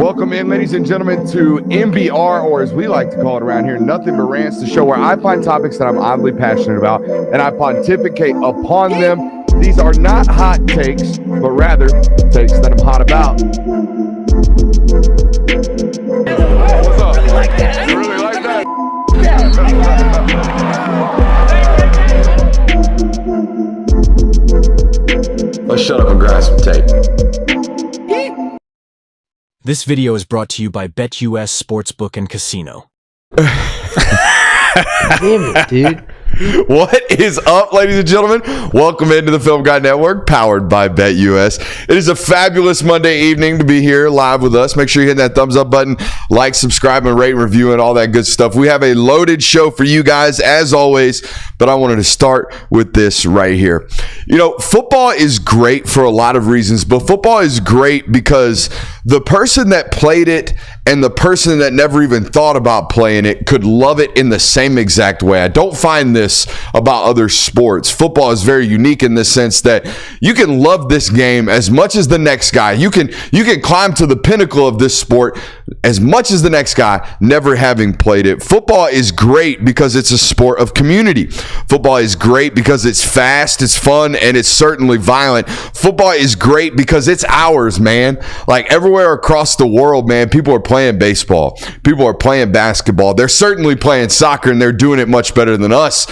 Welcome in, ladies and gentlemen, to MBR, or as we like to call it around here, Nothing But Rants, the show where I find topics that I'm oddly passionate about and I pontificate upon them. These are not hot takes, but rather takes that I'm hot about. What's up? You really like that? Let's shut up and grind some tape. This video is brought to you by BetUS Sportsbook and Casino. Damn it, dude. What is up, ladies and gentlemen? Welcome into the Film Guy Network, powered by BetUS. It is a fabulous Monday evening to be here live with us. Make sure you hit that thumbs up button, like, subscribe, and rate, and review, and all that good stuff. We have a loaded show for you guys, as always, but I wanted to start with this right here. You know, football is great for a lot of reasons, but football is great because the person that played it and the person that never even thought about playing it could love it in the same exact way. I don't find this about other sports. Football is very unique in the sense that you can love this game as much as the next guy. You can climb to the pinnacle of this sport as much as the next guy, never having played it. Football is great because it's a sport of community. Football is great because it's fast, it's fun, and it's certainly violent. Football is great because it's ours, man. Like everywhere across the world, man, people are playing baseball. People are playing basketball. They're certainly playing soccer, and they're doing it much better than us.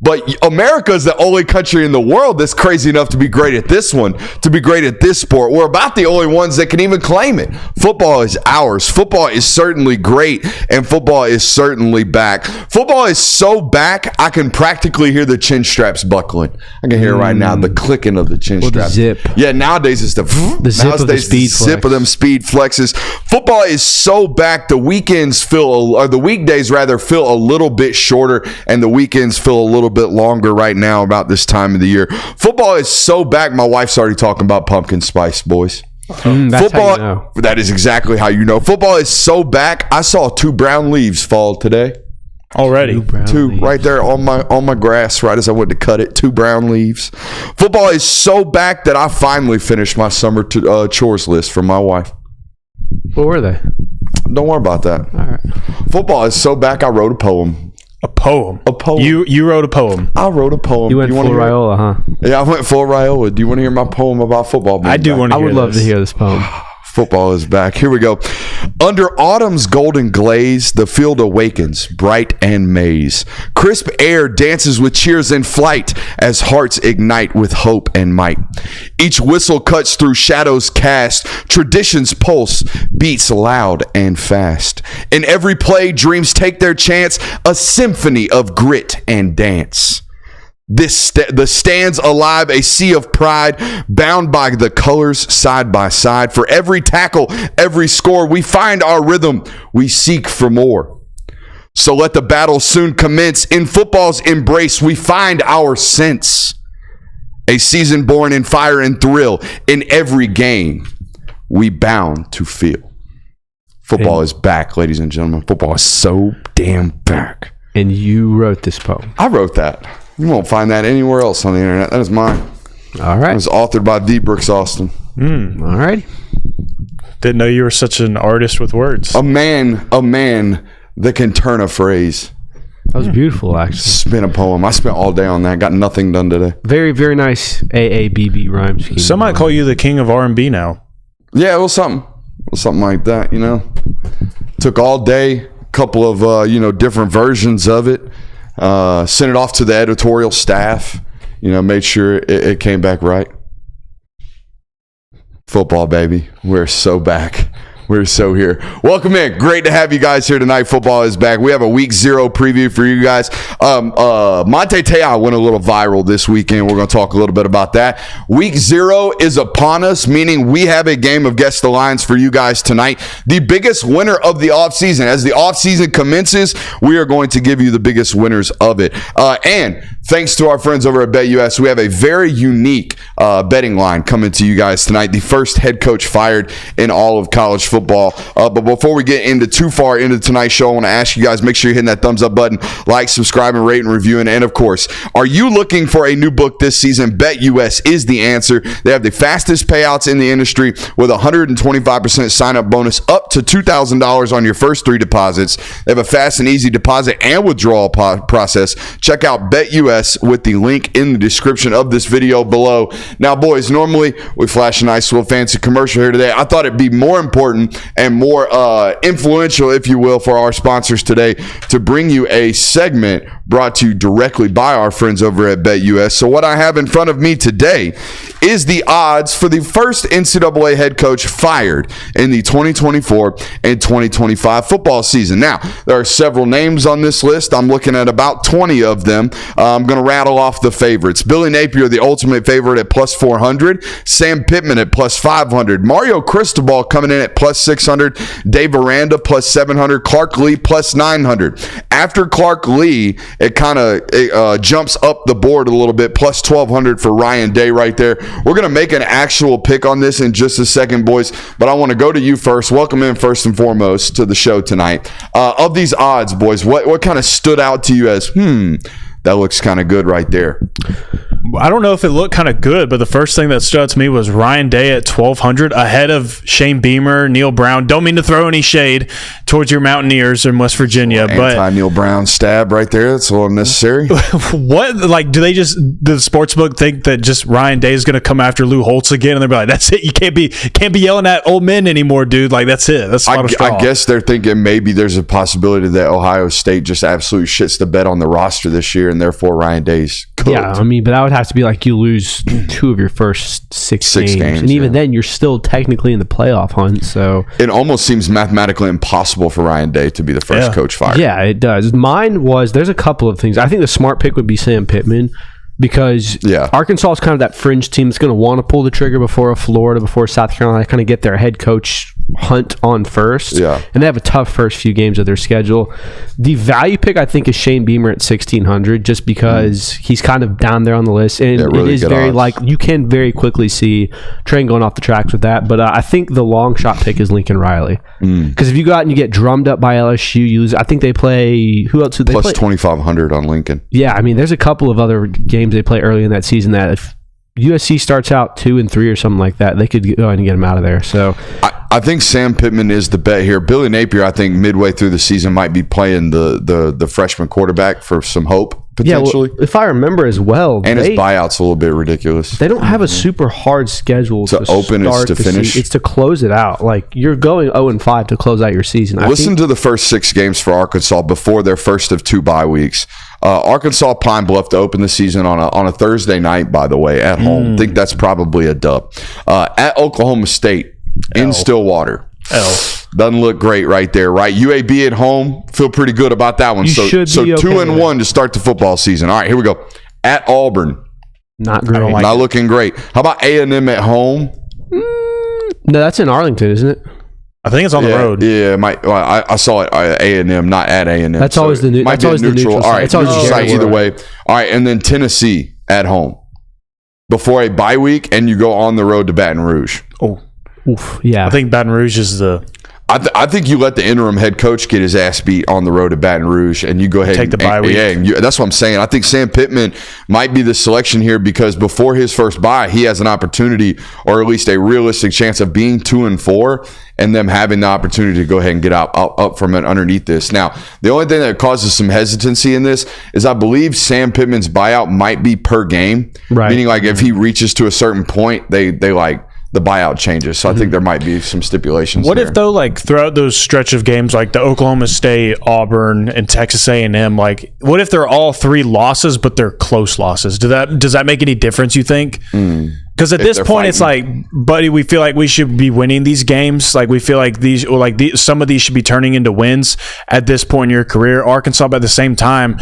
But America is the only country in the world that's crazy enough to be great at this one, to be great at this sport. We're about the only ones that can even claim it. Football is ours. Football is certainly great, and football is certainly back. Football is so back, I can practically hear the chin straps buckling. I can hear it right now, the clicking of the chin straps. The zip. Yeah, nowadays it's the zip of the speed flex. Zip of them speed flexes. Football is so back, the weekends or the weekdays rather feel a little bit shorter, and the weekends feel a little bit longer right now about this time of the year. Football is so back. My wife's already talking about pumpkin spice, boys. That's Football, how you know. that is exactly how you know. Football is so back. I saw 2 brown leaves fall today. Already. Two right there on my grass right as I went to cut it. 2 brown leaves. Football is so back that I finally finished my summer chores list for my wife. What were they? Don't worry about that. All right. Football is so back, I wrote a poem. A poem. A poem. You wrote a poem. I wrote a poem. You went full Raiola, huh? Yeah, I went full Raiola. Do you want to hear my poem about football? I do want to hear I would love to hear this poem. Football is back. Here we go. Under autumn's golden glaze, the field awakens, bright and maze. Crisp air dances with cheers in flight as hearts ignite with hope and might. Each whistle cuts through shadows cast. Tradition's pulse beats loud and fast. In every play, dreams take their chance, a symphony of grit and dance. The stands alive, a sea of pride, bound by the colors side by side. For every tackle, every score, we find our rhythm, we seek for more. So let the battle soon commence. In football's embrace, we find our sense. A season born in fire and thrill. In every game, we bound to feel. Football is back, ladies and gentlemen. Football is so damn back. And you wrote this poem. I wrote that. You won't find that anywhere else on the internet. That is mine. All right. It was authored by the Brooks Austin. All right. Didn't know you were such an artist with words. A man that can turn a phrase. That was beautiful, actually. Spin a poem. I spent all day on that. Got nothing done today. Very, very nice AABB rhyme scheme. Some might call you the king of R&B now. Yeah, it was something. It was something like that, you know. Took all day. Couple of, different versions of it. Sent it off to the editorial staff. Made sure it came back right. Football, baby. We're so back. We're so here. Welcome in. Great to have you guys here tonight. Football is back. We have a week 0 preview for you guys. Manti went a little viral this weekend. We're going to talk a little bit about that. Week 0 is upon us, meaning we have a game of Guess the Lines for you guys tonight. The biggest winner of the offseason. As the offseason commences, we are going to give you the biggest winners of it. And Thanks to our friends over at BetUS, we have a very unique betting line coming to you guys tonight. The first head coach fired in all of college football. But before we get into too far into tonight's show, I want to ask you guys, make sure you're hitting that thumbs up button, like, subscribe, and rate and reviewing. And of course, are you looking for a new book this season? BetUS is the answer. They have the fastest payouts in the industry with a 125% sign-up bonus up to $2,000 on your first 3 deposits. They have a fast and easy deposit and withdrawal process. Check out BetUS with the link in the description of this video below. Now, boys, normally we flash a nice little fancy commercial here today. I thought it'd be more important and more influential, if you will, for our sponsors today to bring you a segment brought to you directly by our friends over at BetUS. So what I have in front of me today is the odds for the first NCAA head coach fired in the 2024 and 2025 football season. Now, there are several names on this list. I'm looking at about 20 of them. I'm going to rattle off the favorites. Billy Napier, the ultimate favorite at plus 400. Sam Pittman at plus 500. Mario Cristobal coming in at plus 600. Dave Aranda plus 700. Clark Lee plus 900. After Clark Lee, it kind of jumps up the board a little bit, plus 1,200 for Ryan Day right there. We're going to make an actual pick on this in just a second, boys, but I want to go to you first. Welcome in first and foremost to the show tonight. Of these odds, boys, what kind of stood out to you as, that looks kind of good right there? I don't know if it looked kind of good, but the first thing that stood out to me was Ryan Day at 1,200 ahead of Shane Beamer, Neil Brown. Don't mean to throw any shade towards your Mountaineers in West Virginia, but anti-Neil Brown stab right there. That's a little unnecessary. What, like, do the sportsbook think that just Ryan Day is going to come after Lou Holtz again, and they're like, that's it. You can't be yelling at old men anymore, dude. Like, that's it. That's I guess they're thinking maybe there's a possibility that Ohio State just absolutely shits the bed on the roster this year, and therefore Ryan Day's cooked. Yeah, I mean, but that would have to be like you lose 2 of your first six games, and even then, you're still technically in the playoff hunt. So it almost seems mathematically impossible for Ryan Day to be the first coach fired. Yeah, it does. Mine was, there's a couple of things. I think the smart pick would be Sam Pittman, because Arkansas is kind of that fringe team that's going to want to pull the trigger before Florida, before South Carolina, kind of get their head coach hunt on first. Yeah. And they have a tough first few games of their schedule. The value pick, I think, is Shane Beamer at 1,600, just because he's kind of down there on the list. And really it is very odds. Like, you can very quickly see train going off the tracks with that. But I think the long shot pick is Lincoln Riley. Because if you go out and you get drummed up by LSU, you lose. I think they play, who else do they play? Plus 2,500 on Lincoln. Yeah, I mean, there's a couple of other games they play early in that season that if USC starts out 2-3 or something like that, they could go ahead and get him out of there. So I think Sam Pittman is the bet here. Billy Napier, I think midway through the season, might be playing the freshman quarterback for some hope potentially. Yeah, well, if I remember as well, and his buyout's a little bit ridiculous. They don't have a super hard schedule to open. It's to finish. It's to close it out. Like, you're going 0-5 to close out your season. Listen to the first 6 games for Arkansas before their first of 2 bye weeks. Arkansas Pine Bluff to open the season on a Thursday night, by the way, at home. I think that's probably a dub. At Oklahoma State in Stillwater. Doesn't look great right there, right? UAB at home, feel pretty good about that one. So 2-1 to start the football season. All right, here we go. At Auburn. Not great. Not looking great. How about A&M at home? No, that's in Arlington, isn't it? I think it's on the road. Yeah, I saw it A&M, not at A&M. That's always the neutral. All right, neutral site either way. All right, and then Tennessee at home before a bye week, and you go on the road to Baton Rouge. Oh, oof, yeah. I think Baton Rouge is the. I think you let the interim head coach get his ass beat on the road to Baton Rouge, and you go ahead take the bye week. Yeah, that's what I'm saying. I think Sam Pittman might be the selection here because before his first bye, he has an opportunity, or at least a realistic chance of being 2-4, and them having the opportunity to go ahead and get up from it underneath this. Now, the only thing that causes some hesitancy in this is I believe Sam Pittman's buyout might be per game, right? Meaning, like, if he reaches to a certain point, they like. The buyout changes. So I think there might be some stipulations. What if, though, like, throughout those stretch of games, like the Oklahoma State, Auburn, and Texas A&M, like, what if they're all 3 losses, but they're close losses? Does that make any difference, you think? Because at this point, it's like, buddy, we feel like we should be winning these games. Like, we feel like some of these should be turning into wins at this point in your career. Arkansas, but at the same time,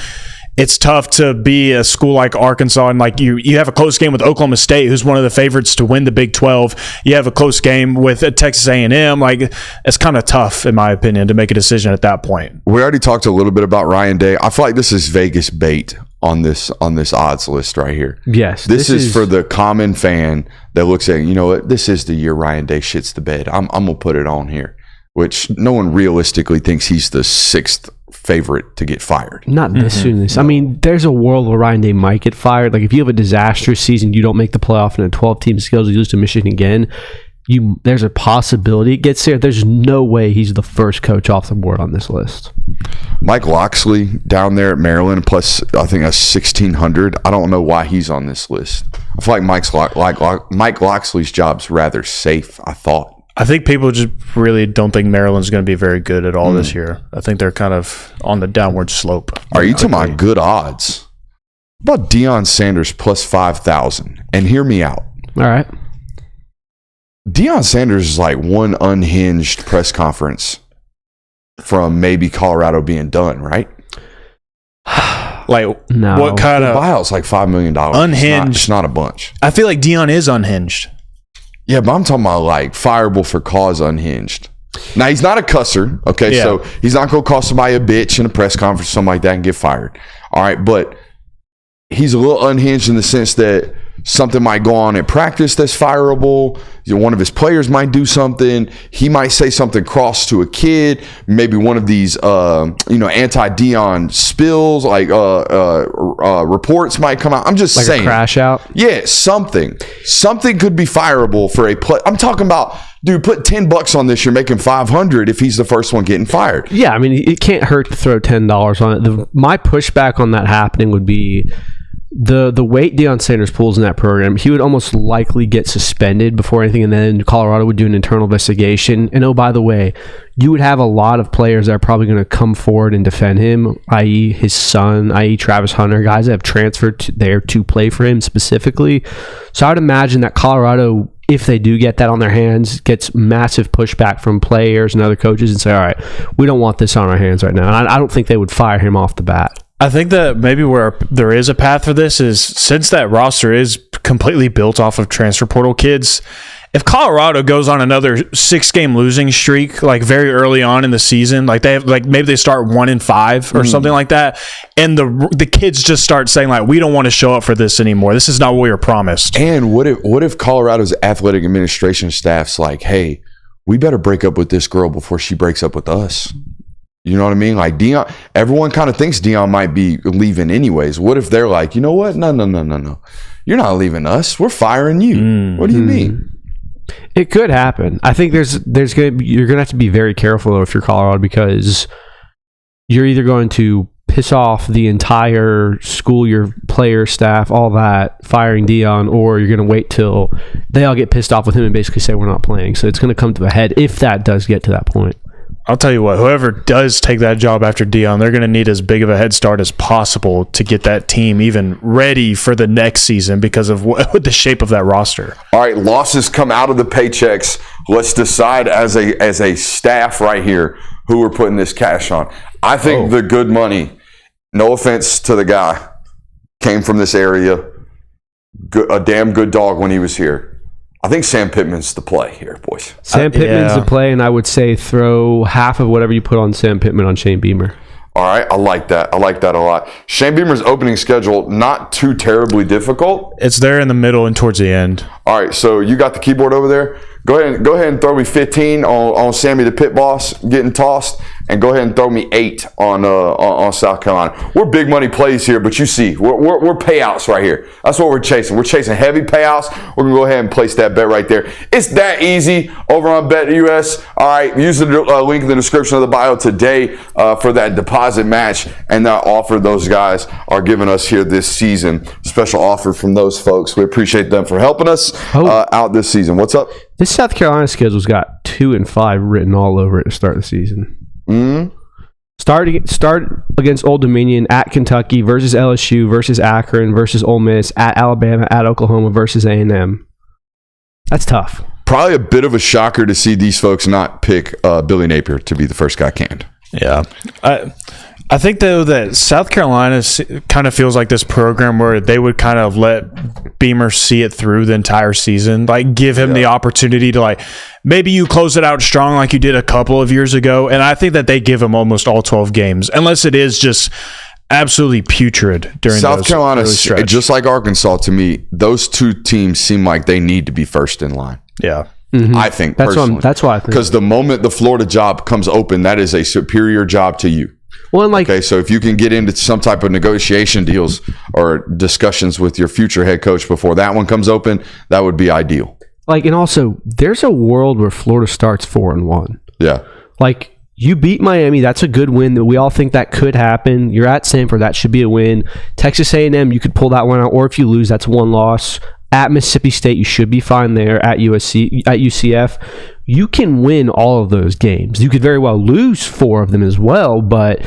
it's tough to be a school like Arkansas, and like you have a close game with Oklahoma State, who's one of the favorites to win the Big 12. You have a close game with Texas A&M. Like, it's kind of tough, in my opinion, to make a decision at that point. We already talked a little bit about Ryan Day. I feel like this is Vegas bait on this odds list right here. Yes. This is for the common fan that looks at, you know what, this is the year Ryan Day shits the bed. I'm going to put it on here, which no one realistically thinks he's the 6th favorite to get fired. Not this soon. I mean, there's a world where Ryan Day might get fired. Like if you have a disastrous season, you don't make the playoff in a 12-team schedule, you lose to Michigan again, there's a possibility it gets there. There's no way he's the first coach off the board on this list. Mike Locksley down there at Maryland, plus I think a 1,600. I don't know why he's on this list. I feel like Mike Locksley's job's rather safe, I thought. I think people just really don't think Maryland's going to be very good at all this year. I think they're kind of on the downward slope. Are you talking about good odds? How about Deion Sanders plus 5,000? And hear me out. All right. Deion Sanders is like one unhinged press conference from maybe Colorado being done, right? Like, no. What kind The of buyout's like $5 million. unhinged? It's not a bunch. I feel like Deion is unhinged. Yeah, but I'm talking about like fireable for cause unhinged. Now, he's not a cusser, okay? Yeah. So he's not going to call somebody a bitch in a press conference or something like that and get fired. All right, but he's a little unhinged in the sense that something might go on at practice that's fireable. One of his players might do something. He might say something cross to a kid. Maybe one of these, anti-Deion spills, like reports might come out. I'm just like saying. A crash out? Yeah, something. Something could be fireable for a play. I'm talking about, dude, put $10 on this. You're making $500 if he's the first one getting fired. Yeah, I mean, it can't hurt to throw $10 on it. My pushback on that happening would be the weight Deion Sanders pulls in that program. He would almost likely get suspended before anything, and then Colorado would do an internal investigation. And oh, by the way, you would have a lot of players that are probably going to come forward and defend him, i.e. his son, i.e. Travis Hunter, guys that have transferred there to play for him specifically. So I would imagine that Colorado, if they do get that on their hands, gets massive pushback from players and other coaches and say, all right, we don't want this on our hands right now. And I don't think they would fire him off the bat. I think that maybe where there is a path for this is, since that roster is completely built off of transfer portal kids, if Colorado goes on another 6-game losing streak, like very early on in the season, like they have, like maybe they start 1-5 or something like that, and the kids just start saying like, we don't want to show up for this anymore. This is not what we were promised. And what if Colorado's athletic administration staff's like, hey, we better break up with this girl before she breaks up with us? You know what I mean? Like Deion, everyone kind of thinks Deion might be leaving anyways. What if they're like, you know what? No. You're not leaving us. We're firing you. What do you mean? It could happen. I think you're gonna have to be very careful though if you're Colorado, because you're either going to piss off the entire school, your player, staff, all that, firing Deion, or you're going to wait till they all get pissed off with him and basically say we're not playing. So it's going to come to a head if that does get to that point. I'll tell you what, whoever does take that job after Deion, they're going to need as big of a head start as possible to get that team even ready for the next season because of the shape of that roster. All right, losses come out of the paychecks. Let's decide as a staff right here who we're putting this cash on. I think the good money, no offense to the guy, came from this area, a damn good dog when he was here. I think Sam Pittman's the play here, boys. Sam Pittman's the play, and I would say throw half of whatever you put on Sam Pittman on Shane Beamer. All right, I like that. I like that a lot. Shane Beamer's opening schedule, not too terribly difficult. It's there in the middle and towards the end. All right, so you got the keyboard over there. Go ahead and throw me 15 on Sammy the Pit Boss getting tossed, and go ahead and throw me 8 on South Carolina. We're big money plays here, but you see, we're payouts right here. That's what we're chasing. We're chasing heavy payouts. We're gonna go ahead and place that bet right there. It's that easy over on BetUS. All right, use the link in the description of the bio today for that deposit match and that offer those guys are giving us here this season. Special offer from those folks. We appreciate them for helping us out this season. What's up? This South Carolina schedule's got 2 and 5 written all over it to start the season. Start against Old Dominion, at Kentucky, versus LSU, versus Akron, versus Ole Miss, at Alabama, at Oklahoma, versus A&M. That's tough. Probably a bit of a shocker to see these folks not pick Billy Napier to be the first guy canned. Yeah. I think, though, that South Carolina kind of feels like this program where they would kind of let Beamer see it through the entire season, like give him the opportunity to, like, maybe you close it out strong like you did a couple of years ago. And I think that they give him almost all 12 games, unless it is just absolutely putrid during South Carolina, just like Arkansas, to me, those two teams seem like they need to be first in line. Yeah. Mm-hmm. I think that's why I think, because the moment the Florida job comes open, that is a superior job to you. Well, and okay, so if you can get into some type of negotiation deals or discussions with your future head coach before that one comes open, that would be ideal. Like, and also, there's a world where Florida starts 4-1. Yeah. Like, you beat Miami, that's a good win. That we all think that could happen. You're at Sanford, that should be a win. Texas A&M, you could pull that one out, or if you lose, that's one loss. At Mississippi State, you should be fine there. At UCF, you can win all of those games. You could very well lose 4 of them as well, but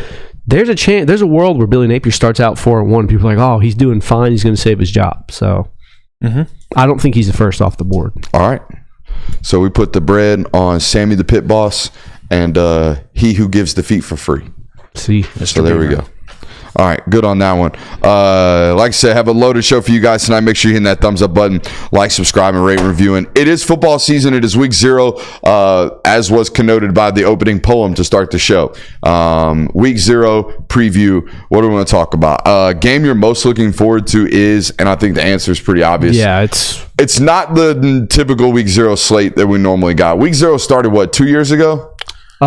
there's a chance. There's a world where Billy Napier starts out 4-1. People are like, oh, he's doing fine. He's going to save his job. So I don't think he's the first off the board. All right. So we put the bread on Sammy the Pit Boss and he who gives the feet for free. See, so there we go. All right, good on that one. Like I said, have a loaded show for you guys tonight. Make sure you hit that thumbs up button, like, subscribe, and rate and review. And it is football season. It is week 0, as was connoted by the opening poem to start the show. Week 0 preview. What do we want to talk about? Game you're most looking forward to is, and I think the answer is pretty obvious. Yeah, it's not the typical week 0 slate that we normally got. Week 0 started, 2 years ago?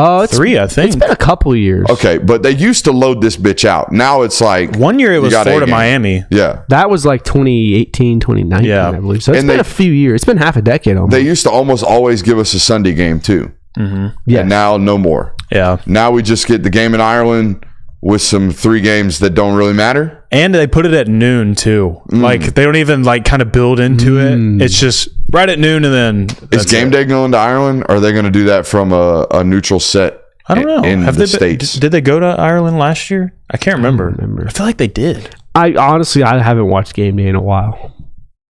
It's 3, I think. It's been a couple of years. Okay, but they used to load this bitch out. Now it's like... One year it was Florida, Miami. Yeah. That was like 2018, 2019, I believe. So it's been a few years. It's been half a decade almost. They used to almost always give us a Sunday game, too. Mm-hmm. Yeah. And now, no more. Yeah. Now we just get the game in Ireland with some 3 games that don't really matter. And they put it at noon, too. Like, they don't even, kind of build into it. It's just right at noon, and then... Is game day going to Ireland, or are they going to do that from a neutral set? I don't know. In the States. Did they go to Ireland last year? I can't remember. I feel like they did. I haven't watched game day in a while.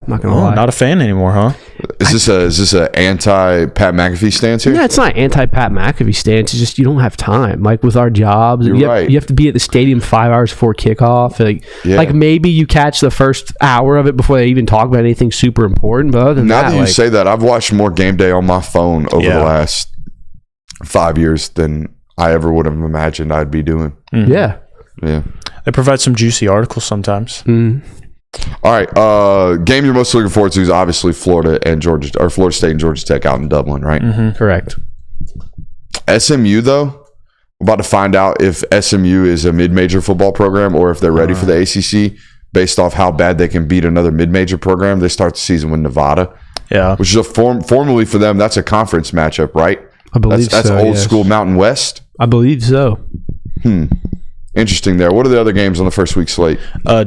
I'm not gonna lie. Not a fan anymore, huh? Is this a anti Pat McAfee stance here? Yeah, it's not anti Pat McAfee stance. It's just you don't have time. Like with our jobs, you have to be at the stadium 5 hours before kickoff. Like maybe you catch the first hour of it before they even talk about anything super important. But other than now that you say that, I've watched more game day on my phone over the last 5 years than I ever would have imagined I'd be doing. Mm-hmm. Yeah. They provide some juicy articles sometimes. All right. Game you're most looking forward to is obviously Florida State and Georgia Tech out in Dublin, right? Mm-hmm. Correct. SMU, though, we're about to find out if SMU is a mid-major football program or if they're ready for the ACC based off how bad they can beat another mid-major program. They start the season with Nevada. Yeah. Which is formally for them, that's a conference matchup, right? I believe that's old school Mountain West. I believe so. Interesting there. What are the other games on the first week slate?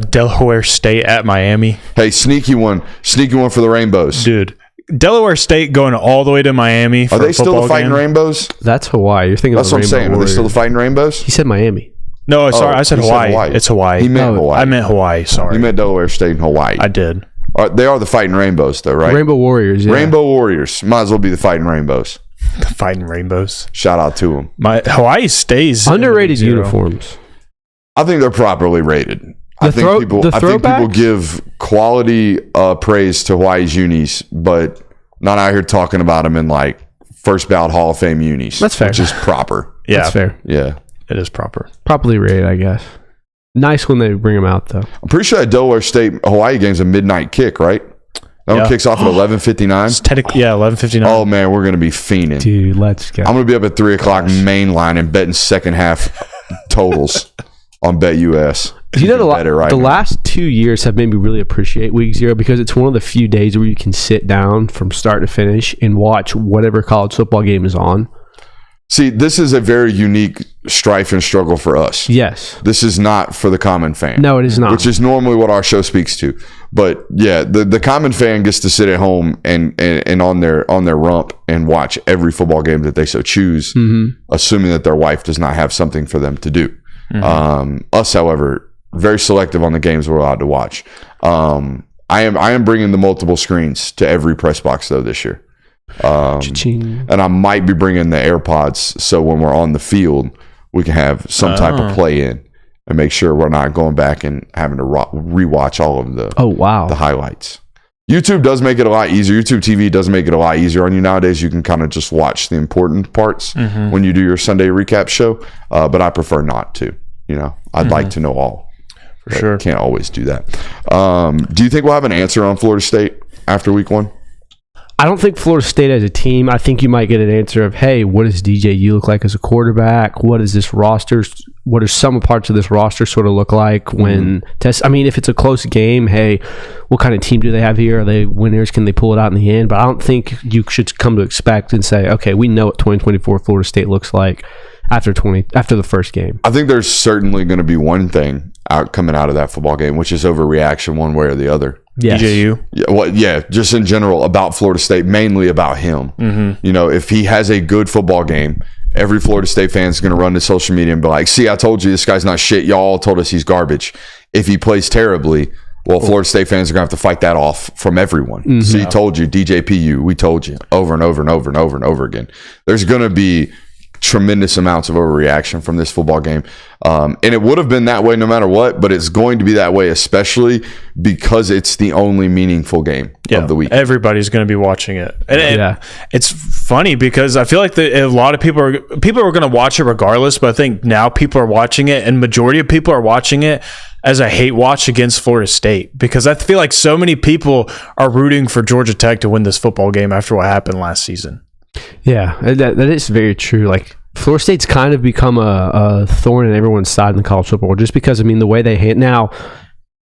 Delaware State at Miami. Hey, sneaky one for the Rainbows. Dude, Delaware State going all the way to Miami for Are they still the Fighting Rainbows? That's Hawaii. You're thinking that's of the what I'm saying. Warriors. Are they still the Fighting Rainbows? He said Miami. No, sorry. I said Hawaii. It's Hawaii. He meant Hawaii. I meant Hawaii. Sorry. You meant Delaware State and Hawaii. I did. They are the Fighting Rainbows, though, right? Rainbow Warriors, yeah. Rainbow Warriors. Might as well be the Fighting Rainbows. The Fighting Rainbows. Shout out to them. Hawaii stays underrated uniforms. I think they're properly rated. I think people give quality praise to Hawaii's unis, but not out here talking about them in first ballot Hall of Fame unis. That's fair. Which is proper. Yeah. That's fair. Yeah. It is proper. Properly rated, I guess. Nice when they bring them out, though. I'm pretty sure that Delaware State Hawaii game's a midnight kick, right? That one kicks off at 11:59. It's technically, 11:59. Oh man, we're gonna be fiending, dude. Let's go. I'm gonna be up at 3:00 main line and betting second half totals on BetUS. You know, the last 2 years have made me really appreciate week 0 because it's one of the few days where you can sit down from start to finish and watch whatever college football game is on. See, this is a very unique strife and struggle for us. Yes. This is not for the common fan. No, it is not. Which is normally what our show speaks to. But yeah, the common fan gets to sit at home and on their rump and watch every football game that they so choose, assuming that their wife does not have something for them to do. Us, however, very selective on the games we're allowed to watch. I am bringing the multiple screens to every press box though this year. And I might be bringing the AirPods so when we're on the field we can have some type of play in and make sure we're not going back and having to rewatch all of the the highlights. YouTube does make it a lot easier. YouTube TV does make it a lot easier on you nowadays. You can kind of just watch the important parts when you do your Sunday recap show, but I prefer not to. I'd like to know all. For sure. Can't always do that. Do you think we'll have an answer on Florida State after week 1? I don't think Florida State as a team. I think you might get an answer of, hey, what does DJU look like as a quarterback? What does this roster? What do some parts of this roster sort of look like when test? I mean, if it's a close game, hey, what kind of team do they have here? Are they winners? Can they pull it out in the end? But I don't think you should come to expect and say, okay, we know what 2024 Florida State looks like after the first game. I think there's certainly going to be one thing coming out of that football game, which is overreaction one way or the other. Yes. DJU. Yeah, just in general about Florida State, mainly about him. If he has a good football game, every Florida State fan is going to run to social media and be like, see, I told you this guy's not shit. Y'all all told us he's garbage. If he plays terribly, well, Florida State fans are going to have to fight that off from everyone. See, told you, DJPU, we told you over and over and over and over and over again. There's going to be tremendous amounts of overreaction from this football game. And it would have been that way no matter what, but it's going to be that way, especially because it's the only meaningful game of the week. Everybody's going to be watching it. And it's funny because I feel like a lot of people are going to watch it regardless, but I think now people are watching it, and majority of people are watching it as a hate watch against Florida State, because I feel like so many people are rooting for Georgia Tech to win this football game after what happened last season. Yeah, that is very true. Like, Florida State's kind of become a thorn in everyone's side in the college football, just because, I mean, the way they hit now,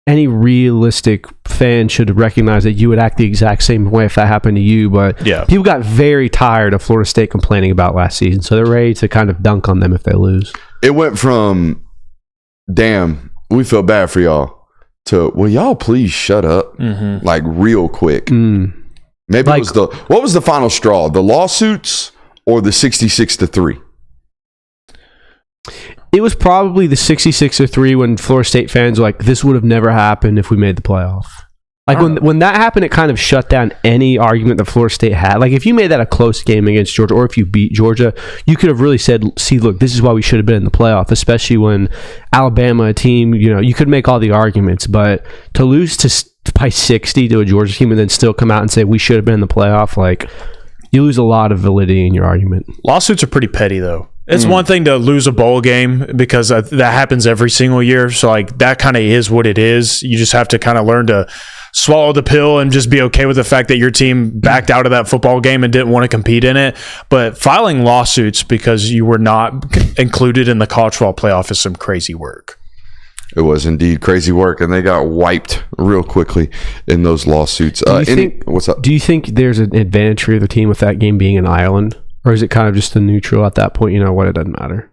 any realistic fan should recognize that you would act the exact same way if that happened to you. But people got very tired of Florida State complaining about last season, so they're ready to kind of dunk on them if they lose. It went from, damn, we feel bad for y'all, to, will y'all please shut up? Like, real quick. Maybe it was what was the final straw? The lawsuits or the 66-3? It was probably the 66-3 when Florida State fans were like, this would have never happened if we made the playoff. Like, when that happened, it kind of shut down any argument that Florida State had. Like, if you made that a close game against Georgia, or if you beat Georgia, you could have really said, see, look, this is why we should have been in the playoff, especially when Alabama, a team, you could make all the arguments. But to lose by 60 to a Georgia team and then still come out and say we should have been in the playoff, like, you lose a lot of validity in your argument. Lawsuits are pretty petty, though. It's one thing to lose a bowl game because that happens every single year. So, like, that kind of is what it is. You just have to kind of learn to swallow the pill and just be okay with the fact that your team backed out of that football game and didn't want to compete in it. But filing lawsuits because you were not included in the college football playoff is some crazy work. It was indeed crazy work, and they got wiped real quickly in those lawsuits. What's up? Do you think there's an advantage for the team with that game being in Ireland? Or is it kind of just a neutral at that point? You know what? It doesn't matter.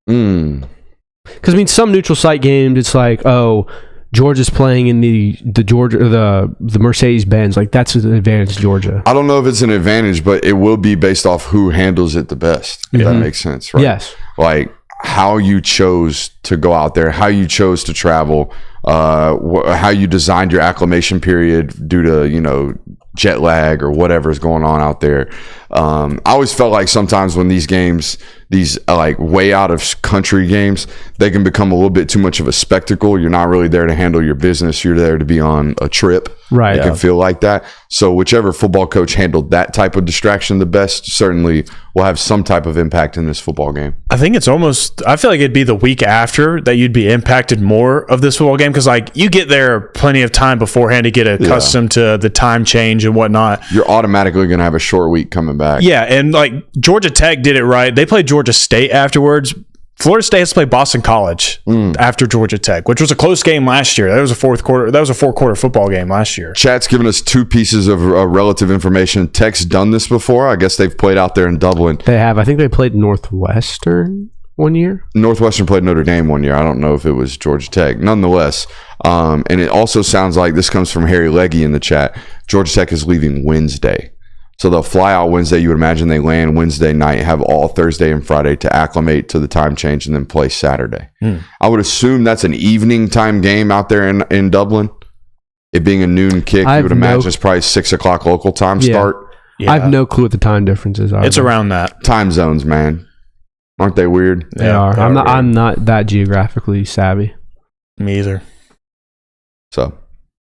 Because, I mean, some neutral site games, it's like, oh, Georgia's playing in the Georgia or the Mercedes-Benz. Like, that's an advantage to Georgia. I don't know if it's an advantage, but it will be based off who handles it the best. If that makes sense, right? Yes. Like, how you chose to go out there, how you chose to travel, how you designed your acclimation period due to, jet lag or whatever is going on out there. I always felt like sometimes when these games, these like way out of country games, they can become a little bit too much of a spectacle. You're not really there to handle your business. You're there to be on a trip. Right. It can feel like that. So whichever football coach handled that type of distraction the best certainly will have some type of impact in this football game. I think it's I feel like it'd be the week after that you'd be impacted more of this football game, because like you get there plenty of time beforehand to get accustomed to the time change and whatnot. You're automatically going to have a short week coming back. Yeah, and like Georgia Tech did it right. They played Georgia State afterwards. Florida State has to play Boston College after Georgia Tech, which was a close game last year. That was a four-quarter football game last year. Chat's given us two pieces of relative information. Tech's done this before. I guess they've played out there in Dublin. They have. I think they played Northwestern one year. Northwestern played Notre Dame one year. I don't know if it was Georgia Tech. Nonetheless, and it also sounds like this comes from Harry Leggy in the chat. Georgia Tech is leaving Wednesday. So they'll fly out Wednesday. You would imagine they land Wednesday night, have all Thursday and Friday to acclimate to the time change, and then play Saturday. I would assume that's an evening time game out there in Dublin. It being a noon kick, you would imagine it's probably 6 o'clock local time start. Yeah. I have no clue what the time differences are. It's around that. Time zones, man. Aren't they weird? They are. I'm not that geographically savvy. Me either. So,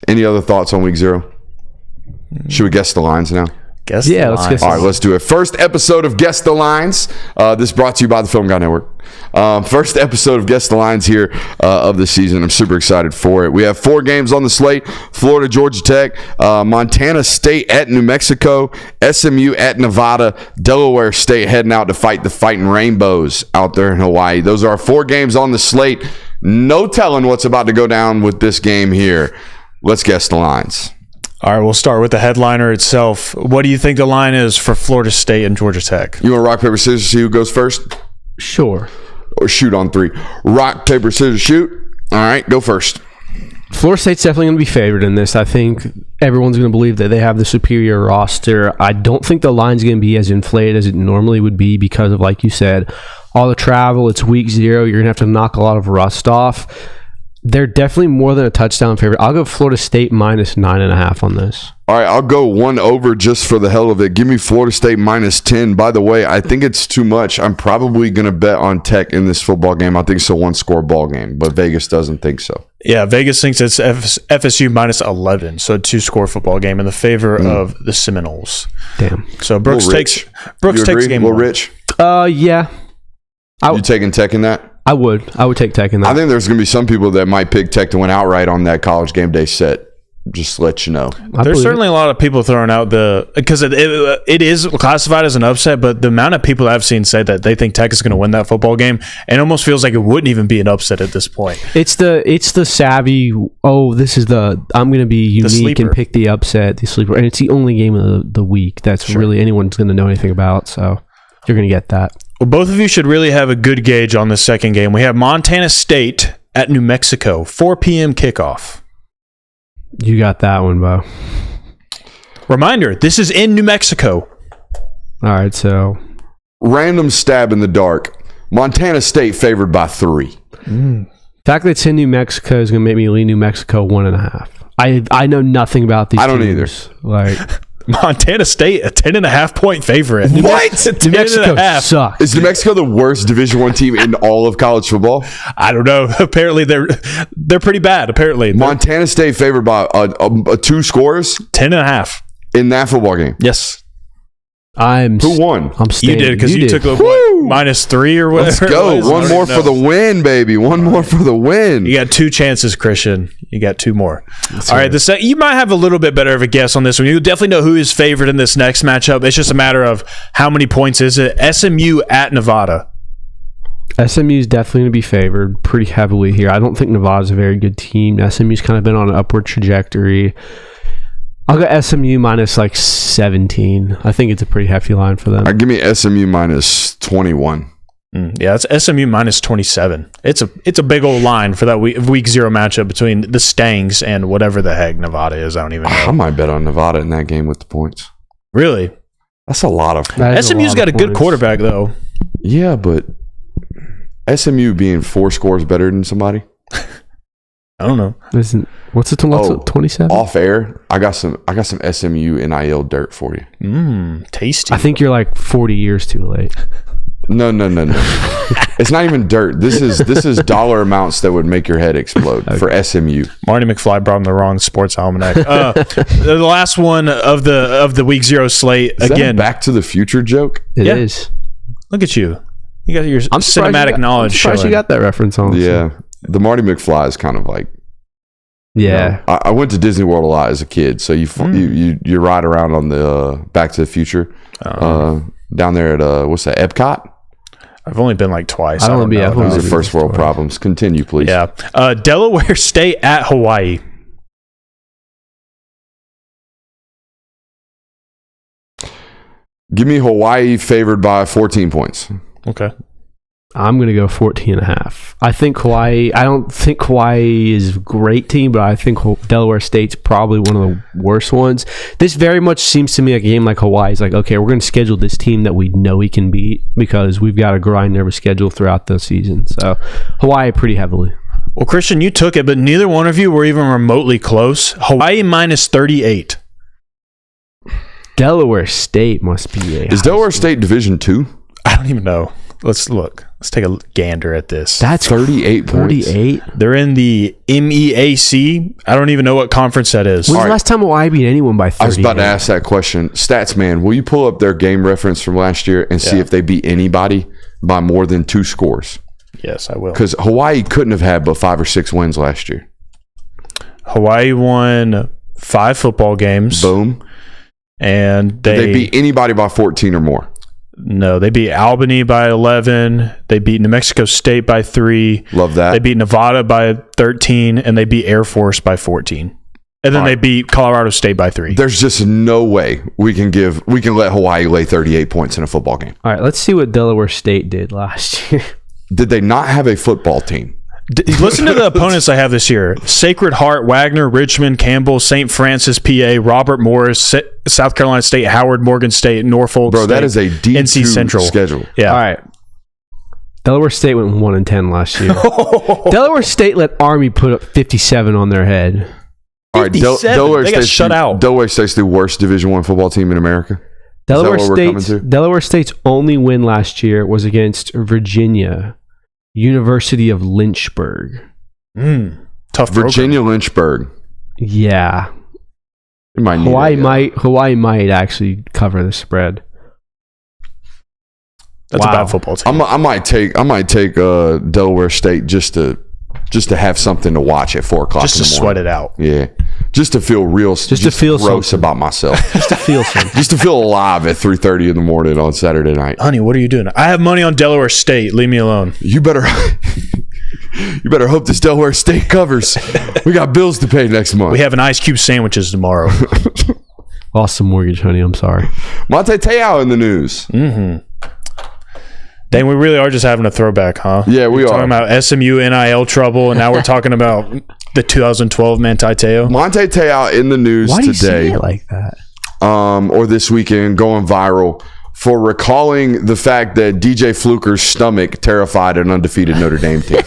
any other thoughts on week 0? Should we guess the lines now? Guess the let's lines. guess. All right, let's do it. First episode of Guess the Lines. This brought to you by the Film Guy Network. First episode of Guess the Lines here of the season. I'm super excited for it. We have 4 games on the slate. Florida, Georgia Tech, Montana State at New Mexico, SMU at Nevada, Delaware State heading out to fight the Fighting Rainbows out there in Hawaii. Those are our 4 games on the slate. No telling what's about to go down with this game here. Let's guess the lines. All right, we'll start with the headliner itself. What do you think the line is for Florida State and Georgia Tech? You want rock, paper, scissors, see who goes first? Sure. Or shoot on 3. Rock, paper, scissors, shoot. All right, go first. Florida State's definitely going to be favored in this. I think everyone's going to believe that they have the superior roster. I don't think the line's going to be as inflated as it normally would be because of, like you said, all the travel. It's week 0. You're going to have to knock a lot of rust off. They're definitely more than a touchdown favorite. I'll go Florida State minus 9.5 on this. All right, I'll go 1 over just for the hell of it. Give me Florida State minus 10. By the way, I think it's too much. I'm probably going to bet on Tech in this football game. I think it's a 1-score ball game, but Vegas doesn't think so. Yeah, Vegas thinks it's FSU minus 11, so a 2-score football game in the favor of the Seminoles. Damn. So Brooks takes game 1. Rich? Yeah. You taking Tech in that? I would take Tech in that. I think there's going to be some people that might pick Tech to win outright on that College Game Day set. Just to let you know. There's certainly a lot of people throwing out because it is classified as an upset, but the amount of people I've seen say that they think Tech is going to win that football game, and it almost feels like it wouldn't even be an upset at this point. It's the savvy. Oh, this is I'm going to be unique and pick the upset, the sleeper, and it's the only game of the week that's really anyone's going to know anything about. So you're going to get that. Well, both of you should really have a good gauge on this second game. We have Montana State at New Mexico, 4 p.m. kickoff. You got that one, Bo. Reminder, this is in New Mexico. All right, so. Random stab in the dark. Montana State favored by 3. The fact that it's in New Mexico is going to make me lean New Mexico 1.5. I know nothing about these I don't teams. either. Like Montana State, a 10.5 point favorite. What? New Mexico sucks. Is New Mexico the worst Division I team in all of college football? I don't know. Apparently, they're pretty bad. Apparently, Montana State favored by 2 scores? 10.5 in that football game. Yes. Who won? I'm staying. You did because you took a -3 or whatever. Let's go. One more for the win, baby. One more for the win. You got 2 chances, Christian. You got 2 more. All right. You might have a little bit better of a guess on this one. You definitely know who is favored in this next matchup. It's just a matter of how many points is it. SMU at Nevada. SMU is definitely going to be favored pretty heavily here. I don't think Nevada's a very good team. SMU's kind of been on an upward trajectory. I'll go SMU minus 17. I think it's a pretty hefty line for them. Give me SMU minus 21. Yeah, it's SMU minus 27. It's a big old line for that week 0 matchup between the Stangs and whatever the heck Nevada is. I don't even know. I might bet on Nevada in that game with the points. Really? That's a lot of. SMU's got a good quarterback though. Yeah, but SMU being 4 scores better than somebody. I don't know. What's it? 27? Off air, I got some SMU NIL dirt for you. Tasty. I think you're like 40 years too late. No. It's not even dirt. This is dollar amounts that would make your head explode for SMU. Marty McFly brought him the wrong sports almanac. The last one of the week 0 slate Is again. that a Back to the Future joke? It is. Look at you. You got your cinematic knowledge. I'm surprised showing. you got that reference on. Yeah. The Marty McFly is kind of like. Yeah. You know, I went to Disney World a lot as a kid, so you ride around on the Back to the Future down there at what's that, Epcot? I've only been like twice. I don't know. Those are first world problems. Continue, please. Yeah. Delaware State at Hawaii. Give me Hawaii favored by 14 points. Okay. I'm going to go 14.5. I don't think Hawaii is a great team, but I think Delaware State's probably one of the worst ones. This very much seems to me like a game like Hawaii's like, okay, we're going to schedule this team that we know we can beat because we've got a grind every schedule throughout the season. So Hawaii pretty heavily. Well, Christian, you took it, but neither one of you were even remotely close. Hawaii minus 38. Delaware State must be Is Delaware State Division II? I don't even know. Let's look. Let's take a gander at this. That's 38 points. 38. They're in the MEAC. I don't even know what conference that is. When's the last time Hawaii beat anyone by 38? I was about to ask that question. Stats man, will you pull up their game reference from last year and see if they beat anybody by more than 2 scores? Yes, I will. Because Hawaii couldn't have had but 5 or 6 wins last year. Hawaii won 5 football games. Boom. And they beat anybody by 14 or more. No, they beat Albany by 11. They beat New Mexico State by 3. Love that. They beat Nevada by 13, and they beat Air Force by 14. And then they beat Colorado State by 3. There's just no way we can let Hawaii lay 38 points in a football game. All right, let's see what Delaware State did last year. Did they not have a football team? Listen to the opponents I have this year. Sacred Heart, Wagner, Richmond, Campbell, St. Francis, PA, Robert Morris, South Carolina State, Howard, Morgan State, Norfolk Bro, State, that is a D2 NC Central schedule. Yeah. All right. Delaware State went 1-10 last year. Delaware State let Army put up 57 on their head. All right, Delaware they got shut out. Delaware State's the worst Division I football team in America. Delaware State's only win last year was against Virginia, University of Lynchburg. Tough Virginia program. Lynchburg. Yeah. Hawaii might actually cover the spread. That's a bad football team. I might take Delaware State just to have something to watch at 4:00 in the morning. Just to sweat it out. Yeah. Just to feel real. Just to feel gross something about myself. Just to feel something. Just to feel alive at 3:30 in the morning on Saturday night. Honey, what are you doing? I have money on Delaware State. Leave me alone. You better hope this Delaware State covers. We got bills to pay next month. We have an Ice Cube sandwiches tomorrow. Lost some mortgage, honey. I'm sorry. Manti Te'o in the news. Mm-hmm. Dang, we really are just having a throwback, huh? Yeah, we are. Talking about SMU NIL trouble, and now we're talking about the 2012 Manti Te'o. Manti Te'o in the news Why do you today. say it like that? Or this weekend, going viral for recalling the fact that DJ Fluker's stomach terrified an undefeated Notre Dame team.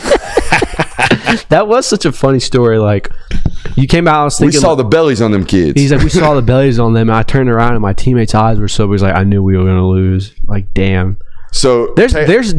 That was such a funny story. Like, you came out, I was thinking, we saw the bellies on them kids. He's like, we saw the bellies on them, and I turned around, and my teammates' eyes were so. He's like, I knew we were going to lose. Like, damn. So there's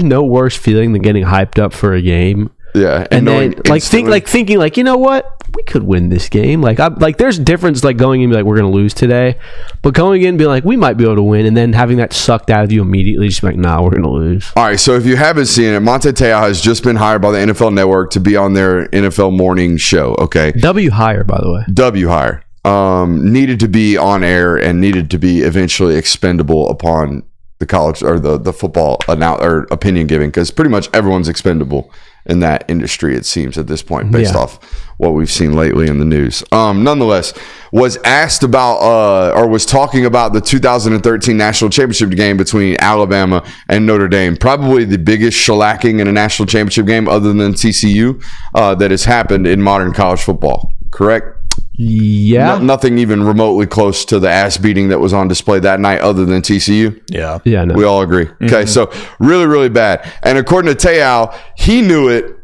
no worse feeling than getting hyped up for a game. Yeah, and then thinking you know what, we could win this game. There's difference going in and be like, we're gonna lose today, but going in and being like, we might be able to win, and then having that sucked out of you immediately, just be like, nah, we're gonna lose. All right, so if you haven't seen it, Manti Te'o has just been hired by the NFL Network to be on their NFL morning show. Okay, W hire, by the way. W hire. Needed to be on air and needed to be eventually expendable upon the college or the football or opinion giving, because pretty much everyone's expendable in that industry, it seems, at this point, based off what we've seen lately in the news. Nonetheless, was asked about or was talking about the 2013 national championship game between Alabama and Notre Dame, probably the biggest shellacking in a national championship game other than TCU that has happened in modern college football. Correct? Yeah. Nothing even remotely close to the ass beating that was on display that night other than TCU. Yeah. Yeah. No. We all agree. Okay. So really, really bad. And according to Te'o, he knew it.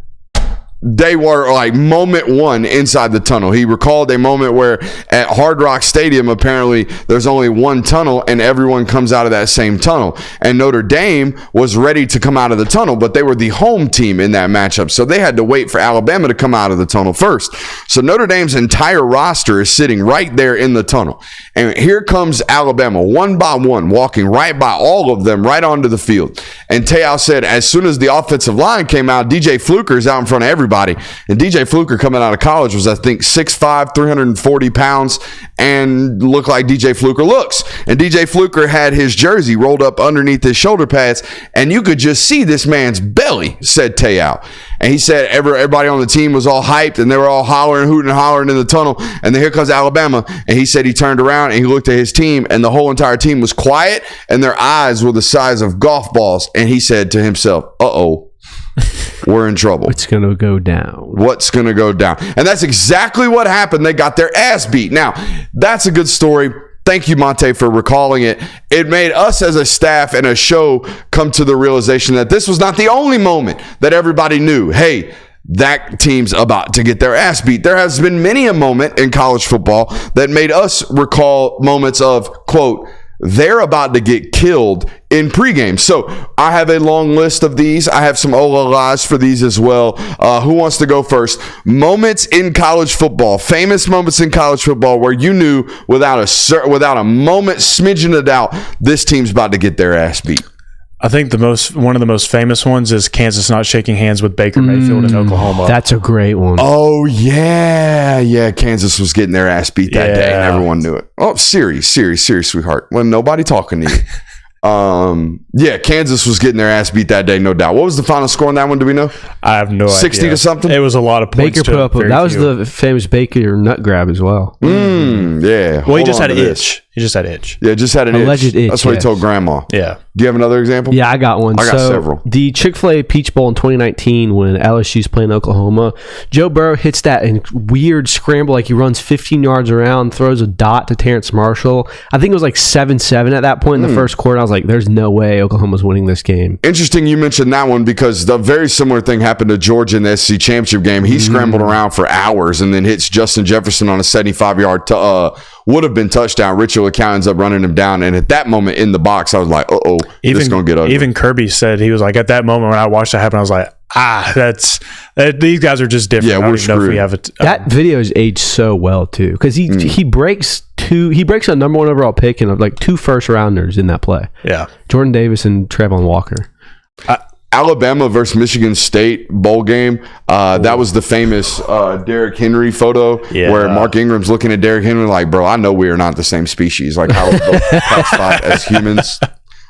They were moment one inside the tunnel. He recalled a moment where at Hard Rock Stadium, apparently there's only one tunnel and everyone comes out of that same tunnel. And Notre Dame was ready to come out of the tunnel, but they were the home team in that matchup. So they had to wait for Alabama to come out of the tunnel first. So Notre Dame's entire roster is sitting right there in the tunnel. And here comes Alabama, one by one, walking right by all of them, right onto the field. And Te'o said, as soon as the offensive line came out, DJ Fluker's out in front of everybody. And DJ Fluker, coming out of college, was, I think, 6'5", 340 pounds, and looked like DJ Fluker looks. And DJ Fluker had his jersey rolled up underneath his shoulder pads, and you could just see this man's belly, said Te'o. And he said everybody on the team was all hyped, and they were all hollering, hooting, and hollering in the tunnel. And then here comes Alabama, and he said he turned around and he looked at his team, and the whole entire team was quiet, and their eyes were the size of golf balls. And he said to himself, uh-oh, we're in trouble. What's going to go down? What's going to go down? And that's exactly what happened. They got their ass beat. Now, that's a good story. Thank you, Manti, for recalling it. It made us as a staff and a show come to the realization that this was not the only moment that everybody knew, hey, that team's about to get their ass beat. There has been many a moment in college football that made us recall moments of, quote, they're about to get killed in pregame. So I have a long list of these. I have some olalas for these as well. Who wants to go first? Moments in college football, famous moments in college football where you knew without a moment, smidgen of doubt, this team's about to get their ass beat. I think one of the most famous ones is Kansas not shaking hands with Baker Mayfield in Oklahoma. That's a great one. Oh, yeah. Kansas was getting their ass beat that day, and everyone knew it. Oh, serious, sweetheart. When nobody talking to you. Kansas was getting their ass beat that day, no doubt. What was the final score on that one? Do we know? I have no idea. 60 to something? It was a lot of points. Baker put up. That was the famous Baker nut grab as well. Yeah. Well, he just had an itch. He just had itch. Yeah, just had an alleged itch. That's what he told Grandma. Yeah. Do you have another example? Yeah, I got one. I got several. The Chick-fil-A Peach Bowl in 2019 when LSU's playing Oklahoma, Joe Burrow hits that weird scramble, like he runs 15 yards around, throws a dot to Terrence Marshall. I think it was like 7-7 at that point in the first quarter. I was like, there's no way Oklahoma's winning this game. Interesting you mentioned that one because the very similar thing happened to Georgia in the SEC championship game. He scrambled around for hours and then hits Justin Jefferson on a 75-yard would have been touchdown. Richard LeCow ends up running him down. And at that moment in the box, I was like, this is going to get ugly. Even Kirby said, he was like, at that moment when I watched that happen, I was like, these guys are just different. Yeah, I don't even know if we have it. That video is aged so well too because he breaks a number one overall pick and like 2 first rounders in that play. Yeah, Jordan Davis and Trayvon Walker. Alabama versus Michigan State bowl game. That was the famous Derrick Henry photo where Mark Ingram's looking at Derrick Henry like, bro, I know we are not the same species. Like, how are we both classified as humans,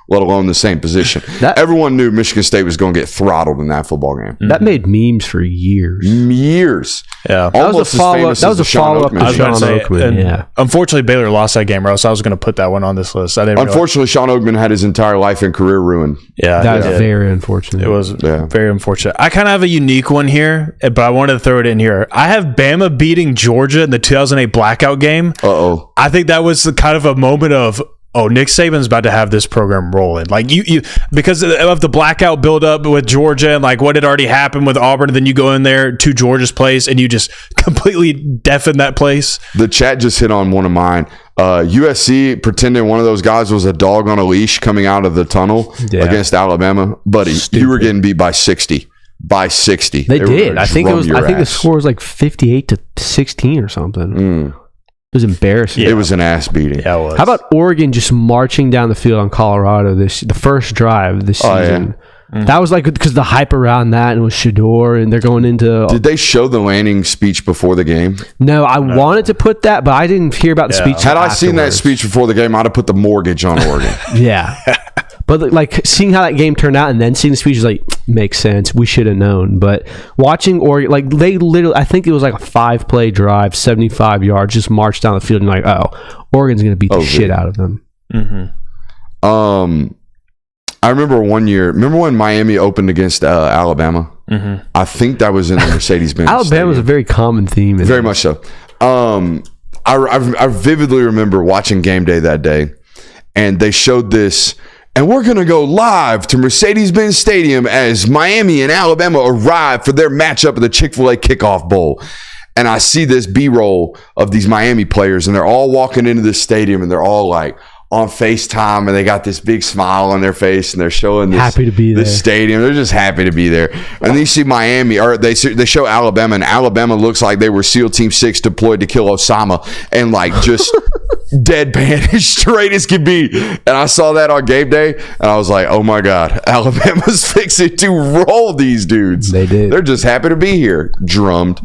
let alone the same position? Everyone knew Michigan State was going to get throttled in that football game. That made memes for years. Yeah. That was a follow-up to Sean Oakman. Yeah. Unfortunately, Baylor lost that game, or else I was going to put that one on this list. Unfortunately, Sean Oakman had his entire life and career ruined. Yeah. That's very unfortunate. It was very unfortunate. I kind of have a unique one here, but I wanted to throw it in here. I have Bama beating Georgia in the 2008 blackout game. I think that was kind of a moment of, Nick Saban's about to have this program rolling. Like you because of the blackout buildup with Georgia and like what had already happened with Auburn, and then you go in there to Georgia's place and you just completely deafen that place. The chat just hit on one of mine. USC pretending one of those guys was a dog on a leash coming out of the tunnel against Alabama. Buddy, you were getting beat by 60. By 60. They did. I think the score was like 58-16 or something. It was embarrassing. It was an ass beating. Yeah, it was. How about Oregon just marching down the field on Colorado the first drive this season? That was like because the hype around that and it was Shador and they're going into. Did they show the Lanning speech before the game? No, I wanted to put that, but I didn't hear about the speech. Had I seen that speech before the game, I'd have put the mortgage on Oregon. Yeah. But like seeing how that game turned out and then seeing the speech is like, makes sense. We should have known. But watching Oregon, like they literally, I think it was like a 5-play drive, 75 yards, just marched down the field and like, Oregon's going to beat the shit out of them. I remember one year, when Miami opened against Alabama? I think that was in the Mercedes-Benz Alabama was a very common theme. Very much so. I vividly remember watching game day that day and they showed this. And we're going to go live to Mercedes-Benz Stadium as Miami and Alabama arrive for their matchup at the Chick-fil-A Kickoff Bowl. And I see this B-roll of these Miami players, and they're all walking into this stadium, and they're all like on FaceTime, and they got this big smile on their face, and they're showing this, happy to be there. This stadium. They're just happy to be there. And then you see Miami, or they show Alabama, and Alabama looks like they were SEAL Team 6 deployed to kill Osama, and like just deadpan as straight as can be. And I saw that on game day, and I was like, oh my God, Alabama's fixing to roll these dudes. They did. They're just happy to be here. Drummed.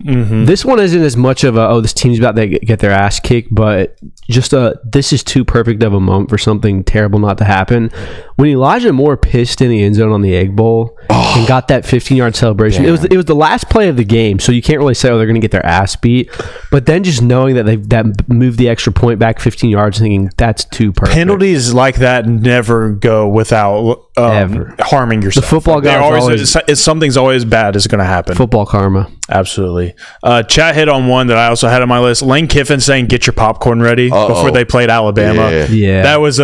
This one isn't as much of a, this team's about to get their ass kicked, but just this is too perfect of a moment for something terrible not to happen. When Elijah Moore pissed in the end zone on the Egg Bowl and got that 15-yard celebration, it was the last play of the game, so you can't really say, they're going to get their ass beat. But then just knowing that that moved the extra point back 15 yards, thinking that's too perfect. Penalties like that never go without harming yourself. The football guy always something's always bad is going to happen. Football karma. Absolutely. Chat hit on one that I also had on my list. Lane Kiffin saying, "Get your popcorn ready" before they played Alabama. Yeah. That was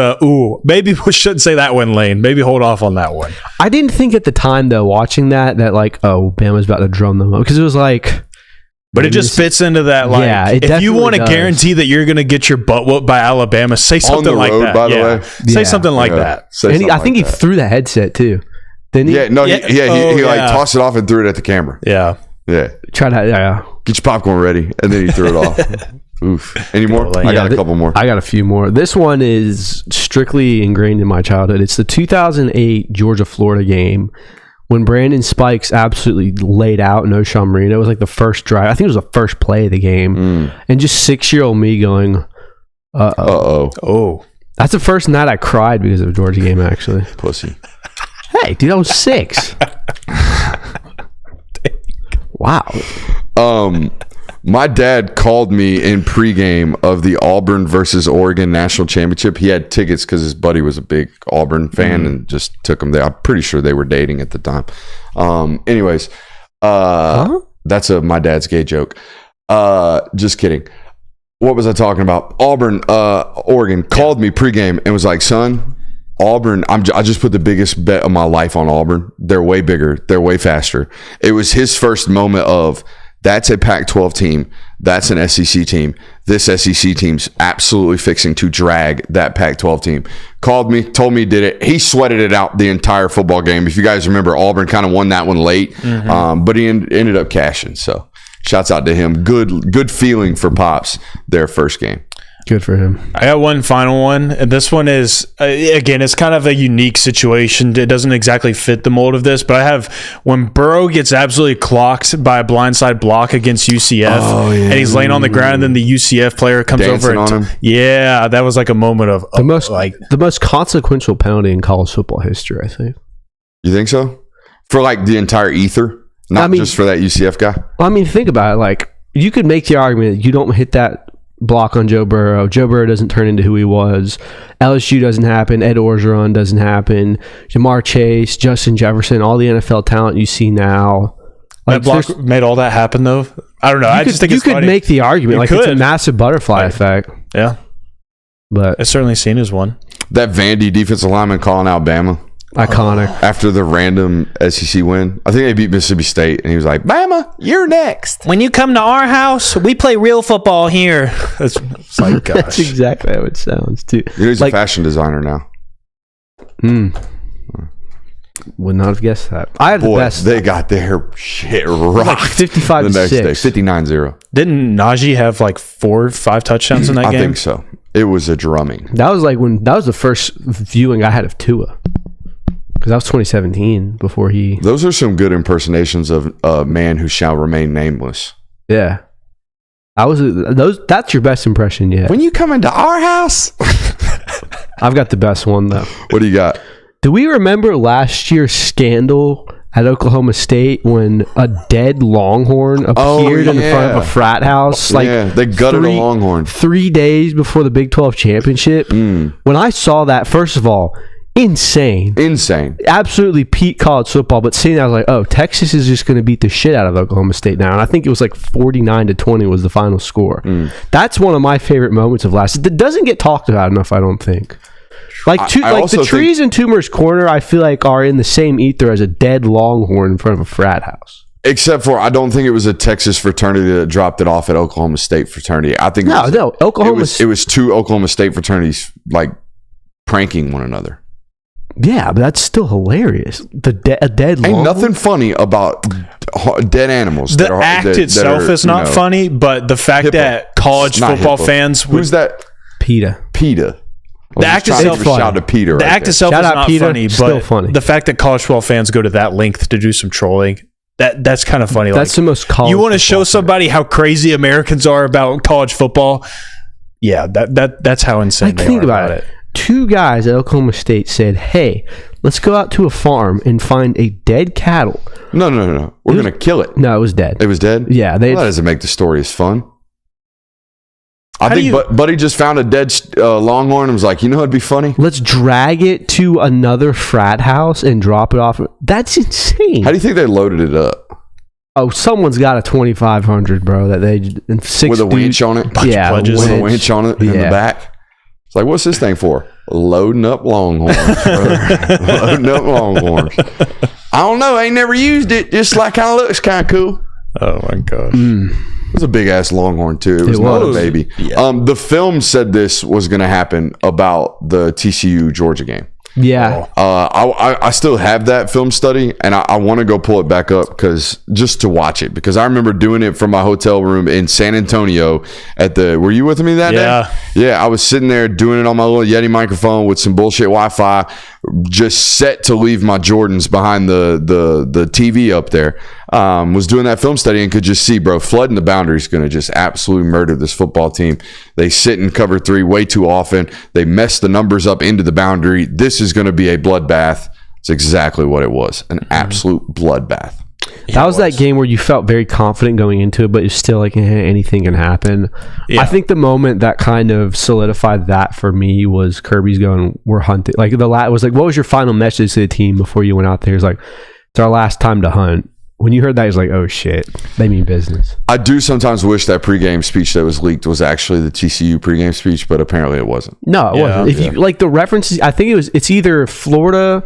maybe we shouldn't say that one, Lane. Maybe hold off on that one. I didn't think at the time though, watching that like, Bama's about to drum them up, because it was like But it just fits into that, like, yeah, if you want to guarantee that you're going to get your butt whooped by Alabama, say something like that. By the way. Say something like that. And I think he threw the headset too. Didn't he? Yeah, no, he like tossed it off and threw it at the camera. Yeah. Try to get your popcorn ready, and then he threw it off. Oof. Any more? I got a couple more. I got a few more. This one is strictly ingrained in my childhood. It's the 2008 Georgia-Florida game when Brandon Spikes absolutely laid out no Sean Marino. It was like the first drive. I think it was the first play of the game. And just 6-year-old me going, uh-oh. Oh. That's the first night I cried because of a Georgia game, actually. Pussy. Hey, dude, I was 6. Wow. My dad called me in pregame of the Auburn versus Oregon national championship. He had tickets because his buddy was a big Auburn fan and just took him there. I'm pretty sure they were dating at the time. Anyways, that's my dad's gay joke. Just kidding. What was I talking about? Auburn, Oregon called me pregame and was like, son, Auburn, I just put the biggest bet of my life on Auburn. They're way bigger. They're way faster. It was his first moment of, that's a Pac-12 team. That's an SEC team. This SEC team's absolutely fixing to drag that Pac-12 team. Called me, told me he did it. He sweated it out the entire football game. If you guys remember, Auburn kind of won that one late, but he ended up cashing. So shouts out to him. Good feeling for Pops, their first game. Good for him. I got one final one. And this one is, again, it's kind of a unique situation. It doesn't exactly fit the mold of this, but I have when Burrow gets absolutely clocked by a blindside block against UCF, and he's laying on the ground, and then the UCF player comes dancing over. on him. Yeah, that was like a moment of the most consequential penalty in college football history, I think. You think so? For like the entire ether? Not just for that UCF guy? Well, I mean, think about it. Like, you could make the argument that you don't hit that block on Joe Burrow. Joe Burrow doesn't turn into who he was. LSU doesn't happen. Ed Orgeron doesn't happen. Jamar Chase, Justin Jefferson, all the NFL talent you see now. Like, that block made all that happen, though. I don't know. I just think you could make the argument. It's a massive butterfly effect. Yeah. But it's certainly seen as one. That Vandy defensive lineman calling Alabama. Iconic. After the random SEC win. I think they beat Mississippi State, and he was like, Bama, you're next. When you come to our house, we play real football here. It's like, gosh. That's exactly how it sounds, too. He's a fashion designer now. Would not have guessed that. I had the best. They got their shit rocked. Like 55 the next to 6. Day. 59-0. Didn't Najee have like 4 or 5 touchdowns in that game? I think so. It was a drumming. That was the first viewing I had of Tua. Because that was 2017 before he... Those are some good impersonations of a man who shall remain nameless. Yeah. That's your best impression yet. When you come into our house... I've got the best one, though. What do you got? Do we remember last year's scandal at Oklahoma State when a dead Longhorn appeared in front of a frat house? They gutted a Longhorn. 3 days before the Big 12 championship. When I saw that, first of all... Insane. Absolutely peak college football. But seeing that, I was like, oh, Texas is just going to beat the shit out of Oklahoma State now. And I think it was like 49-20 was the final score. That's one of my favorite moments of last. It doesn't get talked about enough, I don't think. The trees in Toomer's Corner, I feel like, are in the same ether as a dead Longhorn in front of a frat house. Except for, I don't think it was a Texas fraternity that dropped it off at Oklahoma State fraternity. I think it was 2 Oklahoma State fraternities like pranking one another. Yeah, but that's still hilarious. A dead Longhorn? Ain't nothing funny about dead animals. The act itself is not funny, but the fact that college football fans... Who's that? PETA. The act itself is shout to Peter. The act itself is not funny, but funny. The fact that college football fans go to that length to do some trolling, that's kind of funny. That's the most college. You want to show somebody how crazy Americans are about college football? Yeah, that's how insane they are. Think about it. 2 guys at Oklahoma State said, hey, let's go out to a farm and find a dead cattle. No. We're going to kill it. No, it was dead. It was dead? Yeah. That doesn't make the story as fun. I think Buddy just found a dead Longhorn and was like, you know what'd be funny? Let's drag it to another frat house and drop it off. That's insane. How do you think they loaded it up? Oh, someone's got a 2500, bro, that they... And 6 with a winch on it? Yeah. With a winch on it in the back? It's like, what's this thing for? Loading up Longhorns, brother. Loading up Longhorns. I don't know. I ain't never used it. Just like kind of looks kind of cool. Oh, my gosh. was a big ass Longhorn too. It was not a baby. Yeah. The film said this was going to happen about the TCU Georgia game. Yeah. I still have that film study, and I want to go pull it back up just to watch it, because I remember doing it from my hotel room in San Antonio were you with me that day? Yeah, I was sitting there doing it on my little Yeti microphone with some bullshit Wi-Fi, just set to leave my Jordans behind the TV up there. Was doing that film study and could just see, bro, flooding the boundary is going to just absolutely murder this football team. They sit in cover 3 way too often. They mess the numbers up into the boundary. This is going to be a bloodbath. It's exactly what it was, an absolute bloodbath. That was that game where you felt very confident going into it, but it's still like anything can happen. Yeah. I think the moment that kind of solidified that for me was Kirby's going, we're hunting. Like it was like, what was your final message to the team before you went out there? It was like, it's our last time to hunt. When you heard that, it was like, oh shit, they mean business. I do sometimes wish that pregame speech that was leaked was actually the TCU pregame speech, but apparently it wasn't. No, it wasn't. If you like the references, I think it's either Florida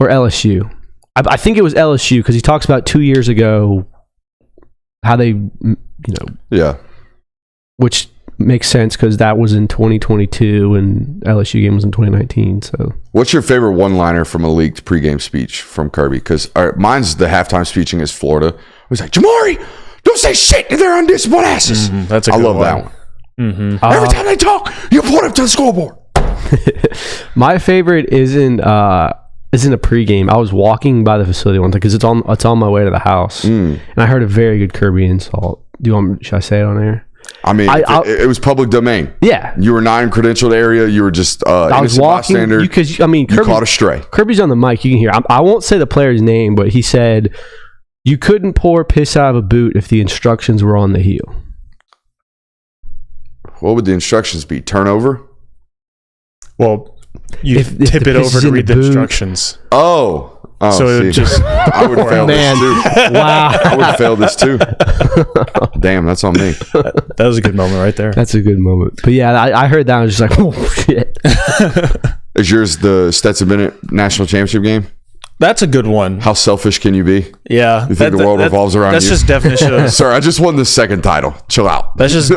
or LSU. I think it was LSU because he talks about 2 years ago how they, which makes sense because that was in 2022 and LSU game was in 2019. So, what's your favorite one-liner from a leaked pregame speech from Kirby? Because mine's the halftime speech against Florida. It was like, Jamari, don't say shit to their undisciplined asses. Mm-hmm, that's a good one. That one. Mm-hmm. Every time they talk, you point up to the scoreboard. My favorite isn't a pregame. I was walking by the facility one time because it's on my way to the house, and I heard a very good Kirby insult. Should I say it on air? I mean, it was public domain. Yeah, you were non-credentialed area. You were just I was walking because you caught a stray. Kirby's on the mic. You can hear. I won't say the player's name, but he said you couldn't pour piss out of a boot if the instructions were on the heel. What would the instructions be? Turnover? Well, you tip it over to read the instructions. Oh, so it just I would fail this too. Wow, I would fail this too. Damn, that's on me. That was a good moment right there. That's a good moment. But yeah, I heard that. I was just like, oh shit. Is yours the Stetson Bennett National Championship game? That's a good one. How selfish can you be? Yeah. You think the world revolves around you? That's just definition of... Sorry, I just won the second title. Chill out. That's just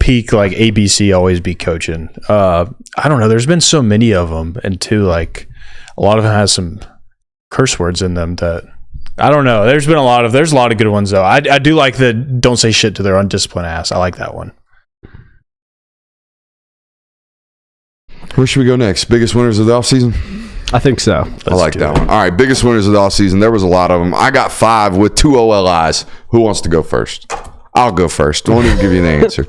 peak, like, ABC always be coaching. I don't know. There's been so many of them. And, too, like, a lot of them has some curse words in them that... I don't know. There's a lot of good ones, though. I do like the don't say shit to their undisciplined ass. I like that one. Where should we go next? Biggest winners of the offseason? I think so. I like that one. All right, biggest winners of the offseason. There was a lot of them. I got 5 with 2 OLIs. Who wants to go first? I'll go first. Won't even give you an answer.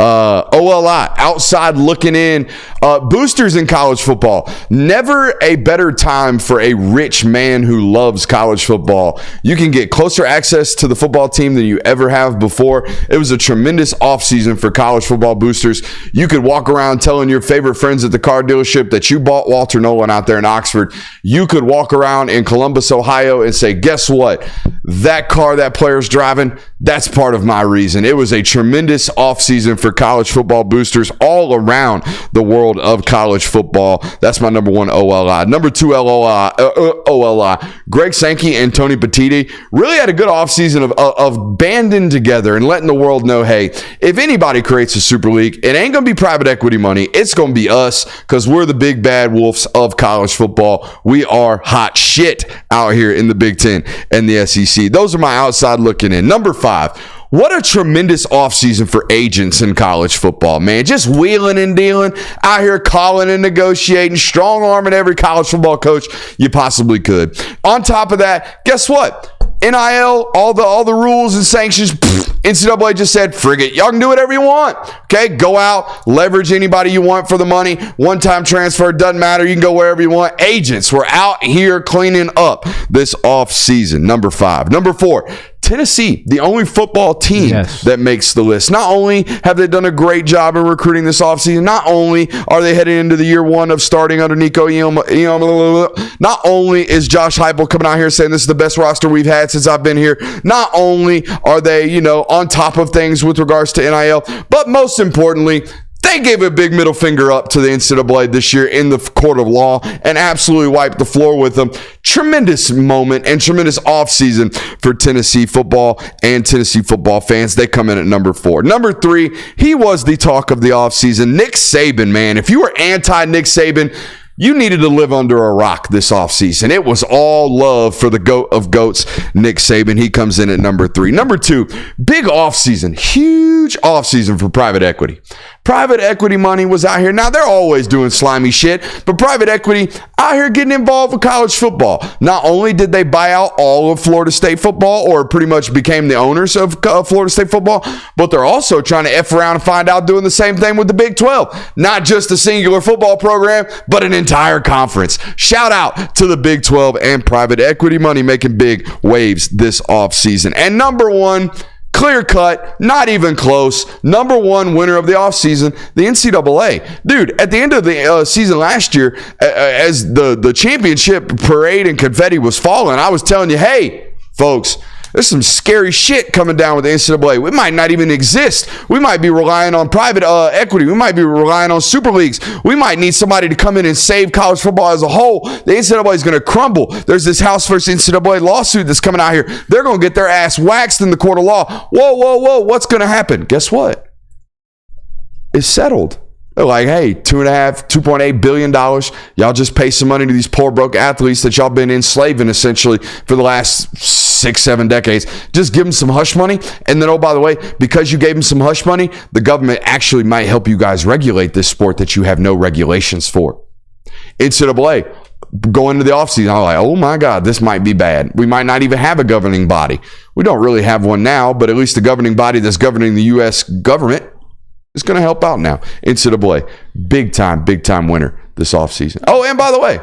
OLI, outside looking in. Boosters in college football. Never a better time for a rich man who loves college football. You can get closer access to the football team than you ever have before. It was a tremendous offseason for college football boosters. You could walk around telling your favorite friends at the car dealership that you bought Walter Nolan out there in Oxford. You could walk around in Columbus, Ohio and say, guess what? That car that player's driving, that's part of my reason. It was a tremendous offseason for college football boosters all around the world of college football. That's my number 1 OLI. Number 2 OLI. Greg Sankey and Tony Petiti really had a good offseason of banding together and letting the world know, hey, if anybody creates a Super League, it ain't going to be private equity money. It's going to be us because we're the big bad wolves of college football. We are hot shit out here in the Big Ten and the SEC. Those are my outside looking in. Number 5. What a tremendous offseason for agents in college football, man. Just wheeling and dealing, out here calling and negotiating, strong-arming every college football coach you possibly could. On top of that, guess what? NIL, all the rules and sanctions, NCAA just said, frig it. Y'all can do whatever you want. Okay, go out, leverage anybody you want for the money. One-time transfer, doesn't matter. You can go wherever you want. Agents, we're out here cleaning up this offseason. Number 5. Number 4. Tennessee, the only football team that makes the list. Not only have they done a great job in recruiting this offseason, not only are they heading into the year 1 of starting under Nico Iamaleava, not only is Josh Heupel coming out here saying this is the best roster we've had since I've been here, not only are they, on top of things with regards to NIL, but most importantly, They gave a big middle finger up to the NCAA this year in the court of law and absolutely wiped the floor with them. Tremendous moment and tremendous offseason for Tennessee football and Tennessee football fans. They come in at number 4. Number 3, he was the talk of the offseason. Nick Saban, man. If you were anti-Nick Saban, you needed to live under a rock this offseason. It was all love for the GOAT of GOATs, Nick Saban. He comes in at number 3. Number 2, big offseason, huge offseason for private equity. Private equity money was out here. Now, they're always doing slimy shit, but private equity out here getting involved with college football. Not only did they buy out all of Florida State football, or pretty much became the owners of Florida State football, but they're also trying to F around and find out doing the same thing with the Big 12. Not just a singular football program, but an entire conference. Shout out to the Big 12 and private equity money making big waves this offseason. And number 1, clear cut, not even close, number 1 winner of the offseason, the NCAA. Dude, at the end of the season last year, as the championship parade and confetti was falling, I was telling you, hey, folks, there's some scary shit coming down with the NCAA. We might not even exist. We might be relying on private equity. We might be relying on super leagues. We might need somebody to come in and save college football as a whole. The NCAA is going to crumble. There's this House versus NCAA lawsuit that's coming out here. They're going to get their ass waxed in the court of law. Whoa. What's going to happen? Guess what? It's settled. They're like, hey, $2.8 billion. Y'all just pay some money to these poor, broke athletes that y'all been enslaving essentially for the last 6-7 decades. Just give them some hush money. And then, oh, by the way, because you gave them some hush money, the government actually might help you guys regulate this sport that you have no regulations for. NCAA, going into the offseason, I'm like, oh my God, this might be bad. We might not even have a governing body. We don't really have one now, but at least the governing body that's governing the U.S. government is going to help out now. NCAA, big time winner this offseason. Oh, and by the way,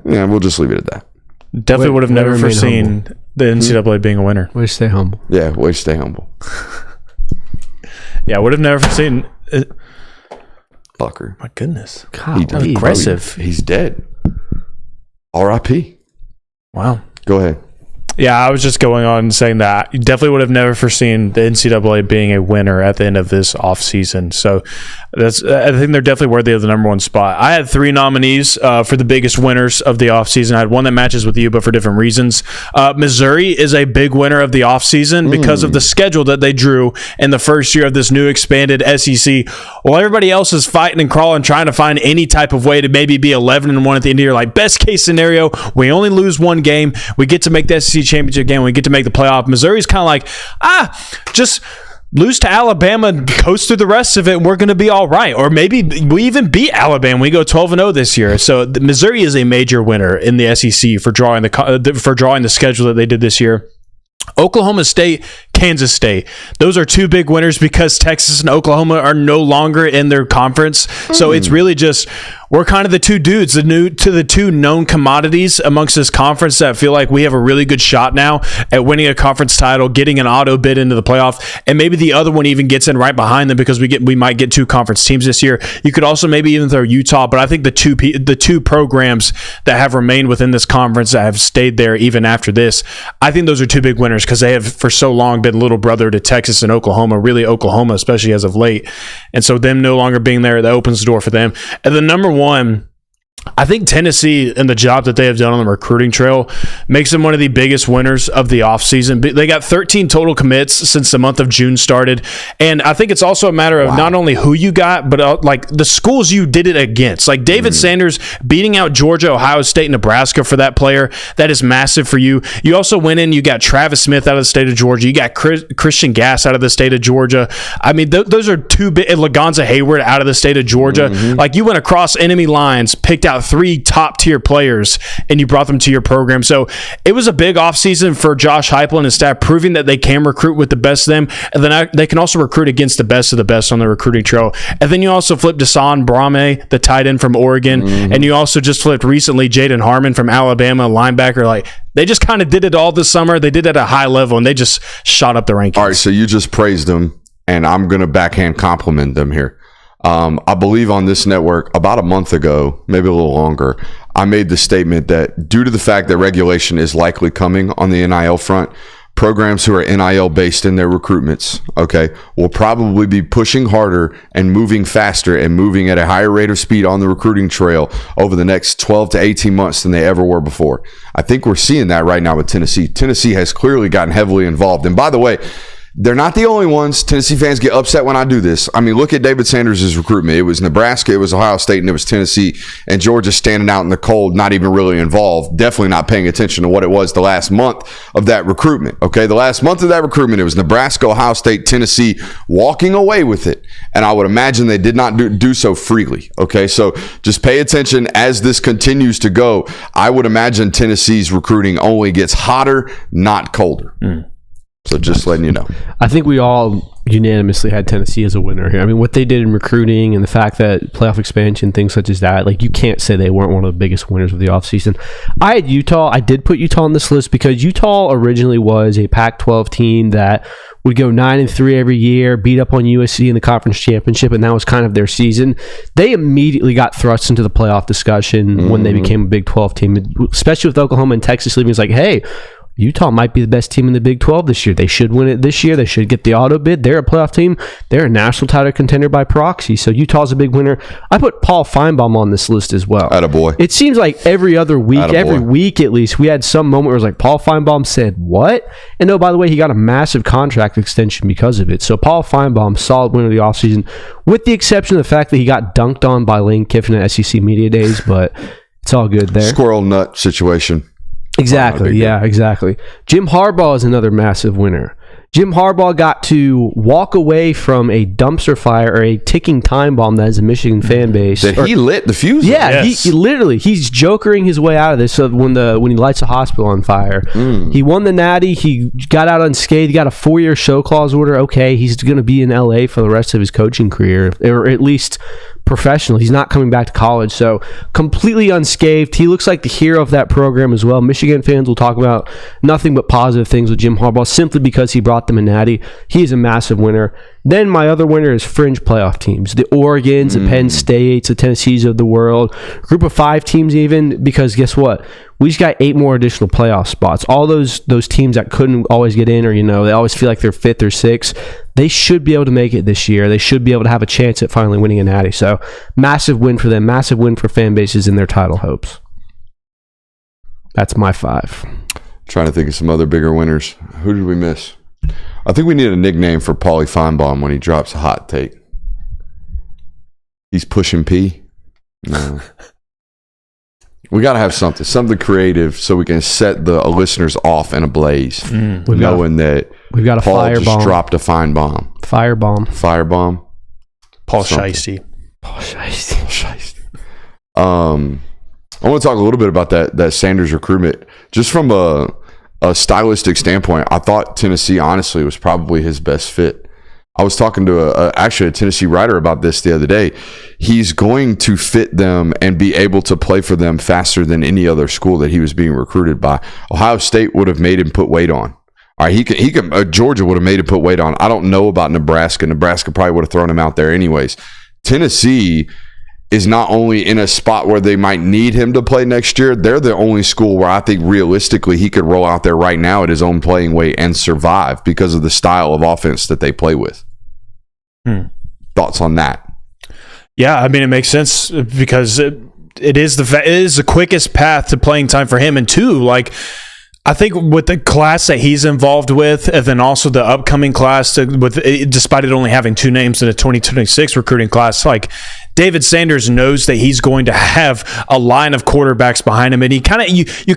we'll just leave it at that. Definitely would have never foreseen the NCAA being a winner. Way to stay humble. Yeah, way to stay humble. Yeah, would have never foreseen it. Fucker. My goodness. God, aggressive. He's dead. R.I.P. Wow. Go ahead. Yeah, I was just going on and saying that you definitely would have never foreseen the NCAA being a winner at the end of this offseason. So I think they're definitely worthy of the number 1 spot. I had 3 nominees for the biggest winners of the offseason. I had one that matches with you, but for different reasons. Missouri is a big winner of the offseason because of the schedule that they drew in the first year of this new expanded SEC. While everybody else is fighting and crawling, trying to find any type of way to maybe be 11-1 at the end of the year, like best case scenario, we only lose 1 game. We get to make the SEC championship game. We get to make the playoff. Missouri's kind of like, just lose to Alabama, coast through the rest of it, and we're going to be all right. Or maybe we even beat Alabama. We go 12-0 this year. So Missouri is a major winner in the SEC for drawing the schedule that they did this year. Oklahoma State, Kansas State. Those are 2 big winners because Texas and Oklahoma are no longer in their conference. So it's really just, we're kind of the 2 dudes, the 2 known commodities amongst this conference that feel like we have a really good shot now at winning a conference title, getting an auto bid into the playoff, and maybe the other one even gets in right behind them because we might get 2 conference teams this year. You could also maybe even throw Utah, but I think the two programs that have remained within this conference that have stayed there even after this, I think those are 2 big winners because they have for so long been little brother to Texas and Oklahoma, really Oklahoma, especially as of late. And so them no longer being there, that opens the door for them. And the number 1, I think Tennessee and the job that they have done on the recruiting trail makes them one of the biggest winners of the offseason. They got 13 total commits since the month of June started. And I think it's also a matter of not only who you got, but like the schools you did it against. Like David Sanders beating out Georgia, Ohio State, Nebraska for that player. That is massive for you. You also went in, you got Travis Smith out of the state of Georgia. You got Christian Gass out of the state of Georgia. I mean, those are 2 big. Lagonza Hayward out of the state of Georgia. Like you went across enemy lines, picked out 3 top-tier players, and you brought them to your program. So it was a big offseason for Josh Heupel and his staff, proving that they can recruit with the best of them, and then they can also recruit against the best of the best on the recruiting trail. And then you also flipped Desan Brame, the tight end from Oregon, and you also just flipped recently Jaden Harmon from Alabama, linebacker. Like, they just kind of did it all this summer. They did it at a high level, and they just shot up the rankings. All right, so you just praised them, and I'm going to backhand compliment them here. I believe on this network about a month ago, maybe a little longer, I made the statement that due to the fact that regulation is likely coming on the NIL front, programs who are NIL based in their recruitments, okay, will probably be pushing harder and moving faster and moving at a higher rate of speed on the recruiting trail over the next 12 to 18 months than they ever were before. I think we're seeing that right now with Tennessee. Tennessee has clearly gotten heavily involved. And by the way, they're not the only ones. Tennessee fans get upset when I do this. I mean, look at David Sanders' recruitment. It was Nebraska, it was Ohio State, and it was Tennessee. And Georgia standing out in the cold, not even really involved, definitely not paying attention to what it was the last month of that recruitment. Okay, the last month of that recruitment, it was Nebraska, Ohio State, Tennessee walking away with it. And I would imagine they did not do so freely. Okay, so just pay attention as this continues to go. I would imagine Tennessee's recruiting only gets hotter, not colder. So just letting you know. I think we all unanimously had Tennessee as a winner here. I mean, what they did in recruiting and the fact that playoff expansion, things such as that, like, you can't say they weren't one of the biggest winners of the offseason. I had Utah. I did put Utah on this list because Utah originally was a Pac-12 team that would go 9-3 every year, beat up on USC in the conference championship, and that was kind of their season. They immediately got thrust into the playoff discussion when they became a Big 12 team, especially with Oklahoma and Texas leaving. It's like, hey, Utah might be the best team in the Big 12 this year. They should win it this year. They should get the auto bid. They're a playoff team. They're a national title contender by proxy. So Utah's a big winner. I put Paul Feinbaum on this list as well. Attaboy. It seems like every other week, Attaboy. every week at least, we had some moment where it was like, Paul Feinbaum said what? And oh, by the way, he got a massive contract extension because of it. So Paul Feinbaum, solid winner of the offseason, with the exception of the fact that he got dunked on by Lane Kiffin at SEC Media Days, but it's all good there. Squirrel nut situation. Exactly. Yeah, exactly. Jim Harbaugh is another massive winner. Jim Harbaugh got to walk away from a dumpster fire or a ticking time bomb that is a Michigan fan base. He lit the fuse. Yeah, yes. he literally, he's jokering his way out of this. So when he lights a hospital on fire, he won the Natty. He got out unscathed. He got a 4-year show clause order. Okay, he's going to be in LA for the rest of his coaching career, or at least professional. He's not coming back to college, so completely unscathed. He looks like the hero of that program as well. Michigan fans will talk about nothing but positive things with Jim Harbaugh simply because he brought them a natty. He is a massive winner. Then my other winner is fringe playoff teams, the Oregons, the Penn States, the Tennessees of the world, group of 5 teams even, because guess what? We just got 8 more additional playoff spots. All those teams that couldn't always get in, or they always feel like they're 5th or 6th, they should be able to make it this year. They should be able to have a chance at finally winning a natty. So massive win for them, massive win for fan bases in their title hopes. That's my 5. Trying to think of some other bigger winners. Who did we miss? I think we need a nickname for Paulie Feinbaum when he drops a hot take. He's pushing P. No. We got to have something creative so we can set the listeners off in a blaze, knowing that we've got a Paul firebomb. Just dropped a Feinbaum. Firebomb. Paul Shiesty. I want to talk a little bit about that Sanders recruitment. Just from a stylistic standpoint, I thought Tennessee, honestly, was probably his best fit. I was talking to actually a Tennessee writer about this the other day. He's going to fit them and be able to play for them faster than any other school that he was being recruited by. Ohio State would have made him put weight on. All right, he could. Georgia would have made him put weight on. I don't know about Nebraska. Nebraska probably would have thrown him out there anyways. Tennessee is not only in a spot where they might need him to play next year, they're the only school where I think realistically he could roll out there right now at his own playing weight and survive because of the style of offense that they play with. Thoughts on that? Yeah, I mean, it makes sense because it is the quickest path to playing time for him. And 2, I think with the class that he's involved with, and then also the upcoming class, despite it only having 2 names in a 2026 recruiting class, David Sanders knows that he's going to have a line of quarterbacks behind him, and you kind of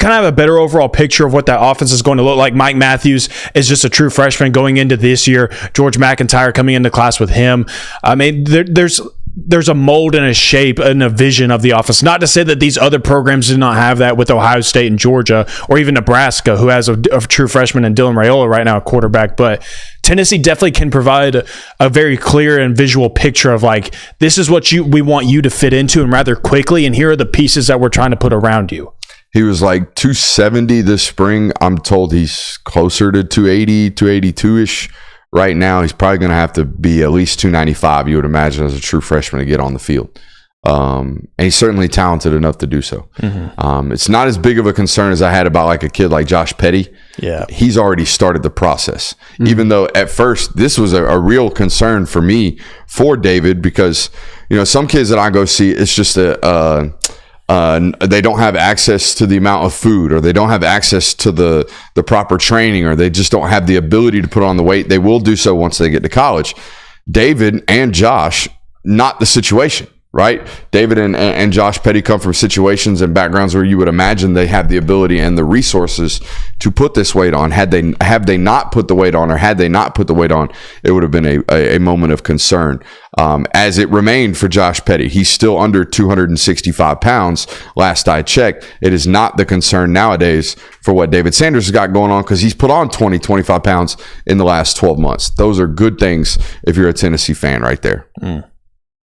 have a better overall picture of what that offense is going to look like. Mike Matthews is just a true freshman going into this year. George McIntyre coming into class with him. I mean, there's a mold and a shape and a vision of the offense. Not to say that these other programs did not have that with Ohio State and Georgia, or even Nebraska, who has a true freshman in Dylan Raiola right now, a quarterback. But Tennessee definitely can provide a very clear and visual picture of this is what we want you to fit into, and rather quickly, and here are the pieces that we're trying to put around you. He was 270 this spring. I'm told he's closer to 280, 282-ish. Right now, he's probably going to have to be at least 295, you would imagine, as a true freshman to get on the field. And he's certainly talented enough to do so. It's not as big of a concern as I had about like a kid like Josh Petty. Yeah. He's already started the process, even though at first this was a real concern for me for David, because, you know, some kids that I go see, it's just they don't have access to the amount of food, or they don't have access to the proper training, or they just don't have the ability to put on the weight. They will do so once they get to college. David and Josh, not the situation. Right? David and Josh Petty come from situations and backgrounds where you would imagine they have the ability and the resources to put this weight on. Have they not put the weight on, or had they not put the weight on, it would have been a moment of concern. As it remained for Josh Petty, he's still under 265 pounds. Last I checked, it is not the concern nowadays for what David Sanders has got going on, because he's put on 25 pounds in the last 12 months. Those are good things if you're a Tennessee fan right there.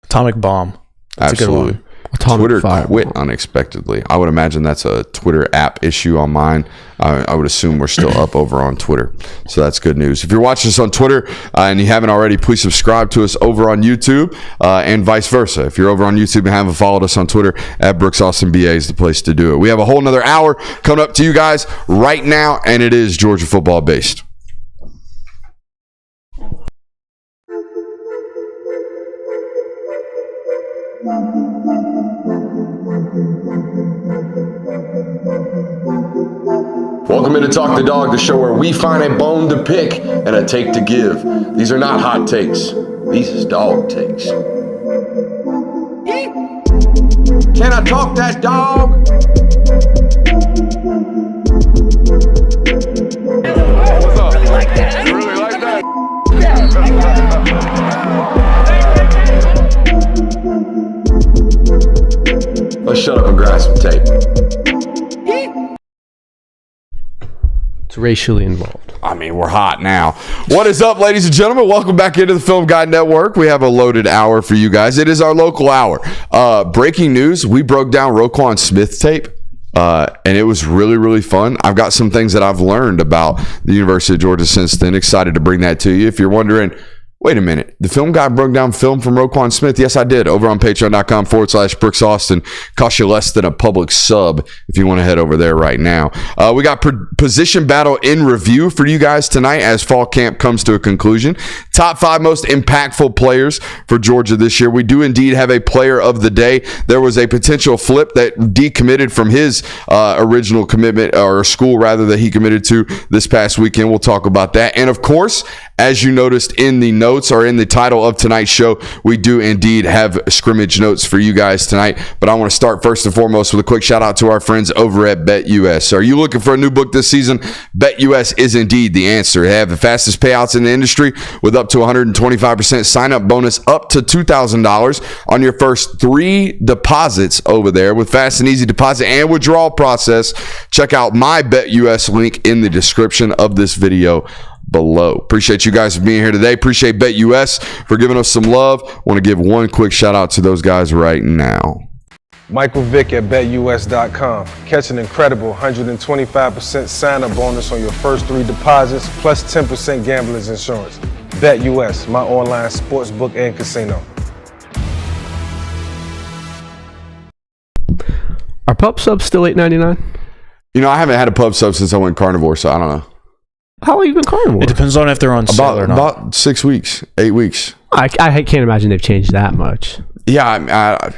Atomic bomb. That's absolutely. Twitter quit unexpectedly. I would imagine that's a Twitter app issue on mine. I would assume we're still up over on Twitter. So that's good news. If you're watching us on Twitter and you haven't already, please subscribe to us over on YouTube and vice versa. If you're over on YouTube and haven't followed us on Twitter, at Brooks Austin BA is the place to do it. We have a whole nother hour coming up to you guys right now, and it is Georgia football based. Welcome into Talk the Dog, the show where we find a bone to pick and a take to give. These are not hot takes. These is dog takes. Can I talk that dog? What's up? You really like that? Let's shut up and grab some tape. It's racially involved. I mean, we're hot now. What is up, ladies and gentlemen? Welcome back into the Film Guide Network. We have a loaded hour for you guys. It is our local hour. Breaking news, we broke down Roquan Smith tape, and it was really, really fun. I've got some things that I've learned about the University of Georgia since then. Excited to bring that to you. If you're wondering, wait a minute, the Film Guy broke down film from Roquan Smith? Yes, I did. Over on patreon.com/Brooks Austin. Cost you less than a public sub if you want to head over there right now. We got position battle in review for you guys tonight as fall camp comes to a conclusion. Top 5 most impactful players for Georgia this year. We do indeed have a player of the day. There was a potential flip that decommitted from his original commitment, or school rather, that he committed to this past weekend. We'll talk about that. And of course, as you noticed in the notes, or in the title of tonight's show, we do indeed have scrimmage notes for you guys tonight. But I want to start first and foremost with a quick shout out to our friends over at BetUS. Are you looking for a new book this season? BetUS is indeed the answer. They have the fastest payouts in the industry with up to 125% sign up bonus up to $2,000 on your first 3 deposits over there, with fast and easy deposit and withdrawal process. Check out my BetUS link in the description of this video below. Appreciate you guys for being here today. Appreciate BetUS for giving us some love. Want to give one quick shout out to those guys right now. Michael Vick at BetUS.com. Catch an incredible 125% sign-up bonus on your first 3 deposits, plus 10% gambler's insurance. BetUS, my online sportsbook and casino. Are pub subs still $8.99? You know, I haven't had a pub sub since I went carnivore, so I don't know. How long have you been carnivore? It depends on if they're on sale or not. About 6 weeks, 8 weeks. I can't imagine they've changed that much. Yeah,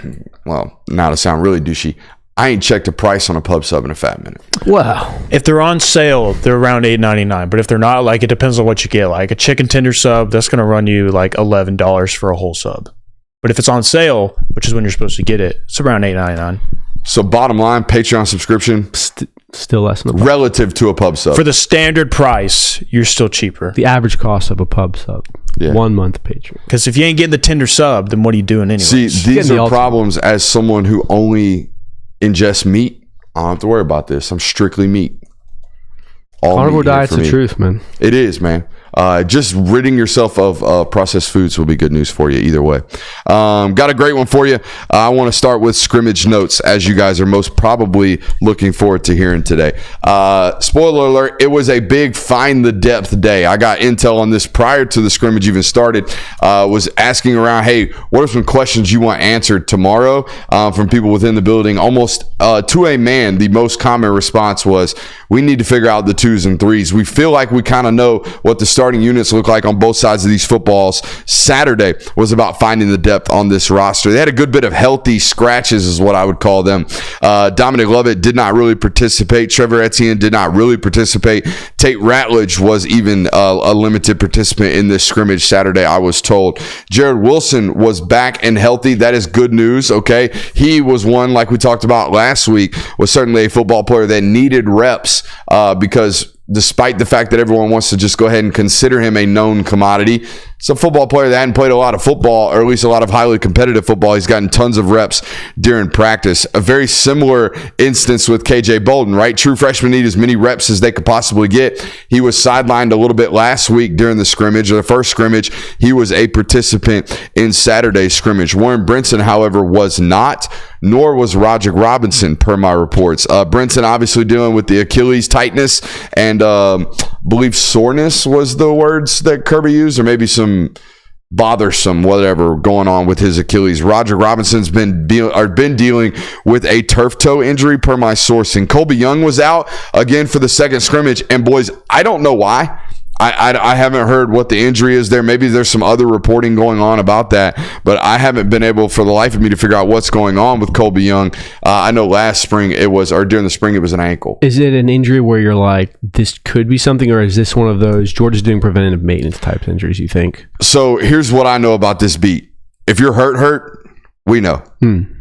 well, now to sound really douchey, I ain't checked the price on a pub sub in a fat minute. Well, if they're on sale, they're around $8.99. But if they're not, like, it depends on what you get. Like a chicken tender sub, that's going to run you like $11 for a whole sub. But if it's on sale, which is when you're supposed to get it, it's around $8.99. So bottom line, Patreon subscription, still less than a pub. Relative to a pub sub. For the standard price, you're still cheaper. The average cost of a pub sub. Yeah. 1 month Patreon. Because if you ain't getting the tender sub, then what are you doing anyway? See, these are problems as someone who only ingests meat. I don't have to worry about this. I'm strictly meat. Carnivore diet's the truth, man. It is, man. just ridding yourself of processed foods will be good news for you either way. Got a great one for you. I want to start with scrimmage notes, as you guys are most probably looking forward to hearing today. Spoiler alert, it was a big find the depth day. I got intel on this prior to the scrimmage even started. Was asking around, hey, what are some questions you want answered tomorrow from people within the building? Almost to a man, the most common response was, we need to figure out the 2s and 3s. We feel like we kind of know what the starting units look like on both sides of these footballs. Saturday was about finding the depth on this roster. They had a good bit of healthy scratches is what I would call them. Dominic Lovett did not really participate. Trevor Etienne did not really participate. Tate Ratledge was even a limited participant in this scrimmage Saturday, I was told. Jared Wilson was back and healthy. That is good news, okay? He was one, like we talked about last week, was certainly a football player that needed reps because despite the fact that everyone wants to just go ahead and consider him a known commodity, it's a football player that hadn't played a lot of football, or at least a lot of highly competitive football. He's gotten tons of reps during practice. A very similar instance with KJ Bolden, right? True freshmen need as many reps as they could possibly get. He was sidelined a little bit last week during the scrimmage, or the first scrimmage. He was a participant in Saturday's scrimmage. Warren Brinson, however, was not, nor was Roderick Robinson, per my reports. Brinson obviously dealing with the Achilles tightness and believe soreness was the words that Kirby used, or maybe some bothersome whatever going on with his Achilles. Roderick Robinson's been dealing with a turf toe injury per my sourcing. Colby Young was out again for the second scrimmage, and boys, I don't know why. I haven't heard what the injury is there. Maybe there's some other reporting going on about that, but I haven't been able for the life of me to figure out what's going on with Colby Young. I know last spring during the spring it was an ankle. Is it an injury where you're like, this could be something, or is this one of those Georgia's doing preventative maintenance type injuries, you think? So here's what I know about this beat. If you're hurt, we know.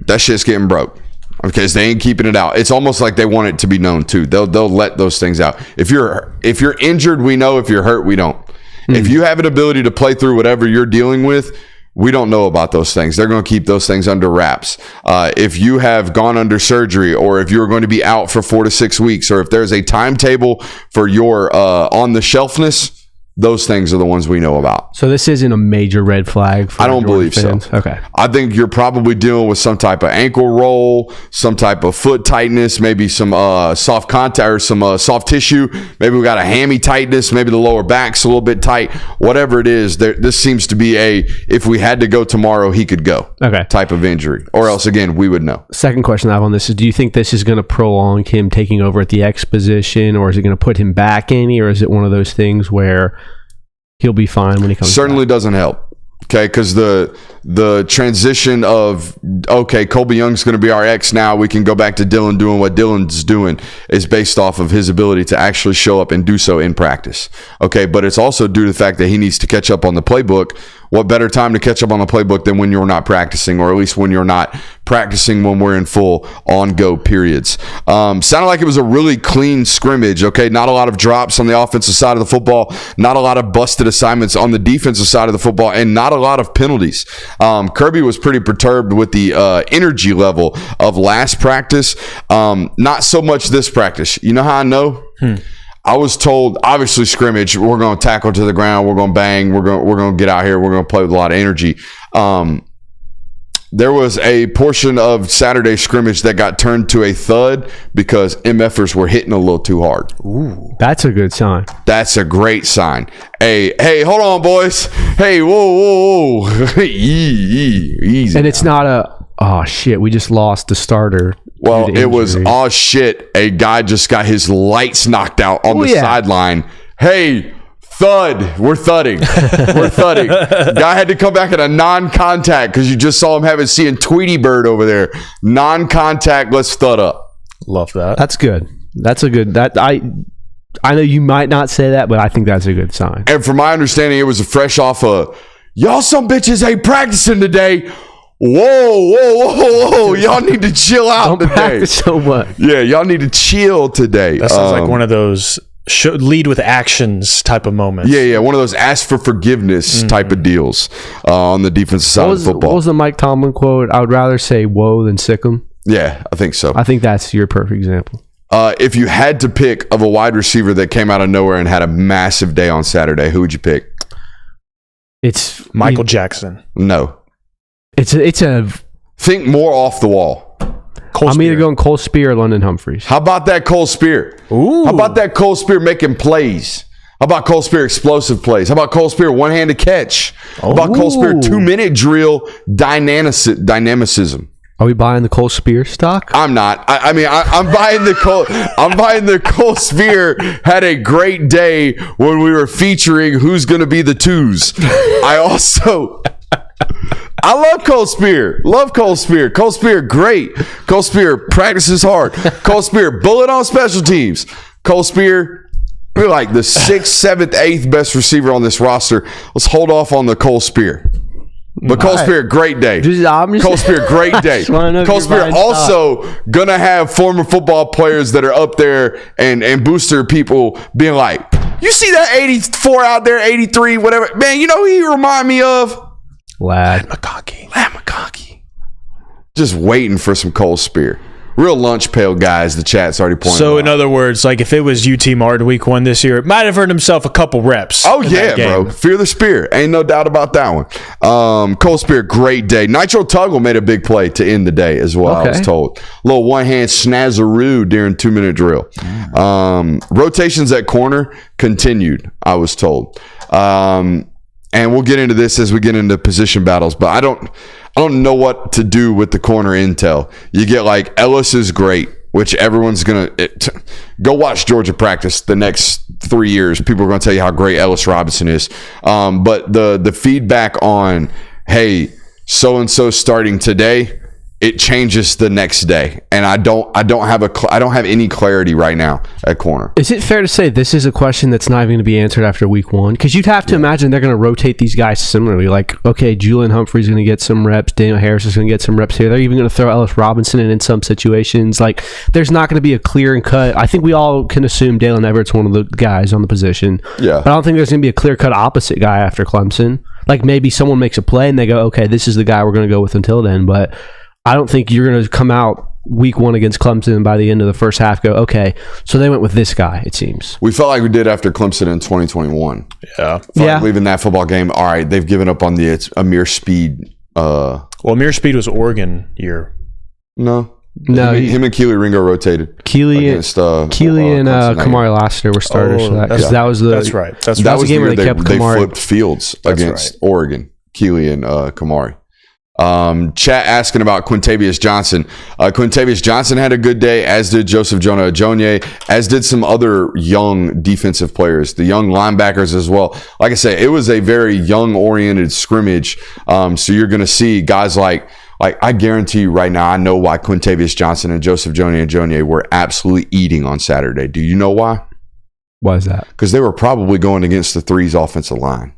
That shit's getting broke. Because they ain't keeping it out. It's almost like they want it to be known too. They'll let those things out. If you're injured, we know. If you're hurt, we don't. If you have an ability to play through whatever you're dealing with, we don't know about those things. They're going to keep those things under wraps. If you have gone under surgery, or if you're going to be out for 4 to 6 weeks, or if there's a timetable for your on the shelfness, those things are the ones we know about. So this isn't a major red flag for I don't believe fans. So. Okay. I think you're probably dealing with some type of ankle roll, some type of foot tightness, maybe some soft contact or some soft tissue. Maybe we got a hammy tightness. Maybe the lower back's a little bit tight. Whatever it is, this seems to be if we had to go tomorrow, he could go. Okay. Type of injury. Or else, again, we would know. Second question I have on this is, do you think this is going to prolong him taking over at the X position, or is it going to put him back any, or is it one of those things where he'll be fine when he comes Certainly back? Doesn't help. Okay, because the transition of, okay, Colby Young's going to be our X now, we can go back to Dylan doing what Dylan's doing, is based off of his ability to actually show up and do so in practice. Okay, but it's also due to the fact that he needs to catch up on the playbook. What better time to catch up on the playbook than when you're not practicing, or at least when you're not practicing when we're in full on-go periods. Sounded like it was a really clean scrimmage, okay? Not a lot of drops on the offensive side of the football, not a lot of busted assignments on the defensive side of the football, and not a lot of penalties. Kirby was pretty perturbed with the energy level of last practice. Not so much this practice. You know how I know? I was told, obviously scrimmage, we're going to tackle to the ground, we're going to bang, we're going to get out here, we're going to play with a lot of energy. There was a portion of Saturday scrimmage that got turned to a thud because MFers were hitting a little too hard. Ooh, that's a good sign. That's a great sign. Hey, hold on, boys. Hey, whoa. Easy. And it's not oh shit, we just lost the starter. Well, it was, oh shit, a guy just got his lights knocked out on the sideline. Hey, thud. We're thudding. Guy had to come back in a non-contact because you just saw him seeing Tweety Bird over there. Non-contact, let's thud up. Love that. That's good. That's a good, I know you might not say that, but I think that's a good sign. And from my understanding, it was fresh off of, y'all some bitches ain't practicing today. Whoa. Y'all need to chill out today. Don't practice so much. Yeah, y'all need to chill today. That sounds like one of those lead with actions type of moments. Yeah. One of those ask for forgiveness type of deals on the defensive side of football. What was the Mike Tomlin quote? I would rather say whoa than sick 'em. Yeah, I think so. I think that's your perfect example. If you had to pick of a wide receiver that came out of nowhere and had a massive day on Saturday, who would you pick? It's Michael Jackson. No. It's a. Think more off the wall. I'm either going Cole Spear or London Humphreys. How about that Cole Spear? Ooh. How about that Cole Spear making plays? How about Cole Spear explosive plays? How about Cole Spear one-handed catch? How about Cole Spear 2-minute drill dynamicism? Are we buying the Cole Spear stock? I'm not. I'm buying the Cole. I'm buying the Cole Spear had a great day when we were featuring who's going to be the twos. I love Cole Spear. Love Cole Spear. Cole Spear, great. Cole Spear practices hard. Cole Spear, bullet on special teams. Cole Spear, we're like the 6th, 7th, 8th best receiver on this roster. Let's hold off on the Cole Spear. But Cole Spear, great day. Cole Spear, great day. Cole Spear also going to have former football players that are up there and booster people being like, you see that 84 out there, 83, whatever. Man, you know who he remind me of? Lad McConkey. Just waiting for some Cole Spear. Real lunch pail guys, the chat's already pointing So, out. in other words, like if it was UT Martin week 1 this year, it might have earned himself a couple reps. Oh, yeah, bro. Fear the Spear. Ain't no doubt about that one. Cole Spear, great day. Nitro Tuggle made a big play to end the day as well, I was told. Little one-hand snazzaroo during 2-minute drill. Rotations at corner continued, I was told. And we'll get into this as we get into position battles, but I don't know what to do with the corner intel. You get like Ellis is great, which everyone's going to go watch Georgia practice the next 3 years. People are going to tell you how great Ellis Robinson is. But the feedback on, hey, so-and-so starting today, it changes the next day. And I don't have any clarity right now at corner. Is it fair to say this is a question that's not even going to be answered after week 1? Because you'd have to imagine they're going to rotate these guys similarly. Like, okay, Julian Humphrey's going to get some reps. Daniel Harris is going to get some reps here. They're even going to throw Ellis Robinson in some situations. Like, there's not going to be a clear and cut. I think we all can assume Dalen Everett's one of the guys on the position. Yeah. But I don't think there's going to be a clear cut opposite guy after Clemson. Like, maybe someone makes a play and they go, okay, this is the guy we're going to go with until then. But I don't think you're going to come out week 1 against Clemson and by the end of the first half go, okay, so they went with this guy, it seems. We felt like we did after Clemson in 2021. Yeah. Like leaving that football game, all right, they've given up on the Amir Speed. Well, Amir Speed was Oregon year. No, him and Keely Ringo rotated. Keely and Kamari Lassiter were starters for that. That was the That's right. That was the game where they kept Kamari. They flipped fields against Oregon. Keely and Kamari. Chat asking about Quintavious Johnson. Quintavious Johnson had a good day, as did Joseph Jonah Ajonye, as did some other young defensive players, the young linebackers as well. Like I say, it was a very young-oriented scrimmage. So you're going to see guys like I guarantee you right now, I know why Quintavious Johnson and Joseph Jonah Ajonye were absolutely eating on Saturday. Do you know why? Why is that? Because they were probably going against the Threes offensive line.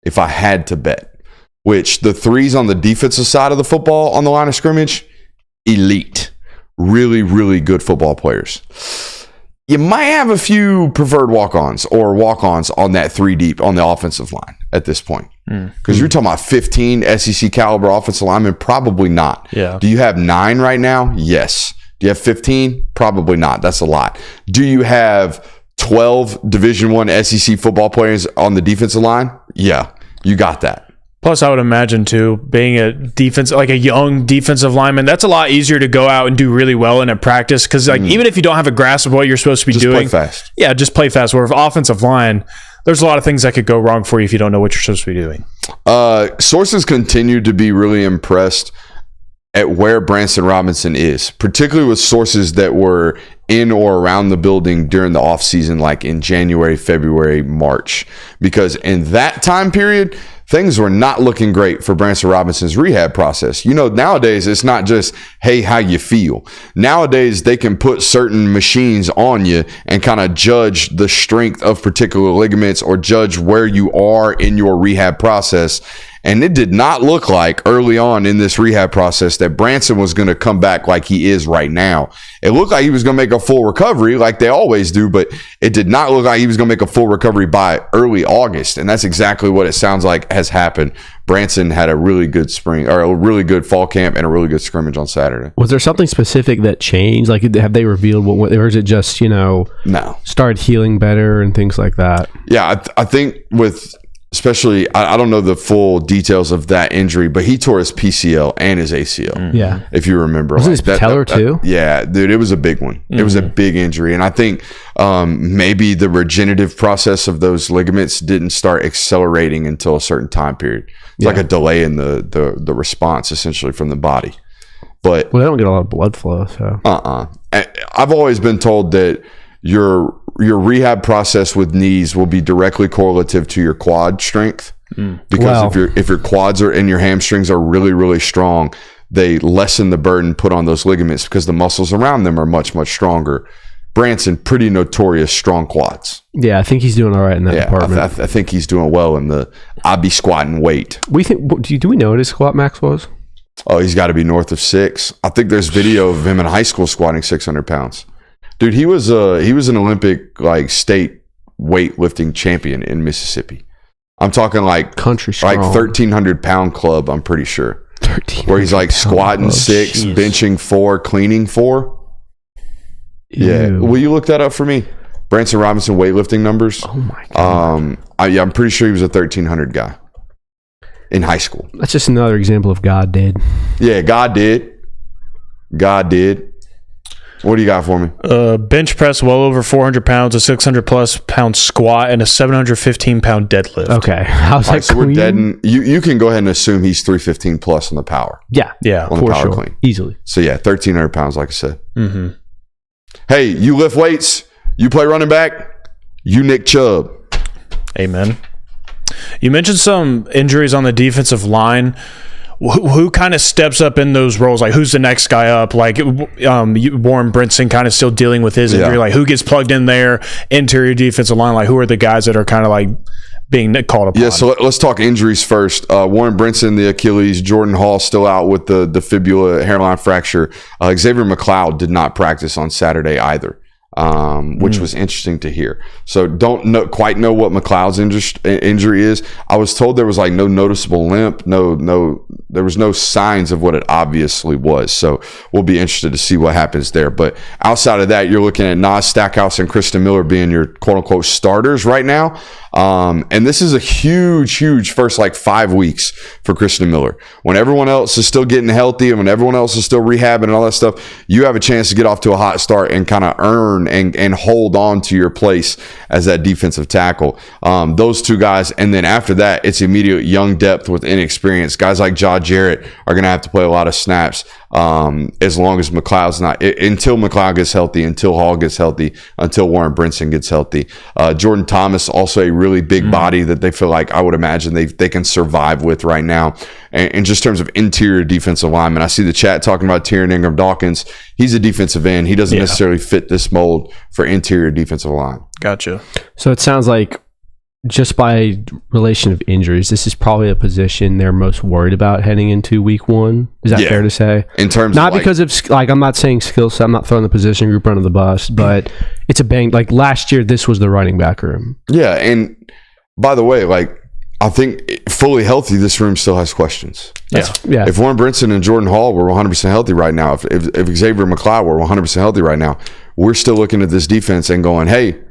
If I had to bet. Which the Threes on the defensive side of the football on the line of scrimmage, elite. Really, really good football players. You might have a few preferred walk-ons or walk-ons on that 3 deep on the offensive line at this point. Because you're talking about 15 SEC caliber offensive linemen, probably not. Yeah. Do you have 9 right now? Yes. Do you have 15? Probably not. That's a lot. Do you have 12 Division I SEC football players on the defensive line? Yeah, you got that. Plus, I would imagine, too, being a young defensive lineman, that's a lot easier to go out and do really well in a practice. Because, even if you don't have a grasp of what you're supposed to be doing, play fast. Yeah, just play fast. Where if offensive line, there's a lot of things that could go wrong for you if you don't know what you're supposed to be doing. Sources continue to be really impressed at where Branson Robinson is, particularly with sources that were in or around the building during the offseason, like in January, February, March. Because in that time period, things were not looking great for Branson Robinson's rehab process. You know, nowadays, it's not just, hey, how you feel. Nowadays, they can put certain machines on you and kind of judge the strength of particular ligaments or judge where you are in your rehab process. And it did not look like early on in this rehab process that Branson was going to come back like he is right now. It looked like he was going to make a full recovery like they always do, but it did not look like he was going to make a full recovery by early August. And that's exactly what it sounds like has happened. Branson had a really good spring, or a really good fall camp, and a really good scrimmage on Saturday. Was there something specific that changed? Like, have they revealed what, or is it just, No. started healing better and things like that? Yeah, I think with, especially, I don't know the full details of that injury, but he tore his PCL and his ACL. Yeah. If you remember. Was it his patellar too? Yeah, dude, it was a big one. It was a big injury. And I think maybe the regenerative process of those ligaments didn't start accelerating until a certain time period. It's like a delay in the response, essentially, from the body. But they don't get a lot of blood flow, so. I've always been told that your rehab process with knees will be directly correlative to your quad strength, because if your quads are and your hamstrings are really, really strong, they lessen the burden put on those ligaments because the muscles around them are much, much stronger. Branson, pretty notorious strong quads. Yeah, I think he's doing all right in that department. I think he's doing well in the I be squatting weight. Do we know what his squat max was? Oh, he's got to be north of 6. I think there's video of him in high school squatting 600 pounds. Dude, he was an Olympic state weightlifting champion in Mississippi. I'm talking country strong, 1,300 pound club. I'm pretty sure where he's squatting 6, benching 4, cleaning 4. Yeah, will you look that up for me? Branson Robinson weightlifting numbers. Oh my god. I'm pretty sure he was a 1,300 guy in high school. That's just another example of God did. Yeah, God did. What do you got for me? Bench press well over 400 pounds, a 600 plus pound squat, and a 715 pound deadlift. Okay, how's that? So we're dead. You can go ahead and assume he's 315 plus on the power. Yeah, on the power clean easily. So 1,300 pounds, like I said. Mm-hmm. Hey, you lift weights, you play running back, you Nick Chubb. Amen. You mentioned some injuries on the defensive line. Who kind of steps up in those roles? Who's the next guy up? Warren Brinson kind of still dealing with his injury. Yeah. Who gets plugged in there? Interior defensive line. Who are the guys that are kind of being called upon? Yeah, so let's talk injuries first. Warren Brinson, the Achilles. Jordan Hall still out with the fibula hairline fracture. Xavier McLeod did not practice on Saturday either, which was interesting to hear. So don't quite know what McLeod's injury is. I was told there was no noticeable limp. There was no signs of what it obviously was. So we'll be interested to see what happens there. But outside of that, you're looking at Nas Stackhouse and Kristen Miller being your quote unquote starters right now. And this is a huge first 5 weeks for Kristen Miller. When everyone else is still getting healthy and when everyone else is still rehabbing and all that stuff, you have a chance to get off to a hot start and kind of earn and hold on to your place as that defensive tackle. Those two guys. And then after that, it's immediate young depth with inexperience. Guys like John Jarrett are going to have to play a lot of snaps as long as McLeod's until McLeod gets healthy, until Hall gets healthy, until Warren Brinson gets healthy. Jordan Thomas, also a really big body that they feel I would imagine they can survive with right now. And just in terms of interior defensive linemen, I see the chat talking about Tyrion Ingram Dawkins. He's a defensive end. He doesn't necessarily fit this mold for interior defensive line. Gotcha. So it sounds like, just by relation of injuries, this is probably a position they're most worried about heading into week 1. Is that fair to say? In terms not of because of I'm not saying skill set. I'm not throwing the position group under the bus, but it's a bang. Last year, this was the running back room. Yeah, and by the way, I think fully healthy, this room still has questions. Yeah. If Warren Brinson and Jordan Hall were 100% healthy right now, if Xavier McLeod were 100% healthy right now, we're still looking at this defense and going, hey,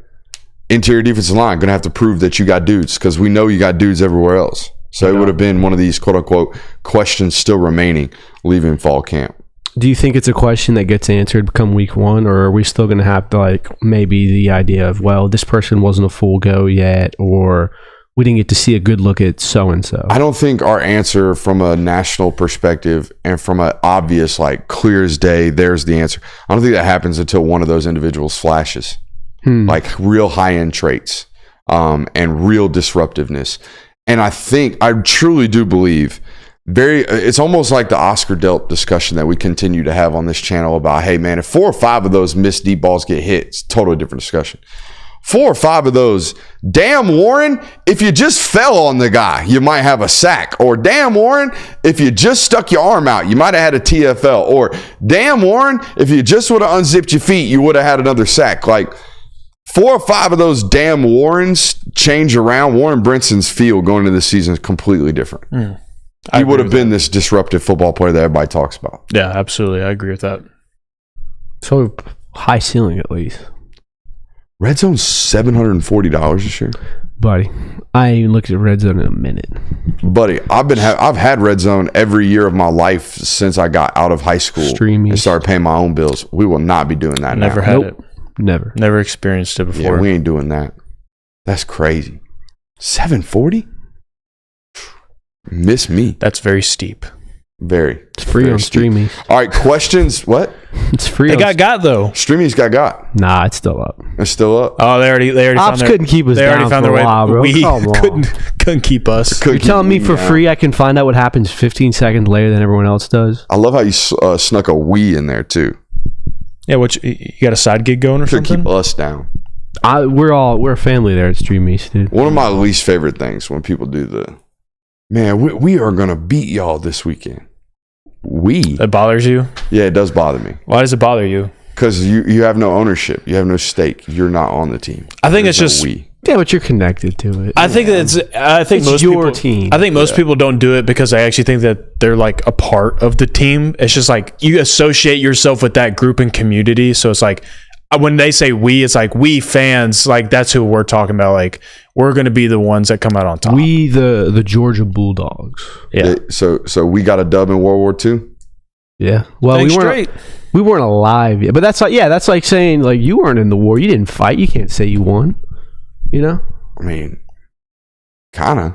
interior defensive line, going to have to prove that you got dudes, because we know you got dudes everywhere else. So it would have been one of these quote-unquote questions still remaining leaving fall camp. Do you think it's a question that gets answered come week 1, or are we still going to have to maybe the idea of, well, this person wasn't a full go yet, or we didn't get to see a good look at so-and-so? I don't think our answer from a national perspective and from an obvious, clear as day, there's the answer. I don't think that happens until one of those individuals flashes. Real high-end traits and real disruptiveness. And I truly do believe it's almost like the Oscar Delp discussion that we continue to have on this channel about, hey man, if 4 or 5 of those missed deep balls get hit, it's a totally different discussion. 4 or 5 of those. Damn, Warren, if you just fell on the guy, you might have a sack. Or damn, Warren, if you just stuck your arm out, you might have had a TFL. Or damn, Warren, if you just would have unzipped your feet, you would have had another sack. Like 4 or 5 of those damn Warrens change around. Warren Brinson's field going into this season is completely different. He would have been this disruptive football player that everybody talks about. Yeah, absolutely. I agree with that. So high ceiling at least. Red Zone's $740 this year. Buddy, I ain't even looked at Red Zone in a minute. Buddy, I've had Red Zone every year of my life since I got out of high school and started paying my own bills. We will not be doing that Never now. had it. Never experienced it before. Yeah, we ain't doing that. That's crazy. $740? Miss me. That's very steep. Very. It's free on Streamy. All right, questions. What? It's free. It got though. Streamy's got. Nah, it's still up. It's still up. Oh, they already Ops couldn't keep us down for a while, bro. We couldn't keep us. You're telling me for free I can find out what happens 15 seconds later than everyone else does? I love how you snuck a Wii in there too. Yeah, you got a side gig going or something? Keep us down. We're a family there at Streamies, dude. One of my least favorite things when people do we are gonna beat y'all this weekend. That bothers you? Yeah, it does bother me. Why does it bother you? Because you have no ownership. You have no stake. You're not on the team. I think it's just yeah, but you're connected to it. I think most your team. I think most people don't do it because they actually think that they're like a part of the team. It's just like you associate yourself with that group and community. So it's like when they say we, it's like we fans, like that's who we're talking about. Like we're going to be the ones that come out on top. We the Georgia Bulldogs. Yeah. So we got a dub in World War II. Yeah. Well, we weren't alive yet. But that's like saying like you weren't in the war. You didn't fight. You can't say you won. You know? I mean, kind of.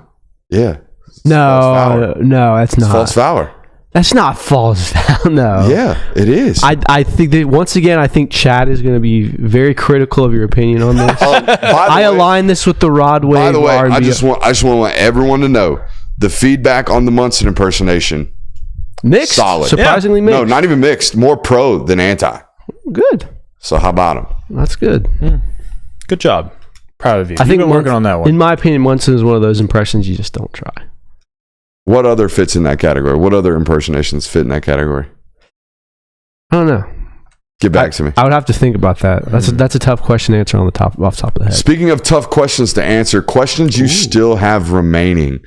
Yeah. No, that's not. False valor. That's not false valor. No. Yeah, it is. I think that once again, I think Chad is going to be very critical of your opinion on this. Align this with the Rod Wave. By the way, I just want to let everyone to know the feedback on the Munson impersonation. Mixed. Solid. Surprisingly mixed. No, not even mixed. More pro than anti. Good. So how about him? That's good. Good job. Proud of you. I think you've been working on that one. In my opinion, Munson is one of those impressions you just don't try. What other fits in that category? What other impersonations fit in that category? I don't know. Get back to me. I would have to think about that. That's a tough question to answer off the top of the head. Speaking of tough questions to answer, questions you still have remaining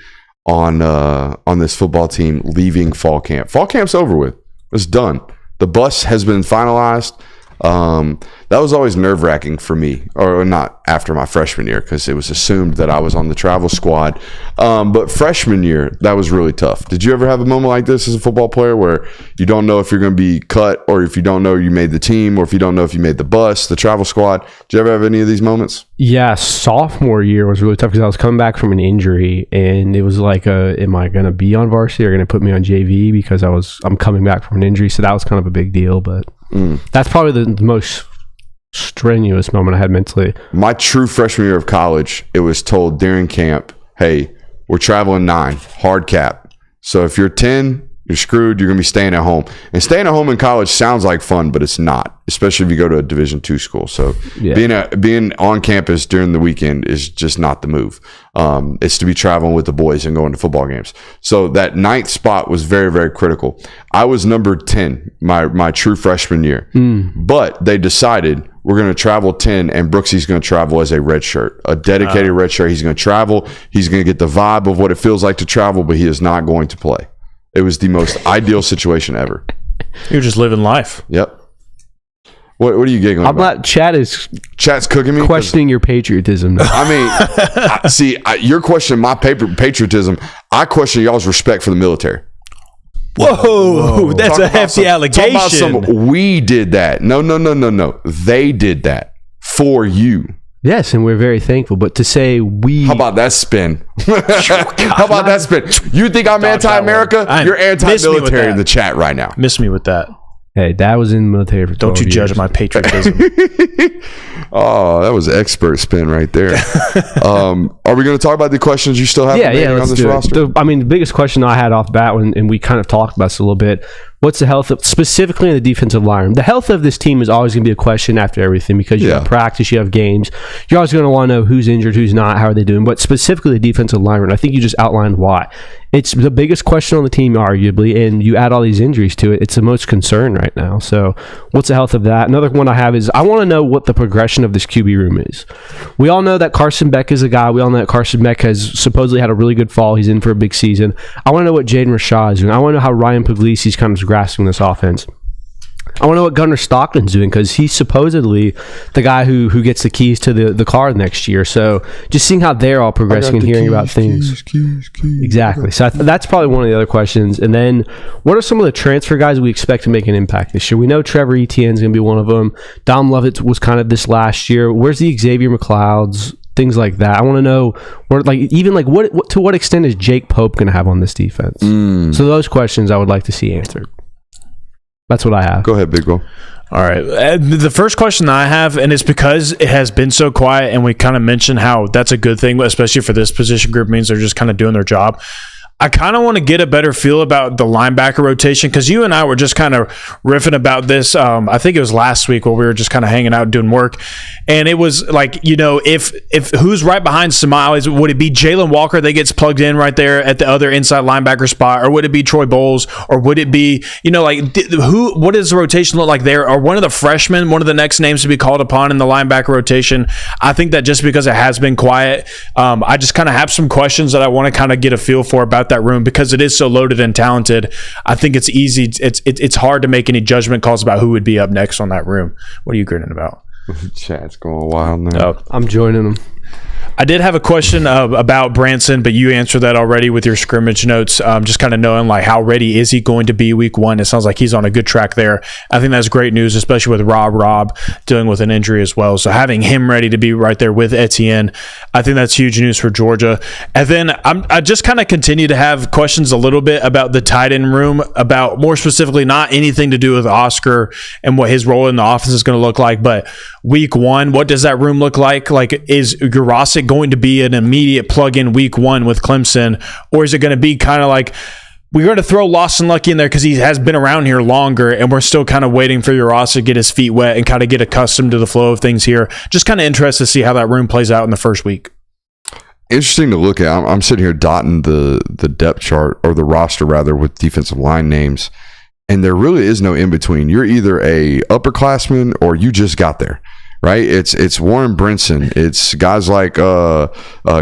on this football team leaving fall camp. Fall camp's over with. It's done. The bus has been finalized. That was always nerve-wracking for me, or not after my freshman year, because it was assumed that I was on the travel squad. But freshman year, that was really tough. Did you ever have a moment like this as a football player where you don't know if you're going to be cut, or if you don't know you made the team, or if you don't know if you made the bus, the travel squad? Did you ever have any of these moments? Yeah, sophomore year was really tough because I was coming back from an injury, and it was like, am I going to be on varsity or going to put me on JV because I'm coming back from an injury? So that was kind of a big deal, but that's probably the most strenuous moment I had mentally. My true freshman year of college, it was told during camp, hey, we're traveling 9, hard cap. So if you're 10, you're screwed. You're going to be staying at home. And staying at home in college sounds like fun, but it's not, especially if you go to a Division II school. So being on campus during the weekend is just not the move. It's to be traveling with the boys and going to football games. So that 9th spot was very, very critical. I was number 10 my true freshman year. But they decided we're going to travel 10, and Brooksy's going to travel as a red shirt, a dedicated red shirt. He's going to travel. He's going to get the vibe of what it feels like to travel, but he is not going to play. It was the most ideal situation ever. You're just living life. Yep. What are you giggling about? Chat's cooking me. Questioning your patriotism. I mean, you're questioning my patriotism. I question y'all's respect for the military. Whoa. That's a hefty allegation. Talk about we did that. No. They did that for you. Yes, and we're very thankful. But to say we... How about that spin? How about that spin? You think I'm anti-America? You're anti-military in the chat right now. Miss me with that. Hey, Dad was in the military for 12 Don't you years. judge my patriotism. Oh, that was an expert spin right there. Are we going to talk about the questions you still have on this roster? The biggest question I had off bat, and we kind of talked about this a little bit, What's the health of, specifically in the defensive line? The health of this team is always going to be a question after everything because you have practice, you have games. You're always going to want to know who's injured, who's not, how are they doing. But specifically the defensive line, I think you just outlined why. It's the biggest question on the team, arguably, and you add all these injuries to it. It's the most concern right now. So what's the health of that? Another one I have is I want to know what the progression of this QB room is. We all know that Carson Beck is a guy. We all know that Carson Beck has supposedly had a really good fall. He's in for a big season. I want to know what Jaden Rashad is doing. I want to know how Ryan Puglisi's kind of grasping this offense. I want to know what Gunnar Stockton's doing because he's supposedly the guy who gets the keys to the car next year. So just seeing how they're all progressing and hearing about things. Exactly. So that's probably one of the other questions. And then what are some of the transfer guys we expect to make an impact this year? We know Trevor Etienne's going to be one of them. Dom Lovett was kind of this last year. Where's the Xavier McLeods? Things like that. I want to know what to what extent is Jake Pope going to have on this defense? So those questions I would like to see answered. That's what I have. Go ahead, Big Bro. All right. The first question I have, and it's because it has been so quiet, and we kind of mentioned how that's a good thing, especially for this position group, means they're just kind of doing their job. I kind of want to get a better feel about the linebacker rotation because you and I were just kind of riffing about this. I think it was last week where we were just kind of hanging out doing work. And it was like, if who's right behind Somali, would it be Jalen Walker that gets plugged in right there at the other inside linebacker spot? Or would it be Troy Bowles? Or would it be, what does the rotation look like there? Or one of the freshmen, one of the next names to be called upon in the linebacker rotation? I think that just because it has been quiet, I just kind of have some questions that I want to kind of get a feel for about that room because it is so loaded and talented. I think it's easy. It's hard to make any judgment calls about who would be up next on that room. What are you grinning about? Chat's going wild now. Oh. I'm joining them. I did have a question about Branson, but you answered that already with your scrimmage notes. Just kind of knowing like how ready is he going to be week one? It sounds like he's on a good track there. I think that's great news, especially with Rob dealing with an injury as well. So having him ready to be right there with Etienne, I think that's huge news for Georgia. And then I just kind of continue to have questions a little bit about the tight end room, about more specifically not anything to do with Oscar and what his role in the offense is going to look like, but week one, what does that room look like? Like, is Jurasic going to be an immediate plug-in week one with Clemson, or is it going to be kind of like we're going to throw Lawson Lucky in there because he has been around here longer and we're still kind of waiting for Jurasic to get his feet wet and kind of get accustomed to the flow of things here? Just kind of interested to see how that room plays out in the first week. Interesting to look at. I'm sitting here dotting the depth chart, or the roster rather, with defensive line names, and there really is no in between. You're either a upperclassman or you just got there. Right, it's Warren Brinson. It's guys like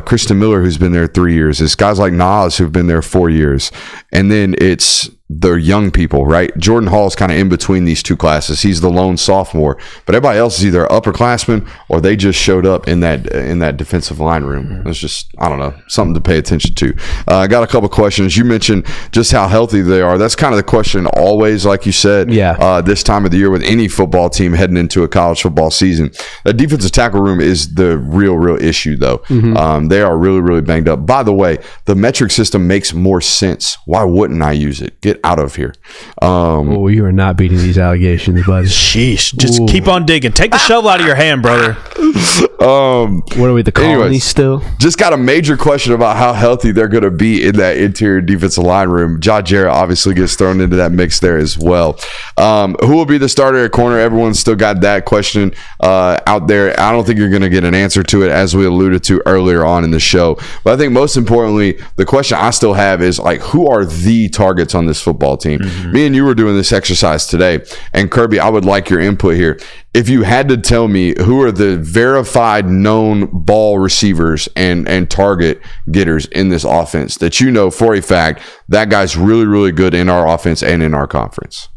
Kristen Miller, who's been there 3 years. It's guys like Nas, who've been there 4 years, and then it's the young people. Right, Jordan Hall's kind of in between these two classes. He's the lone sophomore, but everybody else is either upperclassmen or they just showed up in that defensive line room. It's just, I don't know, something to pay attention to. I got a couple questions. You mentioned just how healthy they are. That's kind of the question always, like you said. Yeah. This time of the year with any football team heading into a college football season. The defensive tackle room is the real issue, though. Mm-hmm. They are really, really banged up. By the way, the metric system makes more sense. Why wouldn't I use it? Get out of here. You are not beating these allegations, bud. Sheesh. Just keep on digging. Take the shovel out of your hand, brother. What are we, the colony still? Just got a major question about how healthy they're going to be in that interior defensive line room. Ja Jarrett obviously gets thrown into that mix there as well. Who will be the starter at corner? Everyone's still got that question out there. I don't think you're going to get an answer to it, as we alluded to earlier on in the show. But I think most importantly, the question I still have is, like, who are the targets on this football team? Mm-hmm. Me and you were doing this exercise today, and Kirby, I would like your input here. If you had to tell me who are the verified known ball receivers and target getters in this offense that you know for a fact that guy's really, really good in our offense and in our conference.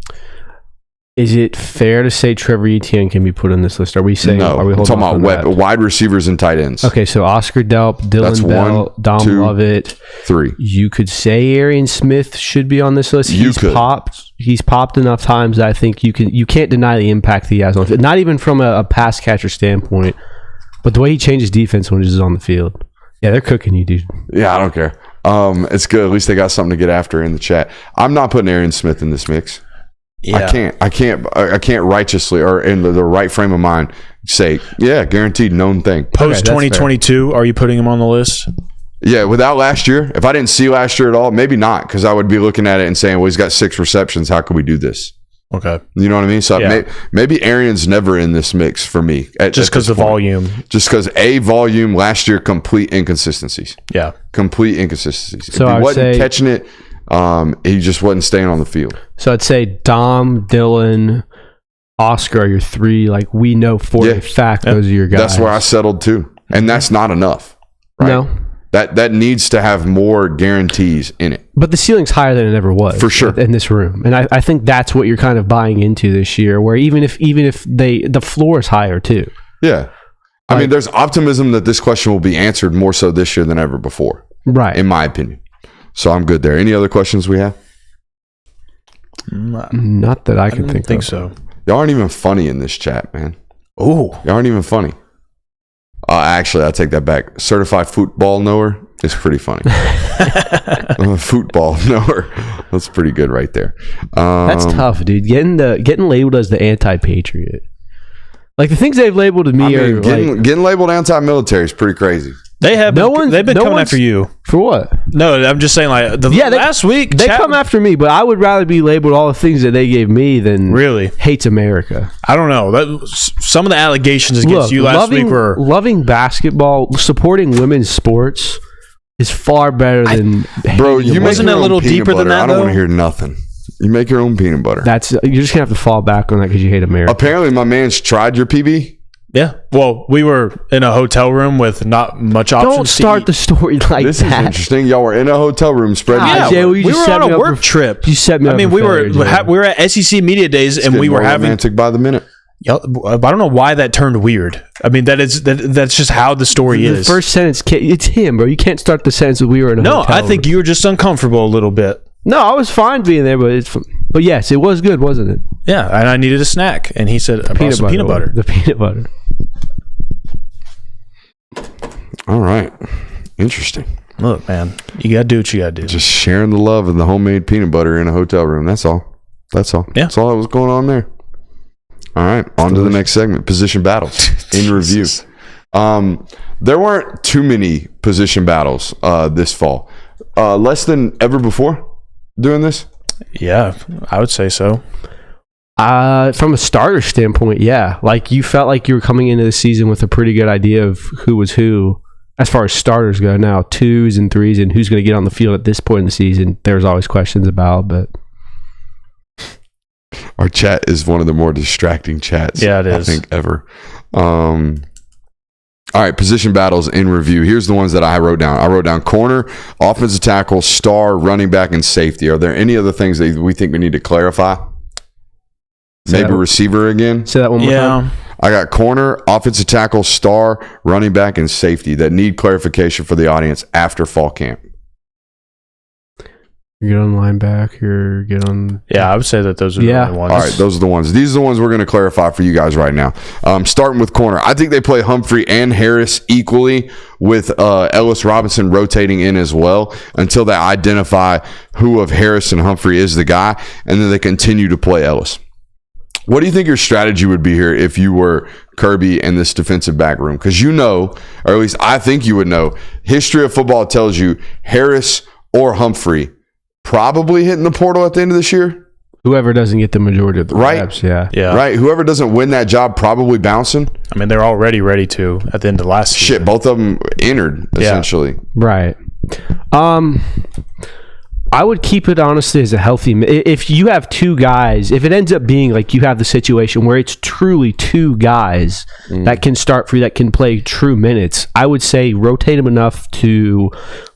Is it fair to say Trevor Etienne can be put on this list? Are we saying? No, are we talking about wide receivers and tight ends. Okay, so Oscar Delp, Dylan Bell, Dom Lovett, 3. You could say Arian Smith should be on this list. He's popped enough times that I think you can't deny the impact he has on it. Not even from a pass catcher standpoint, but the way he changes defense when he's on the field. Yeah, they're cooking you, dude. Yeah, I don't care. It's good. At least they got something to get after in the chat. I'm not putting Arian Smith in this mix. Yeah. I can't righteously or in the right frame of mind say, yeah, guaranteed known thing. Post 2022, are you putting him on the list? Yeah, without last year, if I didn't see last year at all, maybe not, because I would be looking at it and saying, well, he's got 6 receptions. How can we do this? Okay. You know what I mean? So maybe Arian's never in this mix for me. Just because of volume. Just because volume last year, complete inconsistencies. Yeah. Complete inconsistencies. So if he wasn't catching it, he just wasn't staying on the field. So I'd say Dom, Dylan, Oscar are your 3. Like, we know for a fact those are your guys. That's where I settled too. And that's not enough. Right? No. That needs to have more guarantees in it. But the ceiling's higher than it ever was. For sure. In this room. And I think that's what you're kind of buying into this year, where even if the floor is higher too. Yeah. I mean, there's optimism that this question will be answered more so this year than ever before. Right. In my opinion. So I'm good there. Any other questions we have? Not that I can think so. Y'all aren't even funny in this chat, man. Oh. Y'all aren't even funny. Actually, I take that back. Certified football knower is pretty funny. Football knower. That's pretty good right there. That's tough, dude. Getting labeled as the anti-patriot. Like, the things they've labeled to me are getting labeled anti-military is pretty crazy. They've been coming after you. For what? No, I'm just saying, like, last week. They come after me, but I would rather be labeled all the things that they gave me than really hates America. I don't know. Some of the allegations against you last week were... Loving basketball, supporting women's sports is far better than... Bro, you wasn't a little deeper than that, I don't want to hear nothing. You make your own peanut butter. You're just going to have to fall back on that because you hate America. Apparently, my man's tried your PB. Yeah. Well, we were in a hotel room with not much options. Don't start the story like this that. This is interesting. Y'all were in a hotel room spreading. We were on a work trip. You set me up. I mean, we were at SEC Media Days, and we were having romantic by the minute. I don't know why that turned weird. I mean, that's just how the story is. The first sentence, it's him, bro. You can't start the sentence with we were in a hotel. No, I think you were just uncomfortable a little bit. No, I was fine being there, but yes, it was good, wasn't it? Yeah, and I needed a snack, and he said, "I brought some peanut butter." The peanut butter. All right. Interesting. Look, man, you got to do what you got to do. Just sharing the love of the homemade peanut butter in a hotel room. That's all. Yeah. That's all that was going on there. All right. On to the next segment. Position battles in review. There weren't too many position battles this fall. Less than ever before doing this? Yeah, I would say so. From a starter standpoint, yeah. Like, you felt like you were coming into the season with a pretty good idea of who was who as far as starters go. Now, 2s and 3s and who's going to get on the field at this point in the season, there's always questions about, but... Our chat is one of the more distracting chats, yeah, it is. I think, ever. All right, position battles in review. Here's the ones that I wrote down. I wrote down corner, offensive tackle, star, running back, and safety. Are there any other things that we think we need to clarify? Maybe receiver again? Say that one more time. I got corner, offensive tackle, star, running back, and safety that need clarification for the audience after fall camp. You get on linebacker, get on... Yeah, I would say that those are the only ones. All right, those are the ones. These are the ones we're going to clarify for you guys right now. Starting with corner. I think they play Humphrey and Harris equally, with Ellis Robinson rotating in as well until they identify who of Harris and Humphrey is the guy, and then they continue to play Ellis. What do you think your strategy would be here if you were Kirby and this defensive back room? Because you know, or at least I think you would know, history of football tells you Harris or Humphrey probably hitting the portal at the end of this year. Whoever doesn't get the majority of the reps, yeah. Right. Whoever doesn't win that job probably bouncing. I mean, they're already ready to at the end of last season. Shit, both of them entered, essentially. Right. I would keep it, honestly, as a healthy... If you have 2 guys, if it ends up being like you have the situation where it's truly 2 guys that can start for you, that can play true minutes, I would say rotate them enough to...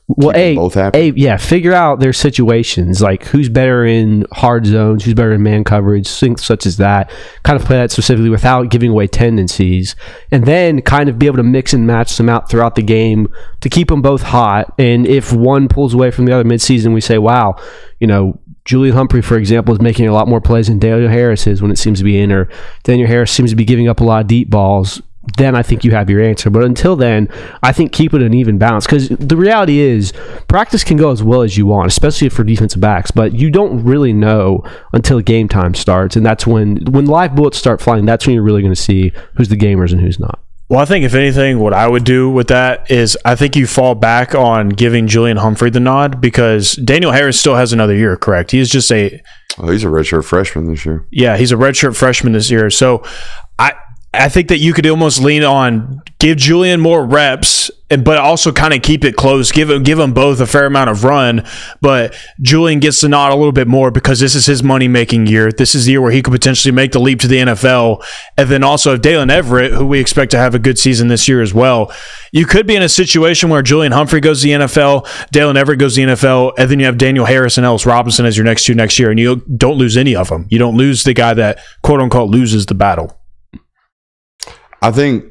Well, both happy. Figure out their situations, like who's better in hard zones, who's better in man coverage, things such as that. Kind of play that specifically without giving away tendencies, and then kind of be able to mix and match them out throughout the game to keep them both hot. And if one pulls away from the other midseason, we say, wow, Julian Humphrey, for example, is making a lot more plays than Daniel Harris is when it seems to be in, or Daniel Harris seems to be giving up a lot of deep balls. Then I think you have your answer. But until then, I think keep it an even balance, because the reality is practice can go as well as you want, especially for defensive backs, but you don't really know until game time starts, and that's when live bullets start flying. That's when you're really going to see who's the gamers and who's not. Well, I think if anything, what I would do with that is I think you fall back on giving Julian Humphrey the nod because Daniel Harris still has another year, correct? He's just he's a redshirt freshman this year. Yeah, he's a redshirt freshman this year. So I think that you could almost lean on give Julian more reps, but also kind of keep it close. Give him both a fair amount of run, but Julian gets the nod a little bit more because this is his money-making year. This is the year where he could potentially make the leap to the NFL. And then also if Dalen Everett, who we expect to have a good season this year as well, you could be in a situation where Julian Humphrey goes to the NFL, Dalen Everett goes to the NFL, and then you have Daniel Harris and Ellis Robinson as your next year, and you don't lose any of them. You don't lose the guy that, quote-unquote, loses the battle. I think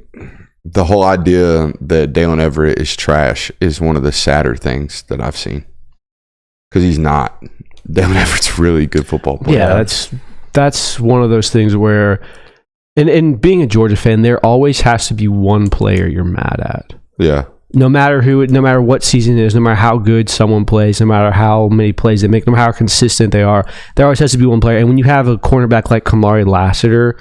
the whole idea that Dalen Everett is trash is one of the sadder things that I've seen. Because he's not. Dalen Everett's a really good football player. Yeah, that's one of those things where, and being a Georgia fan, there always has to be one player you're mad at. Yeah. No matter what season it is, no matter how good someone plays, no matter how many plays they make, no matter how consistent they are, there always has to be one player. And when you have a cornerback like Kamari Lassiter,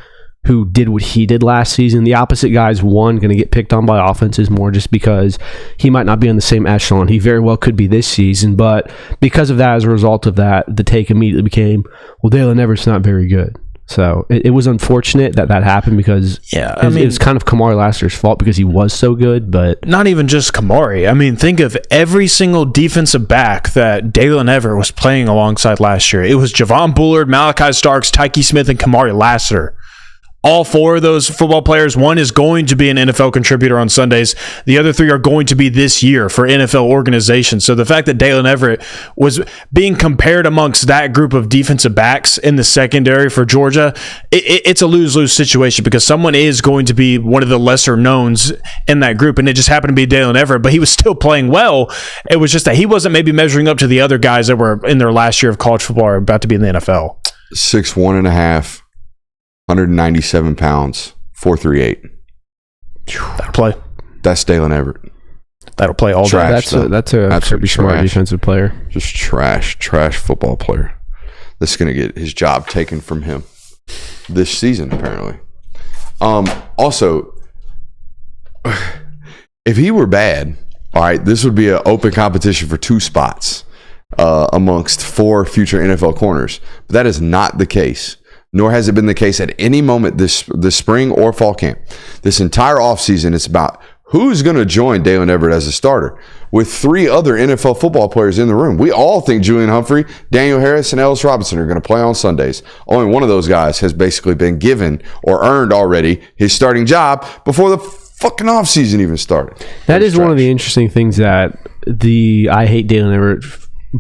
who did what he did last season, the opposite guy's going to get picked on by offenses more just because he might not be on the same echelon. He very well could be this season, but because of that, as a result of that, the take immediately became, well, Dalen Everett's not very good. So it was unfortunate that happened because it was kind of Kamari Lassiter's fault because he was so good, but not even just Kamari. I mean, think of every single defensive back that Dalen Everett was playing alongside last year. It was Javon Bullard, Malachi Starks, Tyke Smith, and Kamari Lassiter. All four of those football players, one is going to be an NFL contributor on Sundays. The other three are going to be this year for NFL organizations. So the fact that Dalen Everett was being compared amongst that group of defensive backs in the secondary for Georgia, it's a lose-lose situation because someone is going to be one of the lesser knowns in that group, and it just happened to be Dalen Everett, but he was still playing well. It was just that he wasn't maybe measuring up to the other guys that were in their last year of college football or about to be in the NFL. 6'1.5". 197 pounds, 4.38. That'll play. That's Dalen Everett. That'll play all day. That's a pretty smart defensive player. Just trash football player. This is going to get his job taken from him this season, apparently. Also, if he were bad, all right, this would be an open competition for 2 spots amongst 4 future NFL corners. But that is not the case. Nor has it been the case at any moment this spring or fall camp. This entire offseason, it's about who's going to join Dalen Everett as a starter with 3 other NFL football players in the room. We all think Julian Humphrey, Daniel Harris, and Ellis Robinson are going to play on Sundays. Only one of those guys has basically been given or earned already his starting job before the fucking offseason even started. That is one of the interesting things that the I Hate Dalen Everett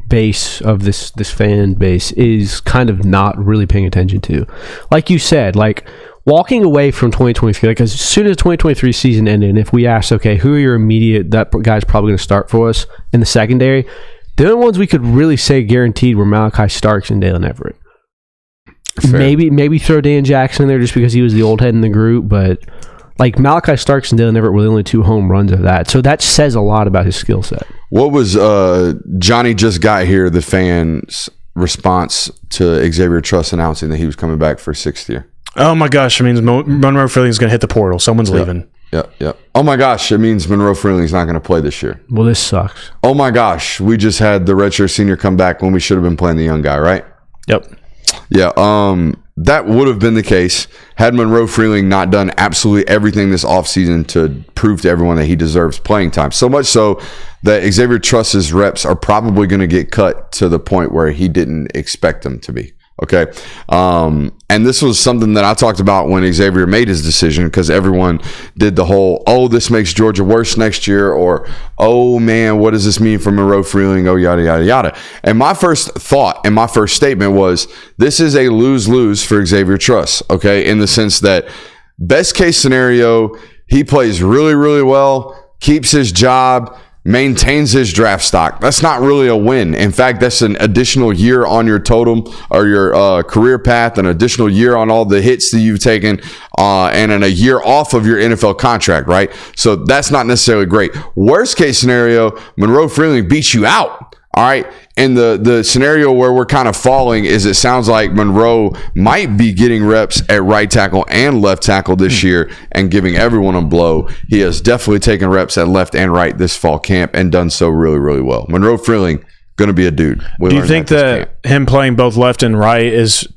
base of this fan base is kind of not really paying attention to. Like you said, like walking away from 2023, like as soon as the 2023 season ended, and if we asked, okay, who are your immediate, that guy's probably going to start for us in the secondary, the only ones we could really say guaranteed were Malachi Starks and Dalen Everett. Fair. Maybe throw Dan Jackson in there just because he was the old head in the group, but like Malachi Starks and Dalen Everett were the only 2 home runs of that. So that says a lot about his skill set. What was Johnny Just Got Here, the fans' response to Xavier Truss announcing that he was coming back for a 6th year? Oh my gosh, it means Monroe Freeling's going to hit the portal. Someone's leaving. Yep. Oh my gosh, it means Monroe Freeling's not going to play this year. Well, this sucks. Oh my gosh, we just had the redshirt senior come back when we should have been playing the young guy, right? Yep. Yeah, that would have been the case had Monroe Freeling not done absolutely everything this offseason to prove to everyone that he deserves playing time. So much so that Xavier Truss's reps are probably going to get cut to the point where he didn't expect them to be. Okay. And this was something that I talked about when Xavier made his decision, because everyone did the whole, oh, this makes Georgia worse next year, or, oh man, what does this mean for Monroe Freeling? Oh, yada, yada, yada. And my first thought and my first statement was, this is a lose-lose for Xavier Truss. Okay. In the sense that best case scenario, he plays really, really well, keeps his job, maintains his draft stock. That's not really a win. In fact, that's an additional year on your totem or your career path, an additional year on all the hits that you've taken, and a year off of your NFL contract, right? So that's not necessarily great. Worst case scenario, Monroe Freeling beats you out. All right. And the scenario where we're kind of falling is it sounds like Monroe might be getting reps at right tackle and left tackle this year and giving everyone a blow. He has definitely taken reps at left and right this fall camp and done so really, really well. Monroe Freeling, going to be a dude. Do you think that him playing both left and right is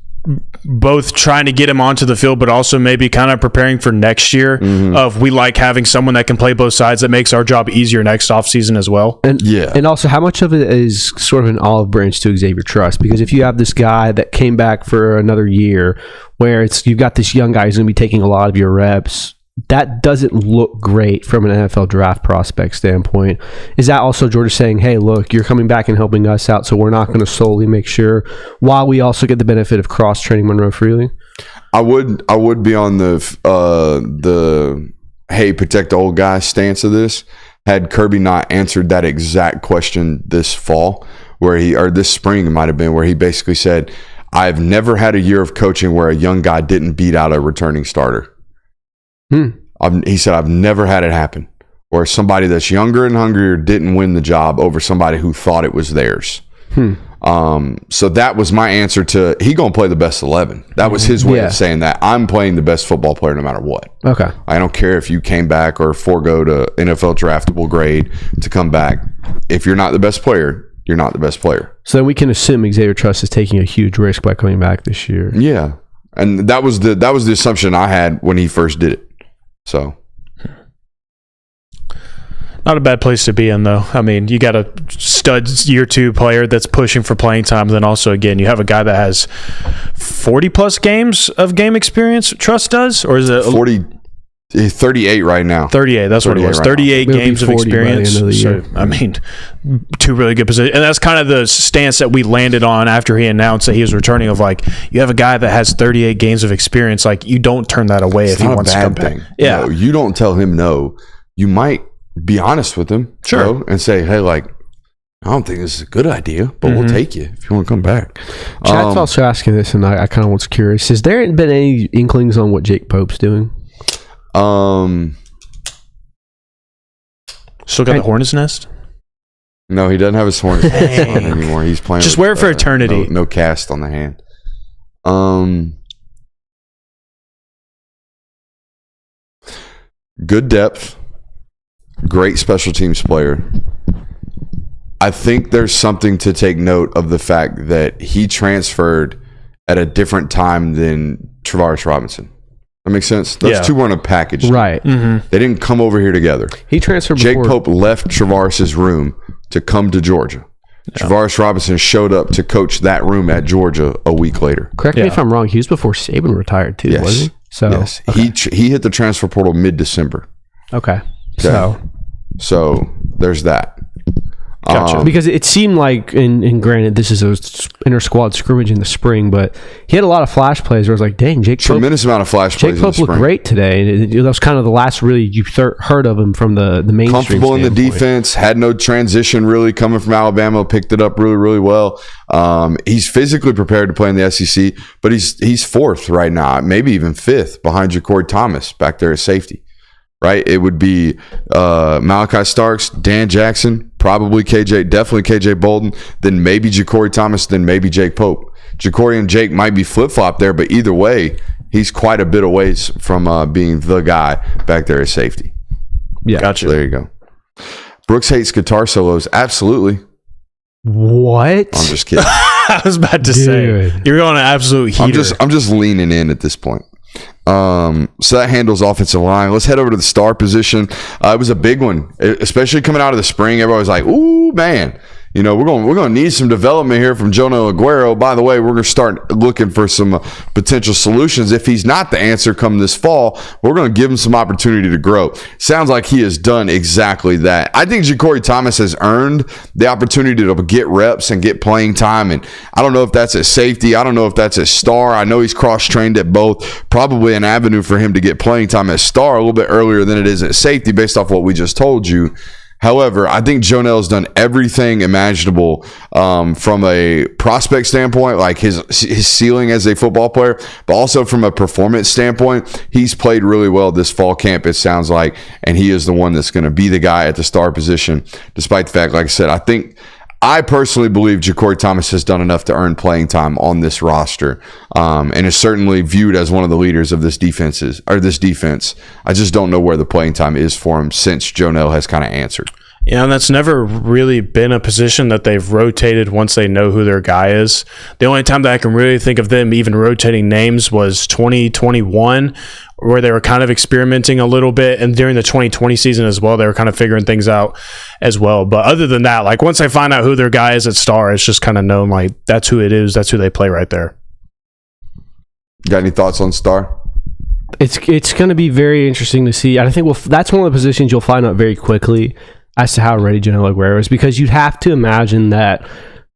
both trying to get him onto the field, but also maybe kind of preparing for next year of we like having someone that can play both sides that makes our job easier next offseason as well? And also, how much of it is sort of an olive branch to Xavier Truss? Because if you have this guy that came back for another year where you've got this young guy who's going to be taking a lot of your reps, that doesn't look great from an NFL draft prospect standpoint. Is that also Georgia saying, hey, look, you're coming back and helping us out, so we're not going to solely make sure, while we also get the benefit of cross-training Monroe Freely? I would be on the hey, protect the old guy stance of this had Kirby not answered that exact question this fall, or this spring it might have been, where he basically said, I've never had a year of coaching where a young guy didn't beat out a returning starter. He said, I've never had it happen where somebody that's younger and hungrier didn't win the job over somebody who thought it was theirs. So that was my answer to he gonna play the best 11. That was his way of saying that I'm playing the best football player no matter what. Okay, I don't care if you came back or forego to NFL draftable grade to come back. If you're not the best player, you're not the best player. So then we can assume Xavier Truss is taking a huge risk by coming back this year. Yeah, and that was the assumption I had when he first did it. So, not a bad place to be in, though. I mean, you got a stud year 2 player that's pushing for playing time. Then also, again, you have a guy that has 40 plus games of game experience. Truss does, or is it 38 right now? 38. That's what it was. 38 games of experience. So, I mean, 2 really good positions, and that's kind of the stance that we landed on after he announced that he was returning. Of like, you have a guy that has 38 games of experience. Like, you don't turn that away if he wants to come back. Yeah, no, you don't tell him no. You might be honest with him, sure, and say, hey, like, I don't think this is a good idea, but we'll take you if you want to come back. Chad's also asking this, and I kind of was curious. Has there been any inklings on what Jake Pope's doing? Still got the hornet's nest? No, he doesn't have his hornet's nest on anymore. He's playing. Just wear it for eternity. No cast on the hand. Good depth. Great special teams player. I think there's something to take note of the fact that he transferred at a different time than Travaris Robinson. That makes sense? Those two weren't a package. Right. Mm-hmm. They didn't come over here together. He transferred Jake Pope left Travaris's room to come to Georgia. Yeah. Travaris Robinson showed up to coach that room at Georgia a week later. Correct me if I'm wrong. He was before Saban retired too, wasn't he? So, yes. Okay. He hit the transfer portal mid-December. Okay. So there's that. Gotcha. Because it seemed like, and granted, this is an inter-squad scrimmage in the spring, but he had a lot of flash plays where I was like, dang, tremendous amount of flash plays. Jake Pope looked great today. That was kind of the last really you heard of him from the mainstream comfortable in the defense, had no transition really coming from Alabama, picked it up really, really well. He's physically prepared to play in the SEC, but he's fourth right now, maybe even fifth behind Ja'Cory Thomas back there at safety. Right, it would be Malachi Starks, Dan Jackson, probably definitely KJ Bolden, then maybe Ja'Cory Thomas, then maybe Jake Pope. Ja'Cory and Jake might be flip-flop there, but either way, he's quite a bit of ways from being the guy back there at safety. Yeah, gotcha. There you go. Brooks hates guitar solos. Absolutely. What? I'm just kidding. I was about to say you're going to absolute heater. I'm just leaning in at this point. So that handles offensive line. Let's head over to the star position. It was a big one, especially coming out of the spring. Everybody was like, "Ooh, man, we're going to need some development here from Jonah Aguero." By the way, we're going to start looking for some potential solutions. If he's not the answer come this fall, we're going to give him some opportunity to grow. Sounds like he has done exactly that. I think Ja'Cory Thomas has earned the opportunity to get reps and get playing time. And I don't know if that's at safety. I don't know if that's at star. I know he's cross-trained at both. Probably an avenue for him to get playing time at star a little bit earlier than it is at safety based off what we just told you. However, I think Jonell's done everything imaginable from a prospect standpoint, like his ceiling as a football player, but also from a performance standpoint, he's played really well this fall camp, it sounds like, and he is the one that's going to be the guy at the star position, despite the fact, like I said, I think I personally believe Ja'Cory Thomas has done enough to earn playing time on this roster, and is certainly viewed as one of the leaders of this defense. I just don't know where the playing time is for him since Jonell has kind of answered. Yeah, and that's never really been a position that they've rotated once they know who their guy is. The only time that I can really think of them even rotating names was 2021, where they were kind of experimenting a little bit, and during the 2020 season as well, they were kind of figuring things out as well. But other than that, like once they find out who their guy is at star, it's just kind of known like that's who it is, that's who they play right there. Got any thoughts on star? It's going to be very interesting to see. I think that's one of the positions you'll find out very quickly as to how ready Jonell Aguero is, because you'd have to imagine that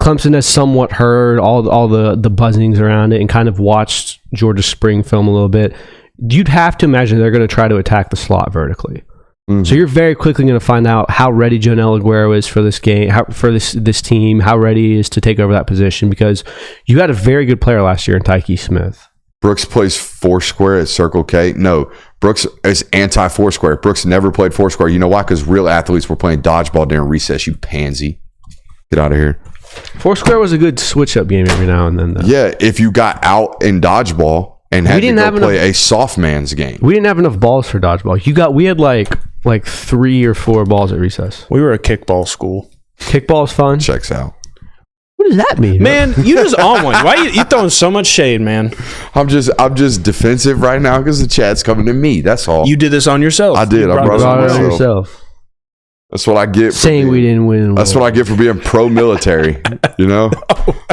Clemson has somewhat heard all the buzzings around it and kind of watched Georgia spring film a little bit. You'd have to imagine they're going to try to attack the slot vertically. Mm-hmm. So you're very quickly going to find out how ready Jonell Aguero is for this game, for this team, how ready he is to take over that position, because you had a very good player last year in Tyke Smith. Brooks plays Foursquare at Circle K. No, Brooks is anti-Foursquare. Brooks never played Foursquare. You know why? Because real athletes were playing dodgeball during recess, you pansy. Get out of here. Foursquare was a good switch-up game every now and then, though. Yeah, if you got out in dodgeball and had to go play a soft man's game. We didn't have enough balls for dodgeball. We had like 3 or 4 balls at recess. We were a kickball school. Kickball's fun. Checks out. What does that mean? Man, you just on one. Why you throwing so much shade, man? I'm just defensive right now because the chat's coming to me. That's all. You did this on yourself. I did. I brought it on yourself. That's what I get. Saying we didn't win. That's what I get for being pro-military. You know,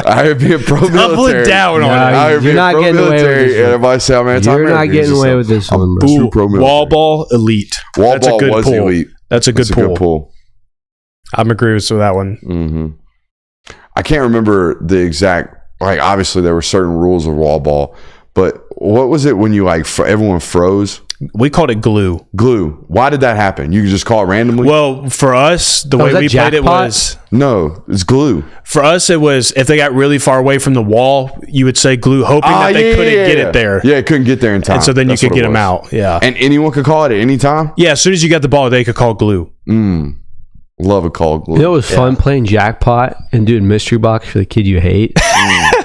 I hear being pro-military. Double down on it. You're not getting away with this. Everybody say I'm anti-American. You're not getting away with this one, bro. Wall ball elite. Wall ball was elite. That's a good pull. I'm agreeing with that one. Mm-hmm. I can't remember the exact, like, obviously there were certain rules of wall ball, but what was it when you, everyone froze? We called it glue. Glue. Why did that happen? You could just call it randomly? Well, for us, the way we played it was... No, it's glue. For us, it was, if they got really far away from the wall, you would say glue, hoping that they couldn't get it there. Yeah, it couldn't get there in time. And so then you could get them out. Yeah. And anyone could call it at any time? Yeah, as soon as you got the ball, they could call glue. Love a call glue. You know, it was fun playing jackpot and doing mystery box for the kid you hate.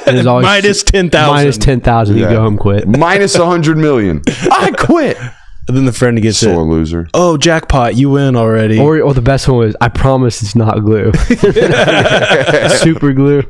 And it's always minus 10,000. Minus 10,000. You go home, quit. Minus 100 million. I quit. And then the friend gets sore loser. Oh, jackpot! You win already. Or the best one was, I promise it's not glue. Super glue.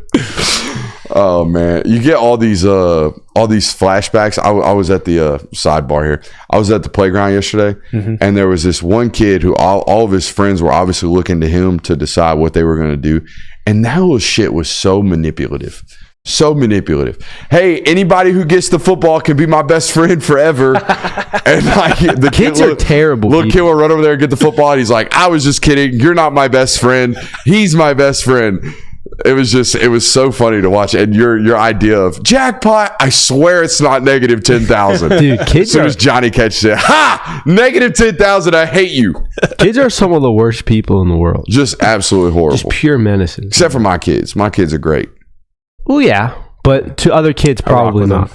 Oh man, you get all these flashbacks. I was at the sidebar here. I was at the playground yesterday, and there was this one kid who all of his friends were obviously looking to him to decide what they were going to do, and that little shit was so manipulative. So manipulative. Hey, anybody who gets the football can be my best friend forever. And like the kids are terrible. Little kid will run over there and get the football, and he's like, "I was just kidding. You're not my best friend. He's my best friend." It was so funny to watch. And your idea of jackpot, I swear it's not negative 10,000. Dude, kids as soon as Johnny catches it, ha! Negative 10,000. I hate you. Kids are some of the worst people in the world. Just absolutely horrible. Just pure menaces. Except for my kids. My kids are great. Well, yeah, but to other kids, probably not.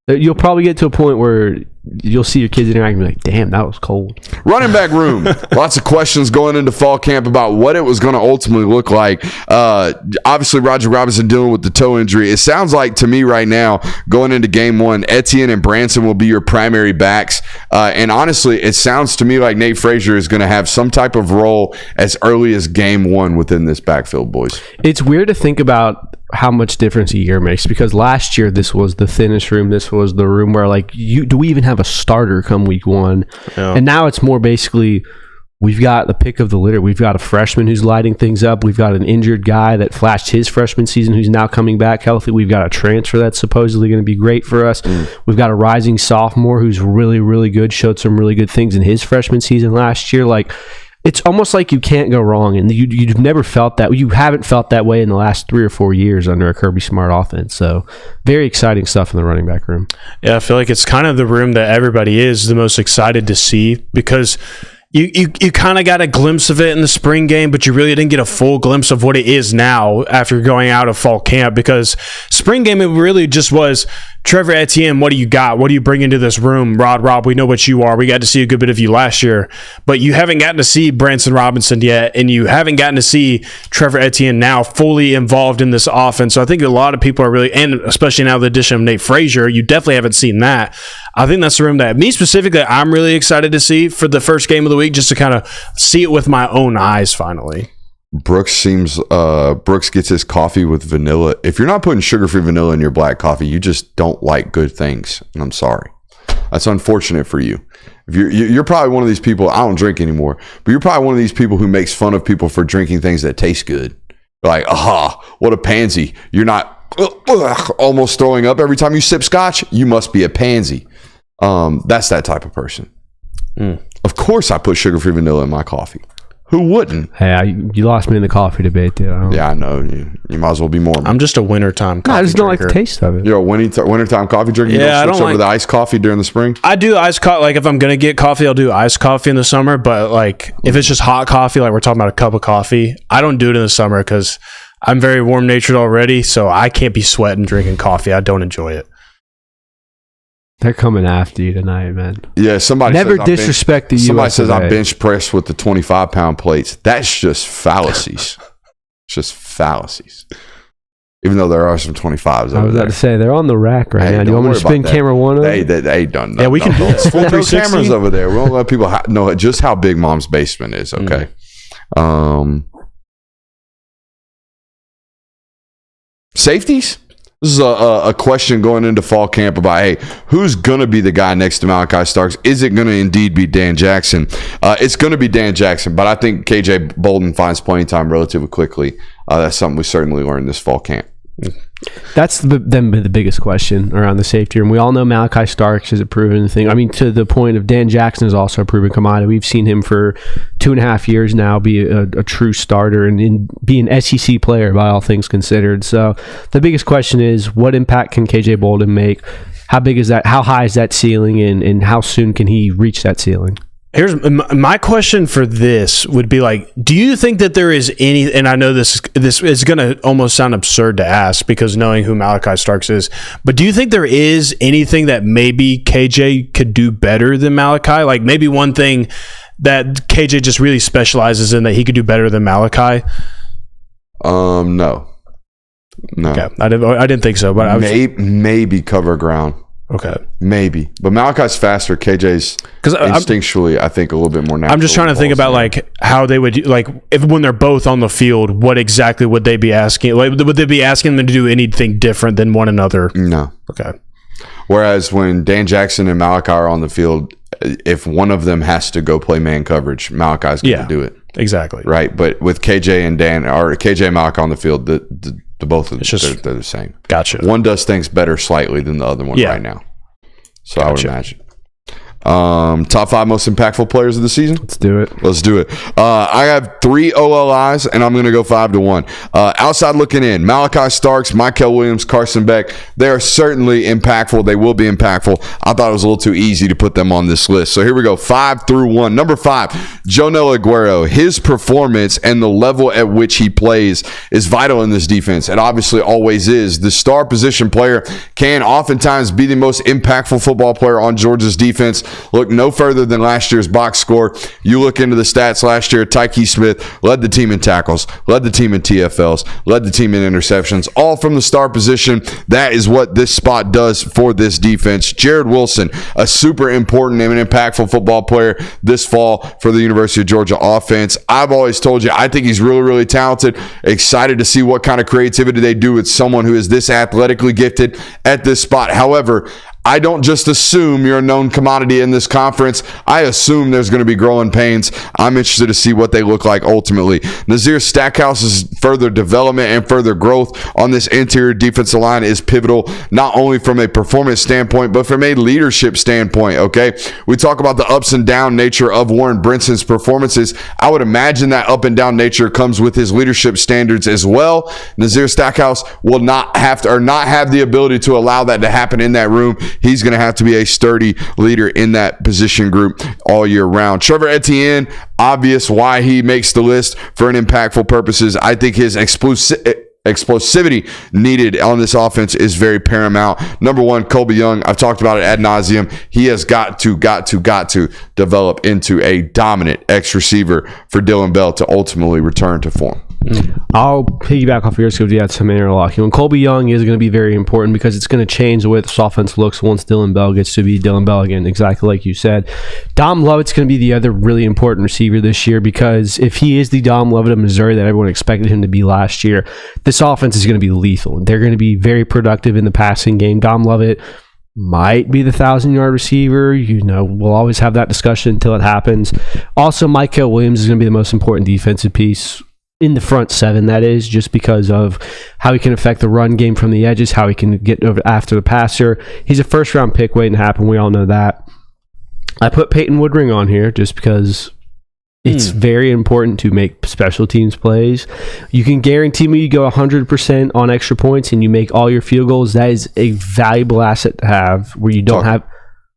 You'll probably get to a point where you'll see your kids interacting and be like, damn, that was cold. Running back room. Lots of questions going into fall camp about what it was going to ultimately look like. Obviously, Roger Robinson dealing with the toe injury. It sounds like to me right now, going into game one, Etienne and Branson will be your primary backs. And honestly, it sounds to me like Nate Frazier is going to have some type of role as early as game one within this backfield, boys. It's weird to think about how much difference a year makes, because last year this was the thinnest room. This was the room where, like, do we even have a starter come week one? Yeah. And now it's more basically, we've got the pick of the litter. We've got a freshman who's lighting things up. We've got an injured guy that flashed his freshman season who's now coming back healthy. We've got a transfer that's supposedly going to be great for us. We've got a rising sophomore who's really, really good, showed some really good things in his freshman season last year. Like, it's almost like you can't go wrong, and you've never felt that. You haven't felt that way in the last 3 or 4 years under a Kirby Smart offense. So, very exciting stuff in the running back room. Yeah, I feel like it's kind of the room that everybody is the most excited to see, because you kind of got a glimpse of it in the spring game, but you really didn't get a full glimpse of what it is now after going out of fall camp, because spring game, it really just was Trevor Etienne, what do you got? What do you bring into this room? Rob, we know what you are. We got to see a good bit of you last year, but you haven't gotten to see Branson Robinson yet, and you haven't gotten to see Trevor Etienne now fully involved in this offense. So I think a lot of people are really, and especially now the addition of Nate Frazier, you definitely haven't seen that. I think that's the room that me specifically, I'm really excited to see for the first game of the week, just to kind of see it with my own eyes finally. Brooks gets his coffee with vanilla. If you're not putting sugar-free vanilla in your black coffee, you just don't like good things. And I'm sorry. That's unfortunate for you. If you're probably one of these people, I don't drink anymore, but you're probably one of these people who makes fun of people for drinking things that taste good. Like, what a pansy. You're not almost throwing up every time you sip scotch. You must be a pansy. That's that type of person. Of course I put sugar-free vanilla in my coffee. Who wouldn't? Hey, you lost me in the coffee debate, dude. Yeah, I know. You might as well be more. I'm just a wintertime coffee I just don't drinker. like the taste of it. You're a wintertime coffee drinker? You don't switch over to the iced coffee during the spring? I do iced coffee. Like, if I'm going to get coffee, I'll do iced coffee in the summer. But, like, if it's just hot coffee, like we're talking about a cup of coffee, I don't do it in the summer because I'm very warm-natured already, so I can't be sweating drinking coffee. I don't enjoy it. They're coming after you tonight, man. Yeah, somebody never says disrespect the U.S. Somebody says I bench press with the 25-pound plates. That's just fallacies. It's just fallacies. Even though there are some 25s over there. I was about to say, they're on the rack right now. Do you want me to spin camera one? They done nothing. Yeah, we can do it. Full 360 cameras over there. We won't let people know just how big Mom's basement is, okay? Safeties? This is a question going into fall camp about, hey, who's going to be the guy next to Malachi Starks? Is it going to indeed be Dan Jackson? It's going to be Dan Jackson, but I think KJ Bolden finds playing time relatively quickly. That's something we certainly learned this fall camp. That's the biggest question around the safety room. We all know Malachi Starks is a proven thing. I mean, to the point of Dan Jackson is also a proven commodity. We've seen him for 2.5 years now be a true starter and be an SEC player by all things considered. So the biggest question is, what impact can KJ Bolden make? How big is that? How high is that ceiling, and how soon can he reach that ceiling? Here's my question for this would be like, do you think that there is any, and I know this is going to almost sound absurd to ask because knowing who Malachi Starks is, but do you think there is anything that maybe KJ could do better than Malachi? Like maybe one thing that KJ just really specializes in that he could do better than Malachi? No. Okay. I didn't think so, but maybe cover ground. Okay. Maybe. But Malachi's faster. KJ's instinctually, I think, a little bit more natural. I'm just trying to think about like how they would, like, if when they're both on the field, what exactly would they be asking? Like, would they be asking them to do anything different than one another? No. Okay. Whereas when Dan Jackson and Malachi are on the field, if one of them has to go play man coverage, Malachi's going to do it. Exactly. Right. But with KJ and Dan, or KJ and Malachi on the field, the both of them, they're the same. Gotcha. One does things better slightly than the other one right now. So I would imagine. Top 5 most impactful players of the season? Let's do it. I have 3 OLIs, and I'm going to go 5-1. Outside looking in, Malachi Starks, Mykel Williams, Carson Beck, they are certainly impactful. They will be impactful. I thought it was a little too easy to put them on this list. So here we go, 5-1. Number 5, Jonel Aguero. His performance and the level at which he plays is vital in this defense. It obviously always is. The star position player can oftentimes be the most impactful football player on Georgia's defense. Look no further than last year's box score. You look into the stats last year, Tyke Smith led the team in tackles, led the team in TFLs, led the team in interceptions, all from the star position. That is what this spot does for this defense. Jared Wilson, a super important and an impactful football player this fall for the University of Georgia offense. I've always told you, I think he's really, really talented. Excited to see what kind of creativity they do with someone who is this athletically gifted at this spot. However, I don't just assume you're a known commodity in this conference. I assume there's going to be growing pains. I'm interested to see what they look like ultimately. Nazir Stackhouse's further development and further growth on this interior defensive line is pivotal, not only from a performance standpoint, but from a leadership standpoint, okay? We talk about the ups and down nature of Warren Brinson's performances. I would imagine that up and down nature comes with his leadership standards as well. Nazir Stackhouse will not have the ability to allow that to happen in that room. He's going to have to be a sturdy leader in that position group all year round. Trevor Etienne, obvious why he makes the list for an impactful purposes. I think his explosivity needed on this offense is very paramount. Number one, Colby Young. I've talked about it ad nauseum. He has got to develop into a dominant X receiver for Dillon Bell to ultimately return to form. I'll piggyback off yours because we had some interlocking. And Colby Young is going to be very important because it's going to change the way this offense looks once Dillon Bell gets to be Dillon Bell again, exactly like you said. Dom Lovett's going to be the other really important receiver this year because if he is the Dom Lovett of Missouri that everyone expected him to be last year, this offense is going to be lethal. They're going to be very productive in the passing game. Dom Lovett might be the 1,000-yard receiver. We'll always have that discussion until it happens. Also, Michael Williams is going to be the most important defensive piece in the front seven, that is, just because of how he can affect the run game from the edges, how he can get over after the passer. He's a first-round pick waiting to happen. We all know that. I put Peyton Woodring on here just because it's very important to make special teams plays. You can guarantee me you go 100% on extra points and you make all your field goals. That is a valuable asset to have where you don't have...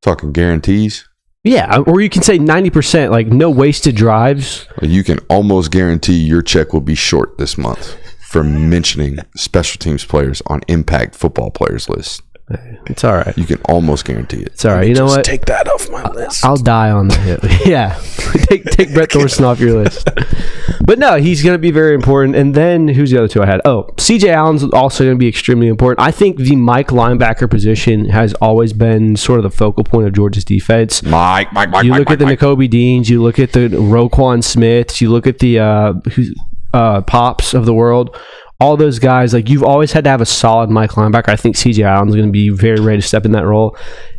Talking guarantees? Yeah, or you can say 90%, like no wasted drives. You can almost guarantee your check will be short this month for mentioning special teams players on Impact Football Players list. It's all right. You can almost guarantee it. It's all right. You know what? Take that off my list. I'll die on the hit. Yeah. take Brett Thorson off your list. But no, he's going to be very important. And then who's the other two I had? Oh, CJ Allen's also going to be extremely important. I think the Mike linebacker position has always been sort of the focal point of Georgia's defense. Mike. You look at the N'Kobe Deans, you look at the Roquan Smiths, you look at the Pops of the world. All those guys, like you've always had to have a solid Mike linebacker. I think CJ Allen's going to be very ready to step in that role.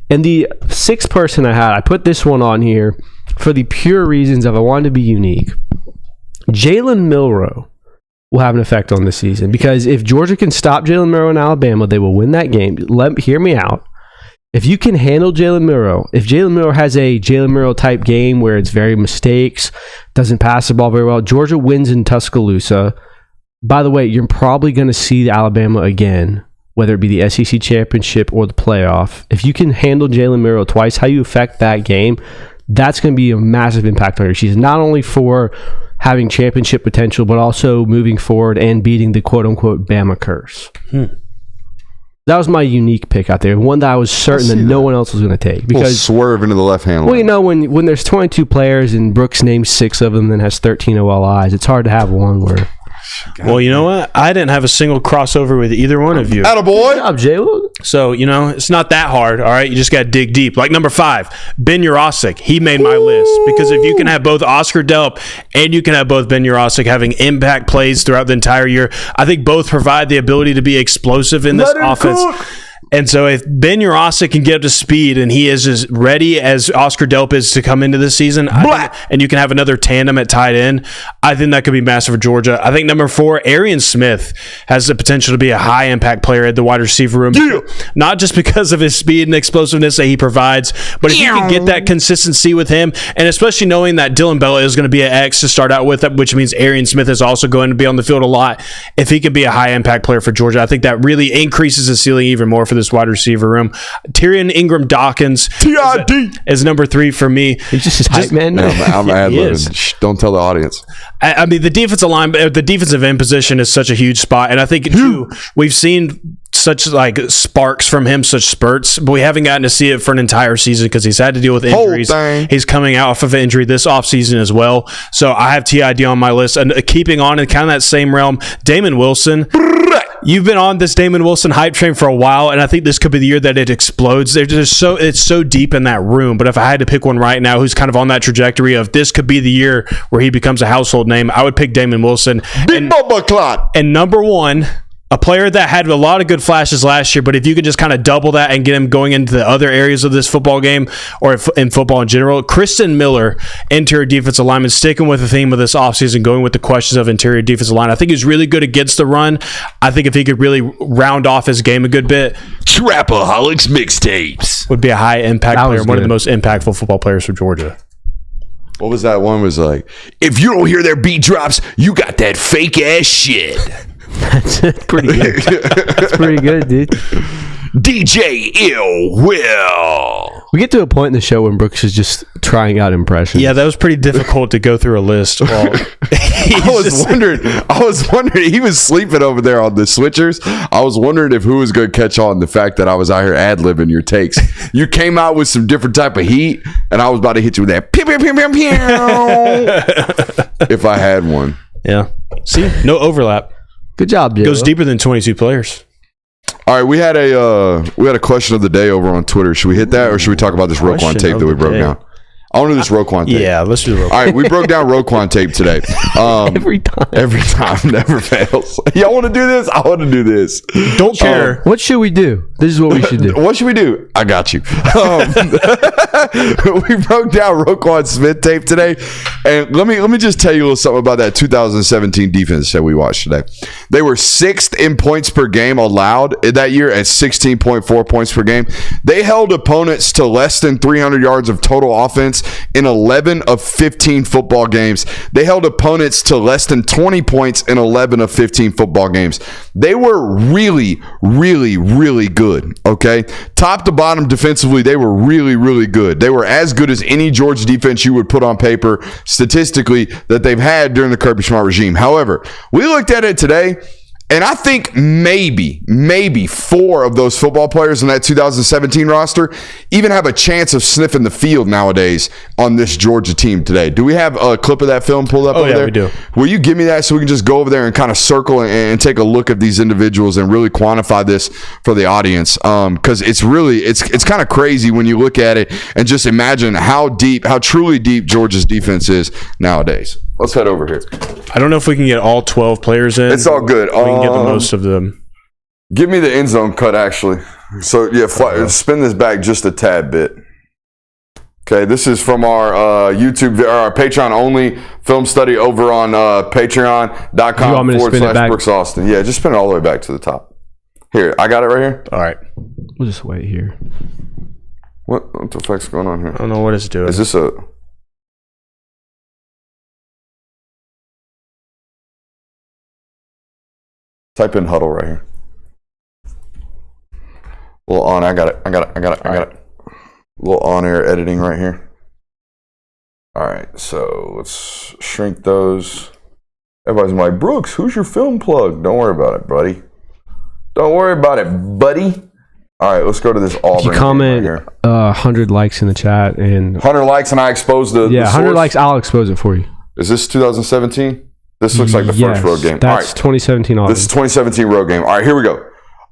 And the sixth person I put this one on here for the pure reasons of I wanted to be unique. Jalen Milroe will have an effect on this season because if Georgia can stop Jalen Milroe in Alabama, they will win that game. Hear me out. If you can handle Jalen Milroe, if Jalen Milroe has a Jalen Milroe type game where it's very mistakes, doesn't pass the ball very well, Georgia wins in Tuscaloosa. By the way, you're probably going to see Alabama again, whether it be the SEC championship or the playoff. If you can handle Jalen Milroe twice, how you affect that game, that's going to be a massive impact on your season, not only for having championship potential, but also moving forward and beating the quote-unquote Bama curse. That was my unique pick out there, one that I was certain that no one else was going to take. Because swerve into the left hand. Well, when there's 22 players and Brooks names 6 of them and has 13 OLIs, it's hard to have one where... Well, you know what? I didn't have a single crossover with either one of you. Attaboy. Good job, Jalen. So, it's not that hard, all right? You just got to dig deep. Like number 5, Ben Urosic. He made my list because if you can have both Oscar Delp and you can have both Ben Urosic having impact plays throughout the entire year, I think both provide the ability to be explosive in this offense. And so if Ben Urosic can get up to speed and he is as ready as Oscar Delp is to come into this season, and you can have another tandem at tight end, I think that could be massive for Georgia. I think number 4, Arian Smith has the potential to be a high-impact player at the wide receiver room. Yeah. Not just because of his speed and explosiveness that he provides, but if you can get that consistency with him, and especially knowing that Dillon Bell is going to be an X to start out with, which means Arian Smith is also going to be on the field a lot. If he can be a high-impact player for Georgia, I think that really increases the ceiling even more for this wide receiver room. Tyrion Ingram Dawkins is number 3 for me. He's just his hype man. No, I'm ad-libbing. Don't tell the audience. I mean, the defensive line, the defensive end position is such a huge spot, and I think too, we've seen such like sparks from him, such spurts, but we haven't gotten to see it for an entire season because he's had to deal with injuries. He's coming off of an injury this offseason as well. So I have TID on my list, and keeping on in kind of that same realm, Damon Wilson. You've been on this Damon Wilson hype train for a while, and I think this could be the year that it explodes. It's so deep in that room, but if I had to pick one right now who's kind of on that trajectory of this could be the year where he becomes a household name, I would pick Damon Wilson. Big Bubba Clot. And number 1, a player that had a lot of good flashes last year, but if you could just kind of double that and get him going into the other areas of this football game or in football in general, Kristen Miller, interior defensive lineman, sticking with the theme of this offseason, going with the questions of interior defensive line. I think he's really good against the run. I think if he could really round off his game a good bit, Trapaholics mixtapes would be a high impact player, one of the most impactful football players for Georgia. What was that one? Was like, if you don't hear their beat drops, you got that fake ass shit. That's pretty good. That's pretty good, dude. DJ Ill Will. We get to a point in the show when Brooks is just trying out impressions. Yeah, that was pretty difficult to go through a list. Well, I was wondering, he was sleeping over there on the switchers. I was wondering if who was going to catch on the fact that I was out here ad-libbing your takes. You came out with some different type of heat, and I was about to hit you with that pew, pew, pew, pew, pew, if I had one. Yeah. See, no overlap. Good job, Joe. Goes deeper than 22 players. All right, we had a question of the day over on Twitter. Should we hit that, or should we talk about this Roquan tape that we broke down? I want to do this Roquan tape. Yeah, let's do the Roquan. All right, we broke down Roquan tape today. Every time, never fails. Y'all want to do this? I want to do this. Don't care. What should we do? This is what we should do. What should we do? I got you. We broke down Roquan Smith tape today, and let me just tell you a little something about that 2017 defense that we watched today. They were 6th in points per game allowed that year at 16.4 points per game. They held opponents to less than 300 yards of total offense in 11 of 15 football games. They held opponents to less than 20 points in 11 of 15 football games. They were really, really, really good, okay? Top to bottom defensively, they were really, really good. They were as good as any Georgia defense you would put on paper statistically that they've had during the Kirby Smart regime. However, we looked at it today, and I think maybe 4 of those football players in that 2017 roster even have a chance of sniffing the field nowadays on this Georgia team today. Do we have a clip of that film pulled up over there? We do. Will you give me that so we can just go over there and kind of circle and take a look at these individuals and really quantify this for the audience? Because it's kind of crazy when you look at it and just imagine how truly deep Georgia's defense is nowadays. Let's head over here. I don't know if we can get all 12 players in. It's all good. We can get the most of them. Give me the end zone cut, actually. So, yeah, spin this back just a tad bit. Okay, this is from our our Patreon-only film study over on patreon.com/Brooks Austin. Yeah, just spin it all the way back to the top. Here, I got it right here. All right. We'll just wait here. What the fuck's going on here? I don't know what it's doing. Is this a... Type in huddle right here. Little on, I got it. Little on-air editing right here. All right, so let's shrink those. Everybody's like, Brooks, who's your film plug? Don't worry about it, buddy. Don't worry about it, buddy. All right, let's go to this Auburn. If you comment 100 likes in the chat. And 100 likes and I expose the 100 likes, I'll expose it for you. Is this 2017? This looks like the first road game. That's 2017 Auburn. This is 2017 road game. All right, here we go.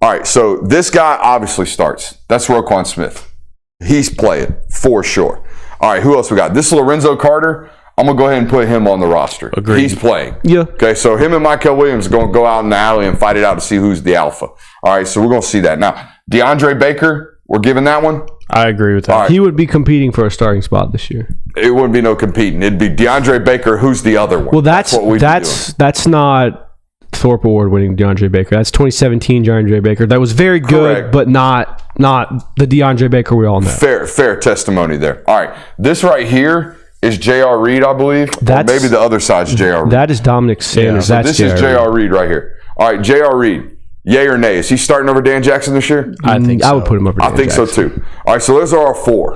All right, so this guy obviously starts. That's Roquan Smith. He's playing for sure. All right, who else we got? This is Lorenzo Carter. I'm going to go ahead and put him on the roster. Agreed. He's playing. Yeah. Okay, so him and Michael Williams are going to go out in the alley and fight it out to see who's the alpha. All right, so we're going to see that. Now, DeAndre Baker, we're giving that one. I agree with that. Right. He would be competing for a starting spot this year. It wouldn't be no competing. It'd be DeAndre Baker. Who's the other one? Well, that's not Thorpe Award winning DeAndre Baker. That's 2017 DeAndre Baker. That was very good, correct, but not the DeAndre Baker we all know. Fair testimony there. All right, this right here is J.R. Reed, I believe. Or maybe the other side's J.R. Reed. That is Dominic Sanders. Yeah, so this is J.R. Reed right here. All right, J.R. Reed. Yay or nay? Is he starting over Dan Jackson this year? I think so. I would put him over Dan Jackson. I think so too. All right, so those are our 4.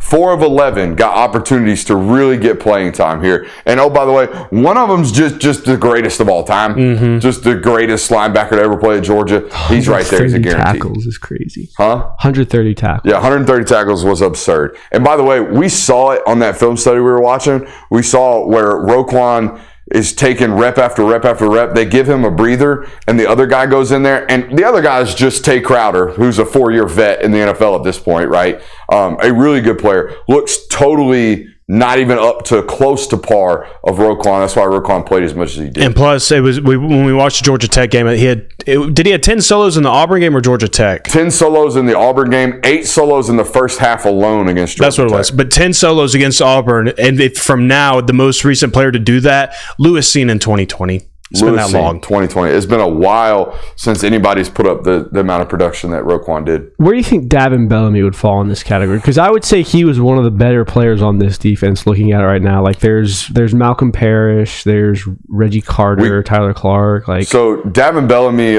4 of 11 got opportunities to really get playing time here. And oh, by the way, one of them's just the greatest of all time. Mm-hmm. Just the greatest linebacker to ever play at Georgia. He's right there. He's a guarantee. Tackles is crazy. Huh? 130 tackles. Yeah, 130 tackles was absurd. And by the way, we saw it on that film study we were watching. We saw where Roquan is taking rep after rep after rep. They give him a breather, and the other guy goes in there. And the other guy is just Tay Crowder, who's a 4-year vet in the NFL at this point, right? A really good player. Looks totally not even up to close to par of Roquan. That's why Roquan played as much as he did. And plus, it was when we watched the Georgia Tech game, did he have 10 solos in the Auburn game or Georgia Tech? 10 solos in the Auburn game, 8 solos in the first half alone against Georgia That's what Tech. it was. But 10 solos against Auburn, and from now, the most recent player to do that, Lewis Seen in 2020. It's been that long. 2020. It's been a while since anybody's put up the amount of production that Roquan did. Where do you think Davin Bellamy would fall in this category? Because I would say he was one of the better players on this defense looking at it right now. Like there's Malcolm Parrish, there's Reggie Carter, Tyler Clark. So Davin Bellamy,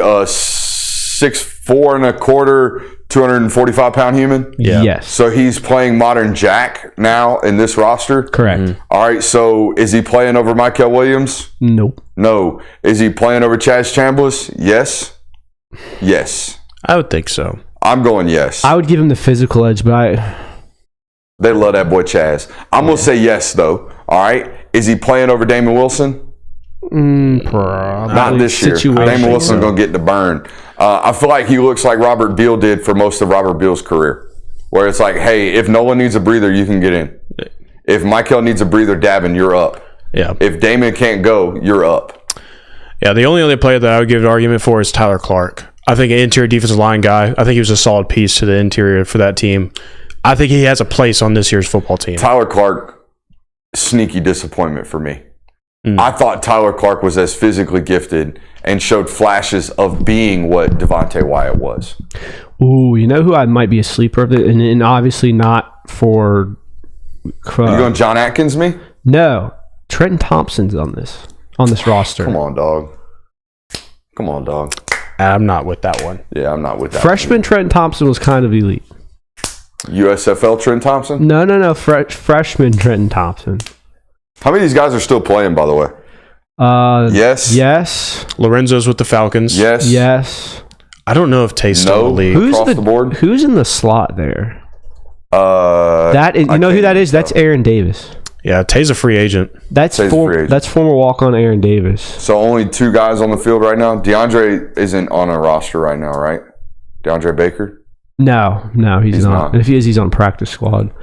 6'4" and a quarter, 245-pound human? Yeah. Yes. So he's playing modern Jack now in this roster? Correct. Mm-hmm. All right, so is he playing over Michael Williams? Nope. No. Is he playing over Chaz Chambliss? Yes. Yes. I would think so. I'm going yes. I would give him the physical edge, but They love that boy Chaz. I'm going to say yes, though. All right. Is he playing over Damon Wilson? probably Not this year. Damon Wilson's going to get the burn. I feel like he looks like Robert Beal did for most of Robert Beal's career, where it's like, hey, if Nolan needs a breather, you can get in. If Michael needs a breather, Davin, you're up. Yeah. If Damon can't go, you're up. Yeah, the only other player that I would give an argument for is Tyler Clark. I think an interior defensive line guy. I think he was a solid piece to the interior for that team. I think he has a place on this year's football team. Tyler Clark, sneaky disappointment for me. I thought Tyler Clark was as physically gifted and showed flashes of being what Devontae Wyatt was. Ooh, you know who I might be a sleeper of it, and obviously not for. You going John Atkins me? No, Trenton Thompson's on this roster. Come on, dog. Come on, dog. I'm not with that one. Yeah, I'm not with that. Freshman Trenton Thompson was kind of elite. USFL Trent Thompson? No. Freshman Trenton Thompson. How many of these guys are still playing, by the way? Yes. Yes. Lorenzo's with the Falcons. Yes. Yes. I don't know if Tay's still in the league. Across the board? Who's in the slot there? That is, you know who that is? That's Aaron Davis. Yeah, Tay's a free agent. That's Tay's a free agent. That's former walk-on Aaron Davis. So only 2 guys on the field right now? DeAndre isn't on a roster right now, right? DeAndre Baker? No, he's not. And if he is, he's on practice squad.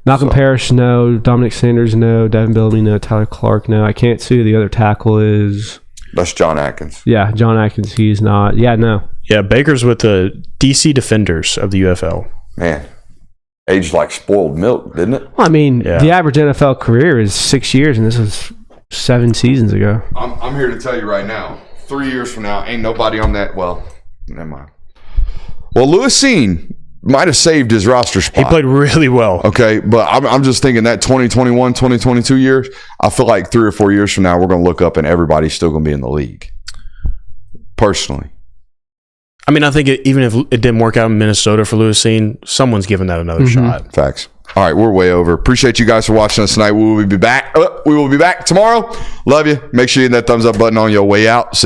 Malcolm Parrish, no. Dominic Sanders, no. Devin Bellamy, no. Tyler Clark, no. I can't see who the other tackle is. That's John Atkins. Yeah, John Atkins, he's not. Yeah, no. Yeah, Baker's with the DC Defenders of the UFL. Man, aged like spoiled milk, didn't it? Well, I mean, Yeah. the average NFL career is 6 years, and this was 7 seasons ago. I'm here to tell you right now, 3 years from now, ain't nobody on that. Well, never mind. Well, Lewis Seen might have saved his roster spot. He played really well. Okay, but I'm just thinking that 2021, 2022 years, I feel like 3 or 4 years from now, we're going to look up and everybody's still going to be in the league. Personally. I mean, I think even if it didn't work out in Minnesota for Lewis Seen, someone's giving that another shot. Facts. All right, we're way over. Appreciate you guys for watching us tonight. We will be back tomorrow. Love you. Make sure you hit that thumbs up button on your way out. See